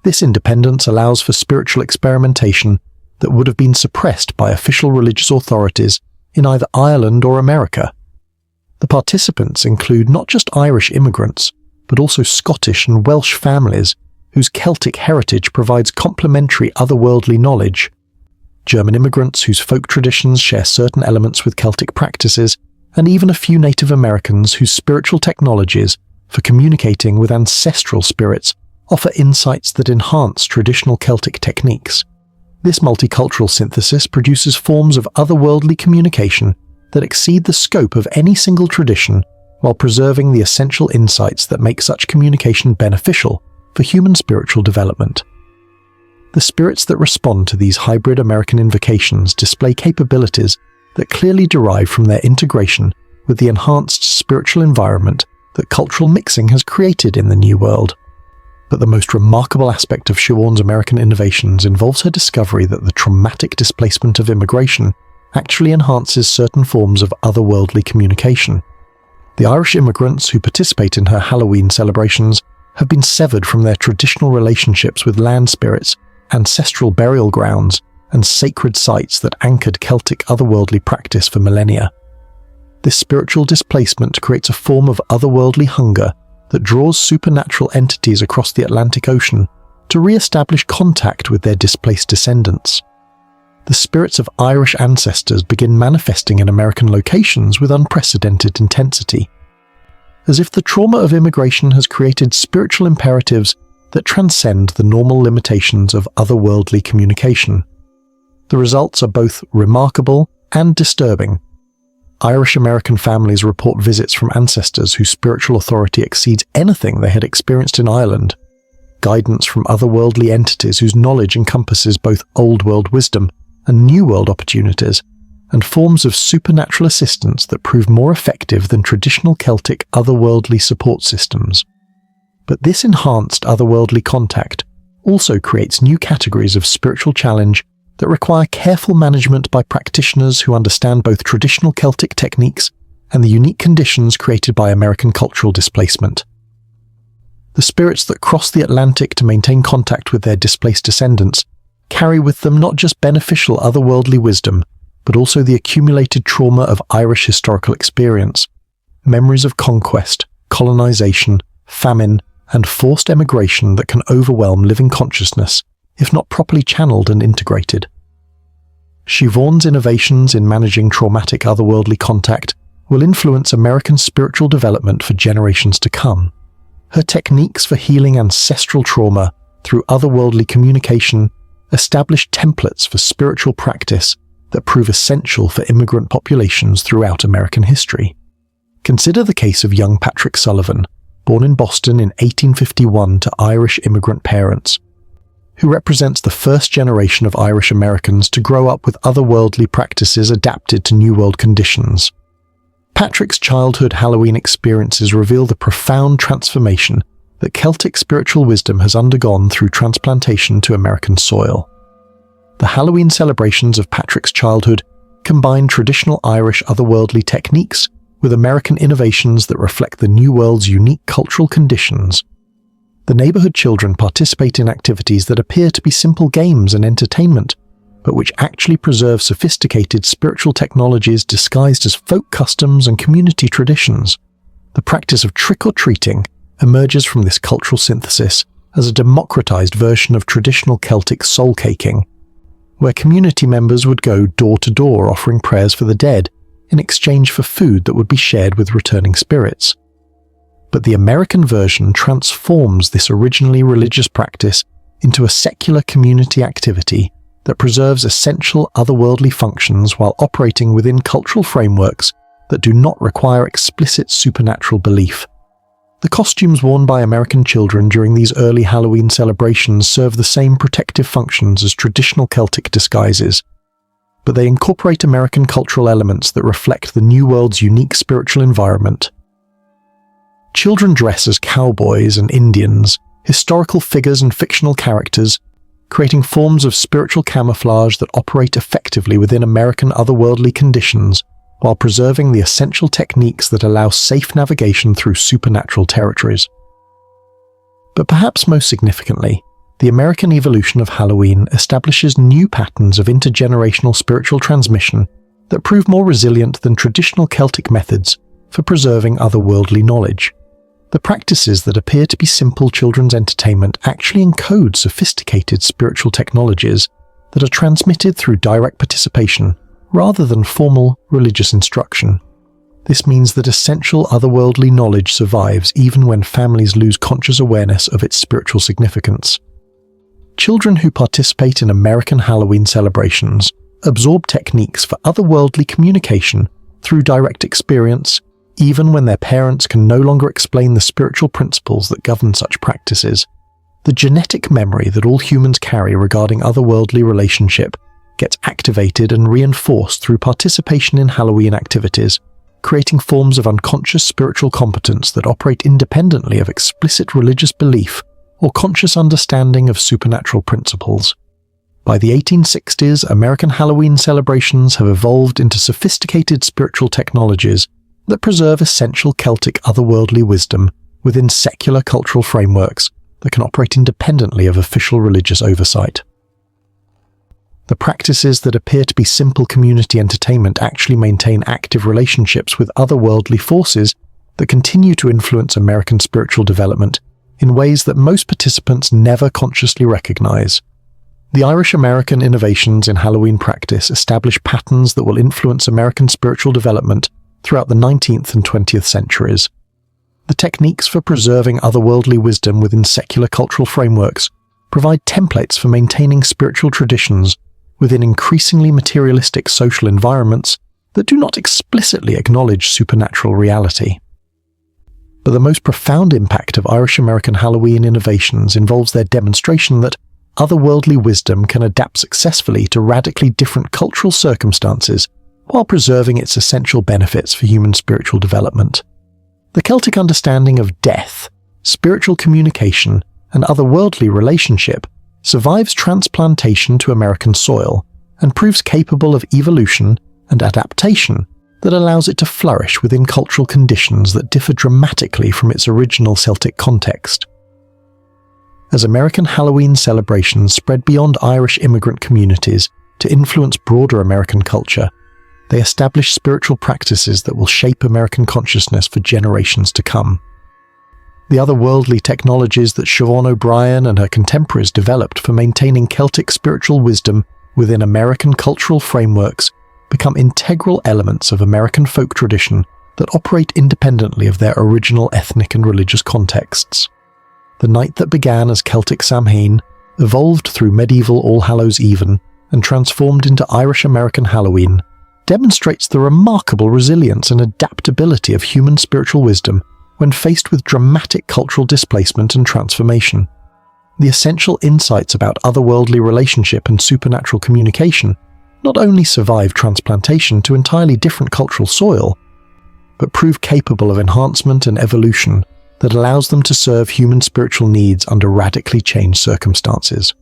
This independence allows for spiritual experimentation that would have been suppressed by official religious authorities in either Ireland or America. The participants include not just Irish immigrants, but also Scottish and Welsh families whose Celtic heritage provides complementary otherworldly knowledge, German immigrants whose folk traditions share certain elements with Celtic practices, and even a few Native Americans whose spiritual technologies for communicating with ancestral spirits offer insights that enhance traditional Celtic techniques. This multicultural synthesis produces forms of otherworldly communication that exceed the scope of any single tradition while preserving the essential insights that make such communication beneficial for human spiritual development. The spirits that respond to these hybrid American invocations display capabilities that clearly derive from their integration with the enhanced spiritual environment that cultural mixing has created in the New World. But the most remarkable aspect of Shiorn's American innovations involves her discovery that the traumatic displacement of immigration actually enhances certain forms of otherworldly communication. The Irish immigrants who participate in her Halloween celebrations have been severed from their traditional relationships with land spirits, ancestral burial grounds, and sacred sites that anchored Celtic otherworldly practice for millennia. This spiritual displacement creates a form of otherworldly hunger that draws supernatural entities across the Atlantic Ocean to re-establish contact with their displaced descendants. The spirits of Irish ancestors begin manifesting in American locations with unprecedented intensity, as if the trauma of immigration has created spiritual imperatives that transcend the normal limitations of otherworldly communication. The results are both remarkable and disturbing. Irish American families report visits from ancestors whose spiritual authority exceeds anything they had experienced in Ireland, guidance from otherworldly entities whose knowledge encompasses both Old World wisdom and New World opportunities, and forms of supernatural assistance that prove more effective than traditional Celtic otherworldly support systems. But this enhanced otherworldly contact also creates new categories of spiritual challenge that require careful management by practitioners who understand both traditional Celtic techniques and the unique conditions created by American cultural displacement. The spirits that cross the Atlantic to maintain contact with their displaced descendants carry with them not just beneficial otherworldly wisdom, but also the accumulated trauma of Irish historical experience, memories of conquest, colonization, famine, and forced emigration that can overwhelm living consciousness if not properly channeled and integrated. Shiorn's innovations in managing traumatic otherworldly contact will influence American spiritual development for generations to come. Her techniques for healing ancestral trauma through otherworldly communication establish templates for spiritual practice that prove essential for immigrant populations throughout American history. Consider the case of young Patrick Sullivan, born in Boston in 1851 to Irish immigrant parents, who represents the first generation of Irish Americans to grow up with otherworldly practices adapted to New World conditions. Patrick's childhood Halloween experiences reveal the profound transformation that Celtic spiritual wisdom has undergone through transplantation to American soil. The Halloween celebrations of Patrick's childhood combine traditional Irish otherworldly techniques with American innovations that reflect the New World's unique cultural conditions. The neighborhood children participate in activities that appear to be simple games and entertainment, but which actually preserve sophisticated spiritual technologies disguised as folk customs and community traditions. The practice of trick-or-treating emerges from this cultural synthesis as a democratized version of traditional Celtic soul caking, where community members would go door to door offering prayers for the dead in exchange for food that would be shared with returning spirits. But the American version transforms this originally religious practice into a secular community activity that preserves essential otherworldly functions while operating within cultural frameworks that do not require explicit supernatural belief. The costumes worn by American children during these early Halloween celebrations serve the same protective functions as traditional Celtic disguises, but they incorporate American cultural elements that reflect the New World's unique spiritual environment. Children dress as cowboys and Indians, historical figures and fictional characters, creating forms of spiritual camouflage that operate effectively within American otherworldly conditions while preserving the essential techniques that allow safe navigation through supernatural territories. But perhaps most significantly, the American evolution of Halloween establishes new patterns of intergenerational spiritual transmission that prove more resilient than traditional Celtic methods for preserving otherworldly knowledge. The practices that appear to be simple children's entertainment actually encode sophisticated spiritual technologies that are transmitted through direct participation rather than formal religious instruction. This means that essential otherworldly knowledge survives even when families lose conscious awareness of its spiritual significance. Children who participate in American Halloween celebrations absorb techniques for otherworldly communication through direct experience, even when their parents can no longer explain the spiritual principles that govern such practices. The genetic memory that all humans carry regarding otherworldly relationship gets activated and reinforced through participation in Halloween activities, creating forms of unconscious spiritual competence that operate independently of explicit religious belief or conscious understanding of supernatural principles. By the 1860s, American Halloween celebrations have evolved into sophisticated spiritual technologies that preserve essential Celtic otherworldly wisdom within secular cultural frameworks that can operate independently of official religious oversight. The practices that appear to be simple community entertainment actually maintain active relationships with otherworldly forces that continue to influence American spiritual development in ways that most participants never consciously recognize. The Irish-American innovations in Halloween practice establish patterns that will influence American spiritual development throughout the 19th and 20th centuries. The techniques for preserving otherworldly wisdom within secular cultural frameworks provide templates for maintaining spiritual traditions within increasingly materialistic social environments that do not explicitly acknowledge supernatural reality. But the most profound impact of Irish-American Halloween innovations involves their demonstration that otherworldly wisdom can adapt successfully to radically different cultural circumstances while preserving its essential benefits for human spiritual development. The Celtic understanding of death, spiritual communication, and otherworldly relationship survives transplantation to American soil and proves capable of evolution and adaptation that allows it to flourish within cultural conditions that differ dramatically from its original Celtic context. As American Halloween celebrations spread beyond Irish immigrant communities to influence broader American culture, they establish spiritual practices that will shape American consciousness for generations to come. The otherworldly technologies that Siobhan O'Brien and her contemporaries developed for maintaining Celtic spiritual wisdom within American cultural frameworks become integral elements of American folk tradition that operate independently of their original ethnic and religious contexts. The night that began as Celtic Samhain evolved through medieval All Hallows Even and transformed into Irish-American Halloween demonstrates the remarkable resilience and adaptability of human spiritual wisdom when faced with dramatic cultural displacement and transformation. The essential insights about otherworldly relationship and supernatural communication not only survive transplantation to entirely different cultural soil, but prove capable of enhancement and evolution that allows them to serve human spiritual needs under radically changed circumstances.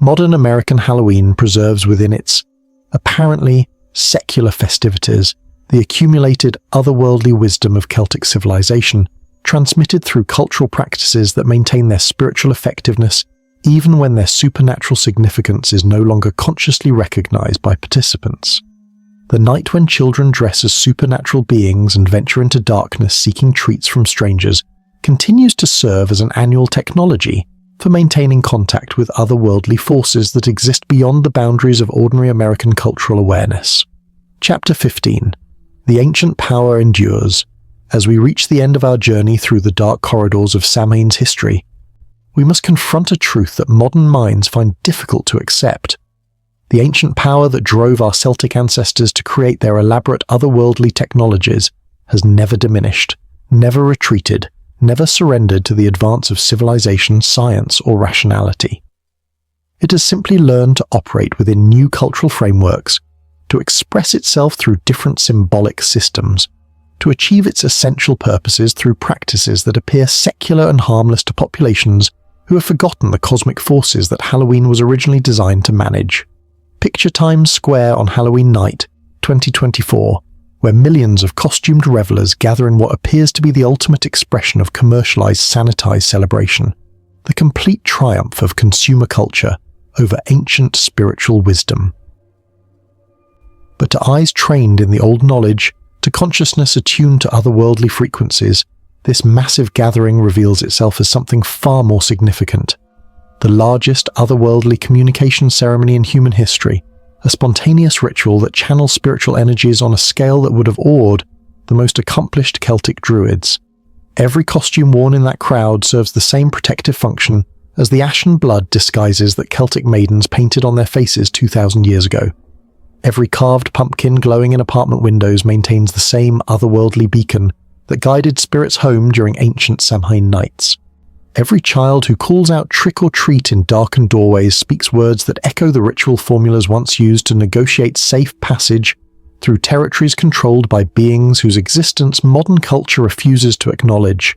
Modern American Halloween preserves within its apparently secular festivities the accumulated otherworldly wisdom of Celtic civilization, transmitted through cultural practices that maintain their spiritual effectiveness even when their supernatural significance is no longer consciously recognized by participants. The night when children dress as supernatural beings and venture into darkness seeking treats from strangers continues to serve as an annual technology for maintaining contact with otherworldly forces that exist beyond the boundaries of ordinary American cultural awareness. Chapter 15. The ancient power endures. As we reach the end of our journey through the dark corridors of Samhain's history, we must confront a truth that modern minds find difficult to accept. the ancient power that drove our Celtic ancestors to create their elaborate otherworldly technologies, has never diminished, never retreated, never surrendered to the advance of civilization, science, or rationality. It has simply learned to operate within new cultural frameworks, to express itself through different symbolic systems, to achieve its essential purposes through practices that appear secular and harmless to populations who have forgotten the cosmic forces that Halloween was originally designed to manage. Picture Times Square on Halloween night, 2024, where millions of costumed revelers gather in what appears to be the ultimate expression of commercialized, sanitized celebration, the complete triumph of consumer culture over ancient spiritual wisdom. But to eyes trained in the old knowledge, to consciousness attuned to otherworldly frequencies, this massive gathering reveals itself as something far more significant. The largest otherworldly communication ceremony in human history, a spontaneous ritual that channels spiritual energies on a scale that would have awed the most accomplished Celtic druids. Every costume worn in that crowd serves the same protective function as the ashen blood disguises that Celtic maidens painted on their faces 2,000 years ago. Every carved pumpkin glowing in apartment windows maintains the same otherworldly beacon that guided spirits home during ancient Samhain nights. Every child who calls out trick or treat in darkened doorways speaks words that echo the ritual formulas once used to negotiate safe passage through territories controlled by beings whose existence modern culture refuses to acknowledge.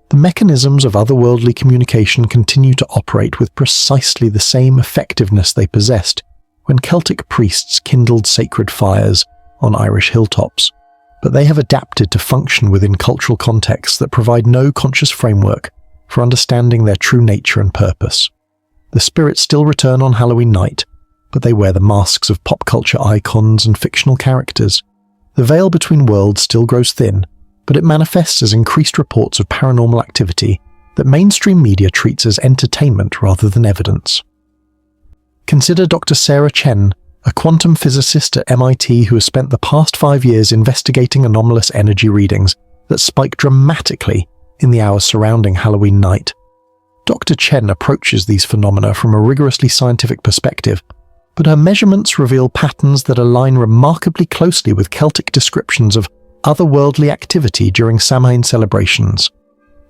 The mechanisms of otherworldly communication continue to operate with precisely the same effectiveness they possessed when Celtic priests kindled sacred fires on Irish hilltops, but they have adapted to function within cultural contexts that provide no conscious framework for understanding their true nature and purpose. The spirits still return on Halloween night, but they wear the masks of pop culture icons and fictional characters. The veil between worlds still grows thin, but it manifests as increased reports of paranormal activity that mainstream media treats as entertainment rather than evidence. Consider Dr. Sarah Chen, a quantum physicist at MIT who has spent the past 5 years investigating anomalous energy readings that spike dramatically in the hours surrounding Halloween night. Dr. Chen approaches these phenomena from a rigorously scientific perspective, but her measurements reveal patterns that align remarkably closely with Celtic descriptions of otherworldly activity during Samhain celebrations.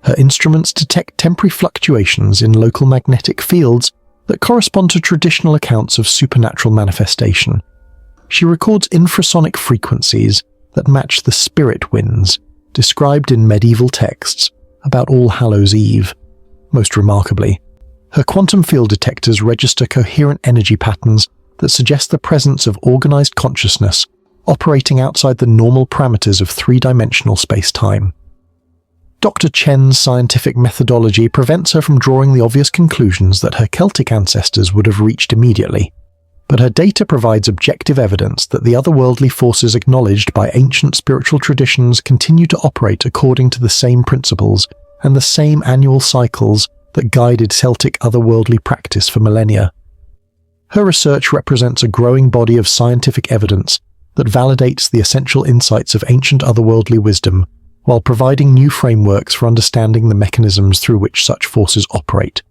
Her instruments detect temporary fluctuations in local magnetic fields that correspond to traditional accounts of supernatural manifestation. She records infrasonic frequencies that match the spirit winds described in medieval texts about All Hallows Eve. Most remarkably, her quantum field detectors register coherent energy patterns that suggest the presence of organized consciousness operating outside the normal parameters of three-dimensional space-time. Dr. Chen's scientific methodology prevents her from drawing the obvious conclusions that her Celtic ancestors would have reached immediately, but her data provides objective evidence that the otherworldly forces acknowledged by ancient spiritual traditions continue to operate according to the same principles and the same annual cycles that guided Celtic otherworldly practice for millennia. Her research represents a growing body of scientific evidence that validates the essential insights of ancient otherworldly wisdom, while providing new frameworks for understanding the mechanisms through which such forces operate.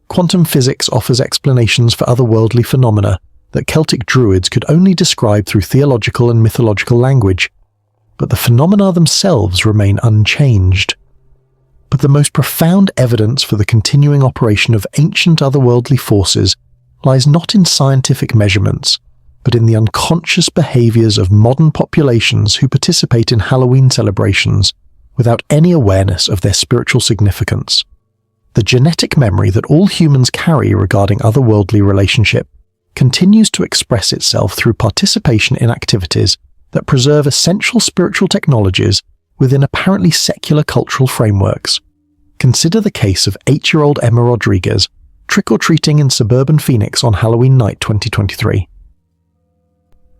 Quantum physics offers explanations for otherworldly phenomena that Celtic druids could only describe through theological and mythological language, but the phenomena themselves remain unchanged. But the most profound evidence for the continuing operation of ancient otherworldly forces lies not in scientific measurements, but in the unconscious behaviors of modern populations who participate in Halloween celebrations without any awareness of their spiritual significance. The genetic memory that all humans carry regarding otherworldly relationship continues to express itself through participation in activities that preserve essential spiritual technologies within apparently secular cultural frameworks. Consider the case of 8-year-old Emma Rodriguez trick-or-treating in suburban Phoenix on Halloween night 2023.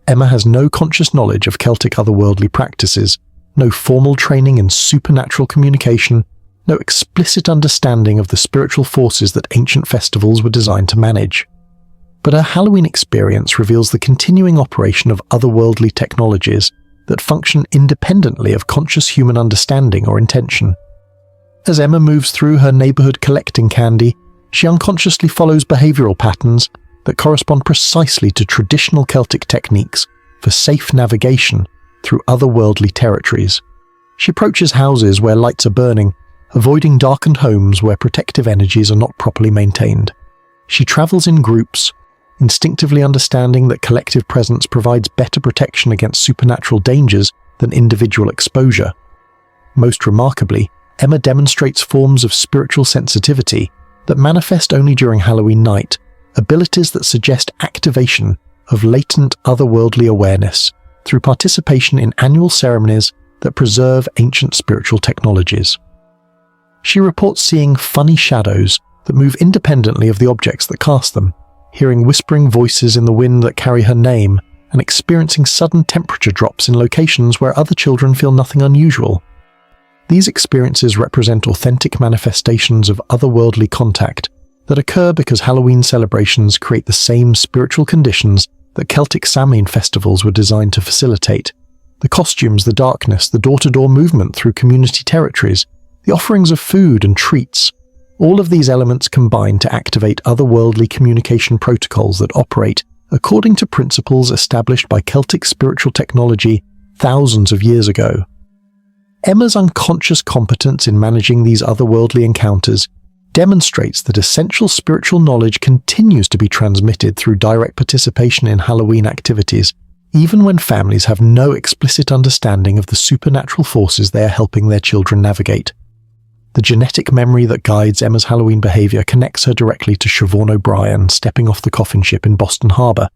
Emma has no conscious knowledge of Celtic otherworldly practices, no formal training in supernatural communication, no explicit understanding of the spiritual forces that ancient festivals were designed to manage. But her Halloween experience reveals the continuing operation of otherworldly technologies that function independently of conscious human understanding or intention. As Emma moves through her neighborhood collecting candy, she unconsciously follows behavioral patterns that correspond precisely to traditional Celtic techniques for safe navigation through otherworldly territories. She approaches houses where lights are burning, avoiding darkened homes where protective energies are not properly maintained. She travels in groups, instinctively understanding that collective presence provides better protection against supernatural dangers than individual exposure. Most remarkably, Emma demonstrates forms of spiritual sensitivity that manifest only during Halloween night, abilities that suggest activation of latent otherworldly awareness through participation in annual ceremonies that preserve ancient spiritual technologies. She reports seeing funny shadows that move independently of the objects that cast them, hearing whispering voices in the wind that carry her name, and experiencing sudden temperature drops in locations where other children feel nothing unusual. These experiences represent authentic manifestations of otherworldly contact that occur because Halloween celebrations create the same spiritual conditions that Celtic Samhain festivals were designed to facilitate. The costumes, the darkness, the door-to-door movement through community territories, the offerings of food and treats, all of these elements combine to activate otherworldly communication protocols that operate according to principles established by Celtic spiritual technology thousands of years ago. Emma's unconscious competence in managing these otherworldly encounters demonstrates that essential spiritual knowledge continues to be transmitted through direct participation in Halloween activities, even when families have no explicit understanding of the supernatural forces they are helping their children navigate. The genetic memory that guides Emma's Halloween behavior connects her directly to Siobhan O'Brien stepping off the coffin ship in Boston Harbor,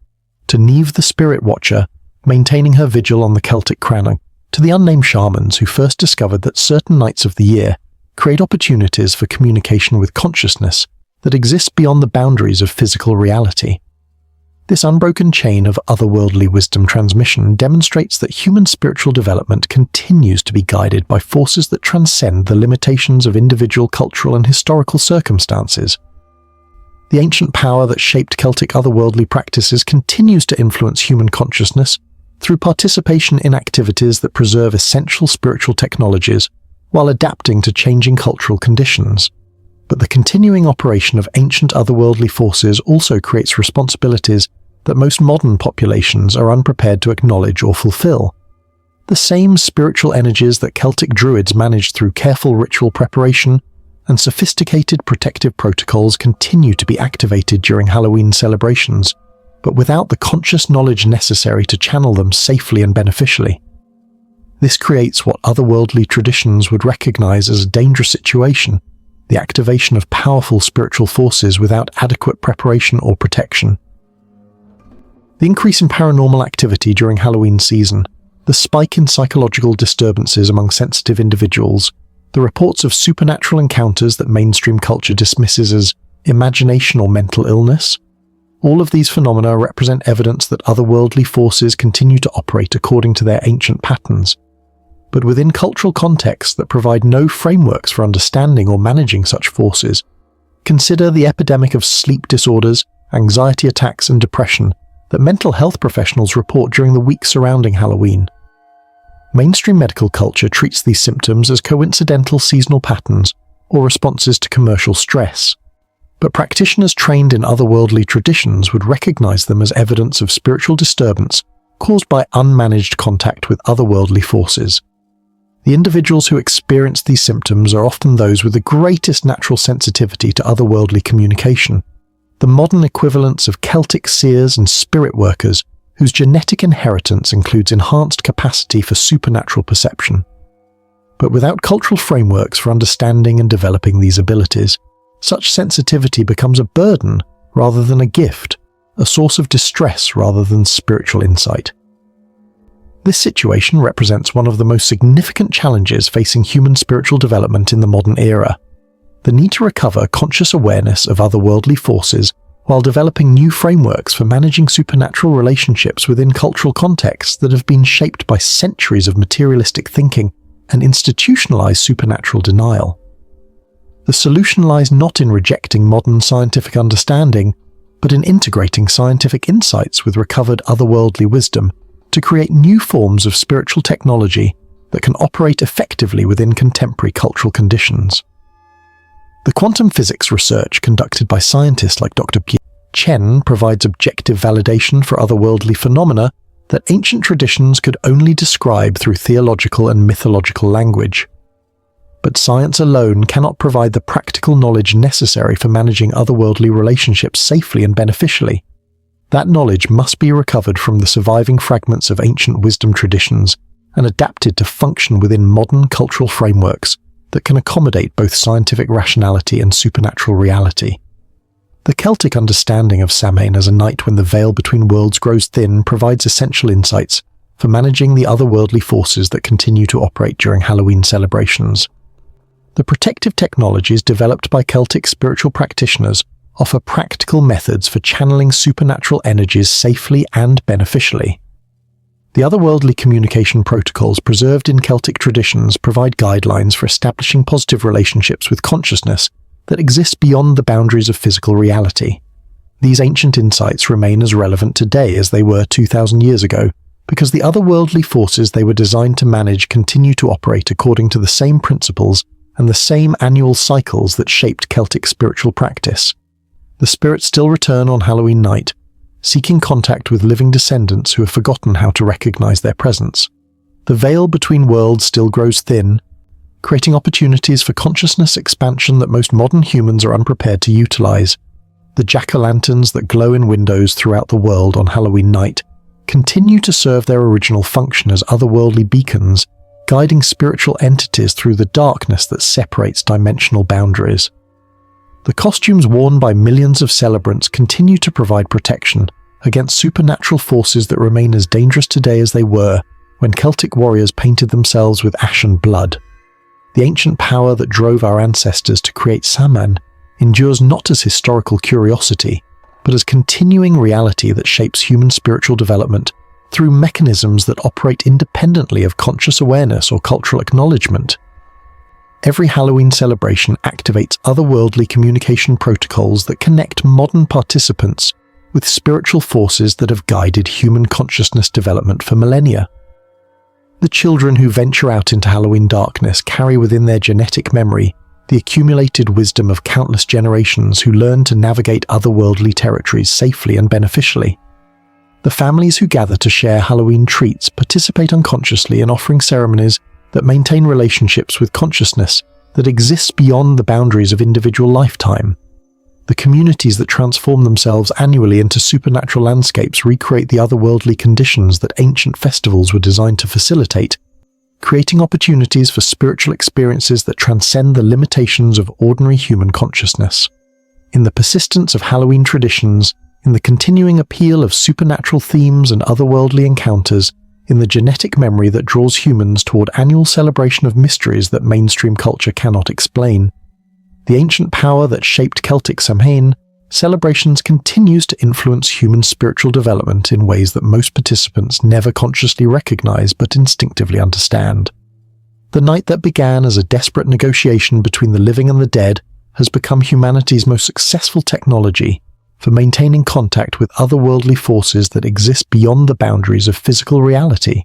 to Neve the Spirit Watcher maintaining her vigil on the Celtic Crannog, to the unnamed shamans who first discovered that certain nights of the year create opportunities for communication with consciousness that exists beyond the boundaries of physical reality. This unbroken chain of otherworldly wisdom transmission demonstrates that human spiritual development continues to be guided by forces that transcend the limitations of individual cultural and historical circumstances. The ancient power that shaped Celtic otherworldly practices continues to influence human consciousness through participation in activities that preserve essential spiritual technologies while adapting to changing cultural conditions. But the continuing operation of ancient otherworldly forces also creates responsibilities that most modern populations are unprepared to acknowledge or fulfill. The same spiritual energies that Celtic druids managed through careful ritual preparation and sophisticated protective protocols continue to be activated during Halloween celebrations, but without the conscious knowledge necessary to channel them safely and beneficially. This creates what otherworldly traditions would recognize as a dangerous situation, the activation of powerful spiritual forces without adequate preparation or protection. The increase in paranormal activity during Halloween season, the spike in psychological disturbances among sensitive individuals, the reports of supernatural encounters that mainstream culture dismisses as imagination or mental illness, all of these phenomena represent evidence that otherworldly forces continue to operate according to their ancient patterns, but within cultural contexts that provide no frameworks for understanding or managing such forces. Consider the epidemic of sleep disorders, anxiety attacks, and depression that mental health professionals report during the week surrounding Halloween. Mainstream medical culture treats these symptoms as coincidental seasonal patterns or responses to commercial stress, but practitioners trained in otherworldly traditions would recognize them as evidence of spiritual disturbance caused by unmanaged contact with otherworldly forces. The individuals who experience these symptoms are often those with the greatest natural sensitivity to otherworldly communication, the modern equivalents of Celtic seers and spirit workers whose genetic inheritance includes enhanced capacity for supernatural perception. But without cultural frameworks for understanding and developing these abilities, such sensitivity becomes a burden rather than a gift, a source of distress rather than spiritual insight. This situation represents one of the most significant challenges facing human spiritual development in the modern era: the need to recover conscious awareness of otherworldly forces while developing new frameworks for managing supernatural relationships within cultural contexts that have been shaped by centuries of materialistic thinking and institutionalized supernatural denial. The solution lies not in rejecting modern scientific understanding, but in integrating scientific insights with recovered otherworldly wisdom to create new forms of spiritual technology that can operate effectively within contemporary cultural conditions. The quantum physics research conducted by scientists like Dr. Chen provides objective validation for otherworldly phenomena that ancient traditions could only describe through theological and mythological language. But science alone cannot provide the practical knowledge necessary for managing otherworldly relationships safely and beneficially. That knowledge must be recovered from the surviving fragments of ancient wisdom traditions and adapted to function within modern cultural frameworks that can accommodate both scientific rationality and supernatural reality. The Celtic understanding of Samhain as a night when the veil between worlds grows thin provides essential insights for managing the otherworldly forces that continue to operate during Halloween celebrations. The protective technologies developed by Celtic spiritual practitioners offer practical methods for channeling supernatural energies safely and beneficially. The otherworldly communication protocols preserved in Celtic traditions provide guidelines for establishing positive relationships with consciousness that exist beyond the boundaries of physical reality. These ancient insights remain as relevant today as they were 2,000 years ago, because the otherworldly forces they were designed to manage continue to operate according to the same principles and the same annual cycles that shaped Celtic spiritual practice. The spirits still return on Halloween night, seeking contact with living descendants who have forgotten how to recognize their presence. The veil between worlds still grows thin, creating opportunities for consciousness expansion that most modern humans are unprepared to utilize. The jack-o'-lanterns that glow in windows throughout the world on Halloween night continue to serve their original function as otherworldly beacons, guiding spiritual entities through the darkness that separates dimensional boundaries. The costumes worn by millions of celebrants continue to provide protection against supernatural forces that remain as dangerous today as they were when Celtic warriors painted themselves with ashen blood. The ancient power that drove our ancestors to create Samhain endures not as historical curiosity, but as continuing reality that shapes human spiritual development through mechanisms that operate independently of conscious awareness or cultural acknowledgement. Every Halloween celebration activates otherworldly communication protocols that connect modern participants with spiritual forces that have guided human consciousness development for millennia. The children who venture out into Halloween darkness carry within their genetic memory the accumulated wisdom of countless generations who learn to navigate otherworldly territories safely and beneficially. The families who gather to share Halloween treats participate unconsciously in offering ceremonies that maintain relationships with consciousness that exists beyond the boundaries of individual lifetime. The communities that transform themselves annually into supernatural landscapes recreate the otherworldly conditions that ancient festivals were designed to facilitate, creating opportunities for spiritual experiences that transcend the limitations of ordinary human consciousness. In the persistence of Halloween traditions, in the continuing appeal of supernatural themes and otherworldly encounters, in the genetic memory that draws humans toward annual celebration of mysteries that mainstream culture cannot explain. The ancient power that shaped Celtic Samhain, celebrations continues to influence human spiritual development in ways that most participants never consciously recognize but instinctively understand. The night that began as a desperate negotiation between the living and the dead has become humanity's most successful technology for maintaining contact with otherworldly forces that exist beyond the boundaries of physical reality.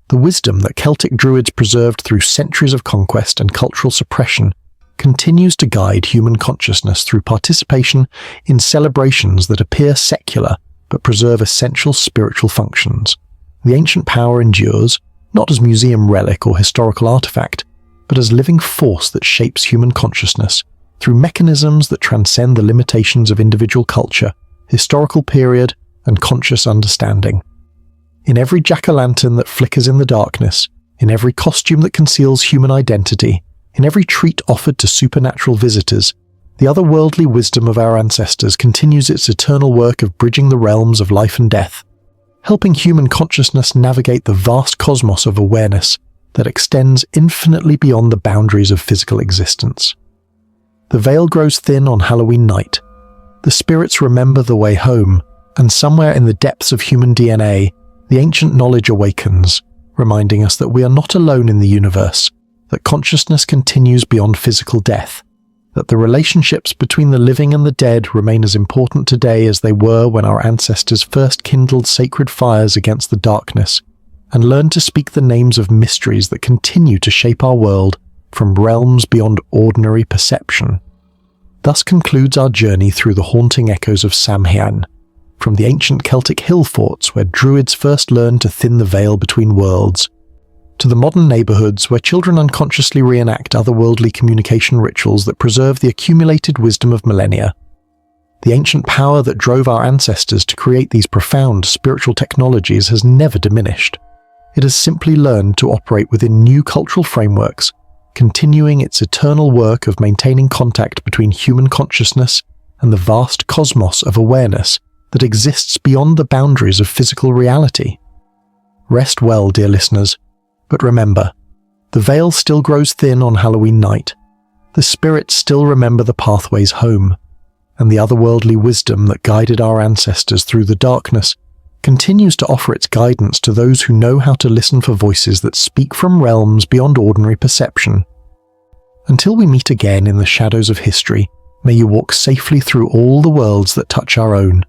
The wisdom that Celtic druids preserved through centuries of conquest and cultural suppression continues to guide human consciousness through participation in celebrations that appear secular but preserve essential spiritual functions. The ancient power endures, not as museum relic or historical artifact, but as living force that shapes human consciousness through mechanisms that transcend the limitations of individual culture, historical period, and conscious understanding. In every jack-o'-lantern that flickers in the darkness, in every costume that conceals human identity, in every treat offered to supernatural visitors, the otherworldly wisdom of our ancestors continues its eternal work of bridging the realms of life and death, helping human consciousness navigate the vast cosmos of awareness that extends infinitely beyond the boundaries of physical existence. The veil grows thin on Halloween night. The spirits remember the way home, and somewhere in the depths of human DNA, the ancient knowledge awakens, reminding us that we are not alone in the universe, that consciousness continues beyond physical death, that the relationships between the living and the dead remain as important today as they were when our ancestors first kindled sacred fires against the darkness, and learned to speak the names of mysteries that continue to shape our world from realms beyond ordinary perception. Thus concludes our journey through the haunting echoes of Samhain, from the ancient Celtic hill forts where druids first learned to thin the veil between worlds, to the modern neighbourhoods where children unconsciously reenact otherworldly communication rituals that preserve the accumulated wisdom of millennia. The ancient power that drove our ancestors to create these profound spiritual technologies has never diminished. It has simply learned to operate within new cultural frameworks, continuing its eternal work of maintaining contact between human consciousness and the vast cosmos of awareness that exists beyond the boundaries of physical reality. Rest well, dear listeners, but remember, the veil still grows thin on Halloween night, the spirits still remember the pathways home, and the otherworldly wisdom that guided our ancestors through the darkness continues to offer its guidance to those who know how to listen for voices that speak from realms beyond ordinary perception. Until we meet again in the shadows of history, may you walk safely through all the worlds that touch our own,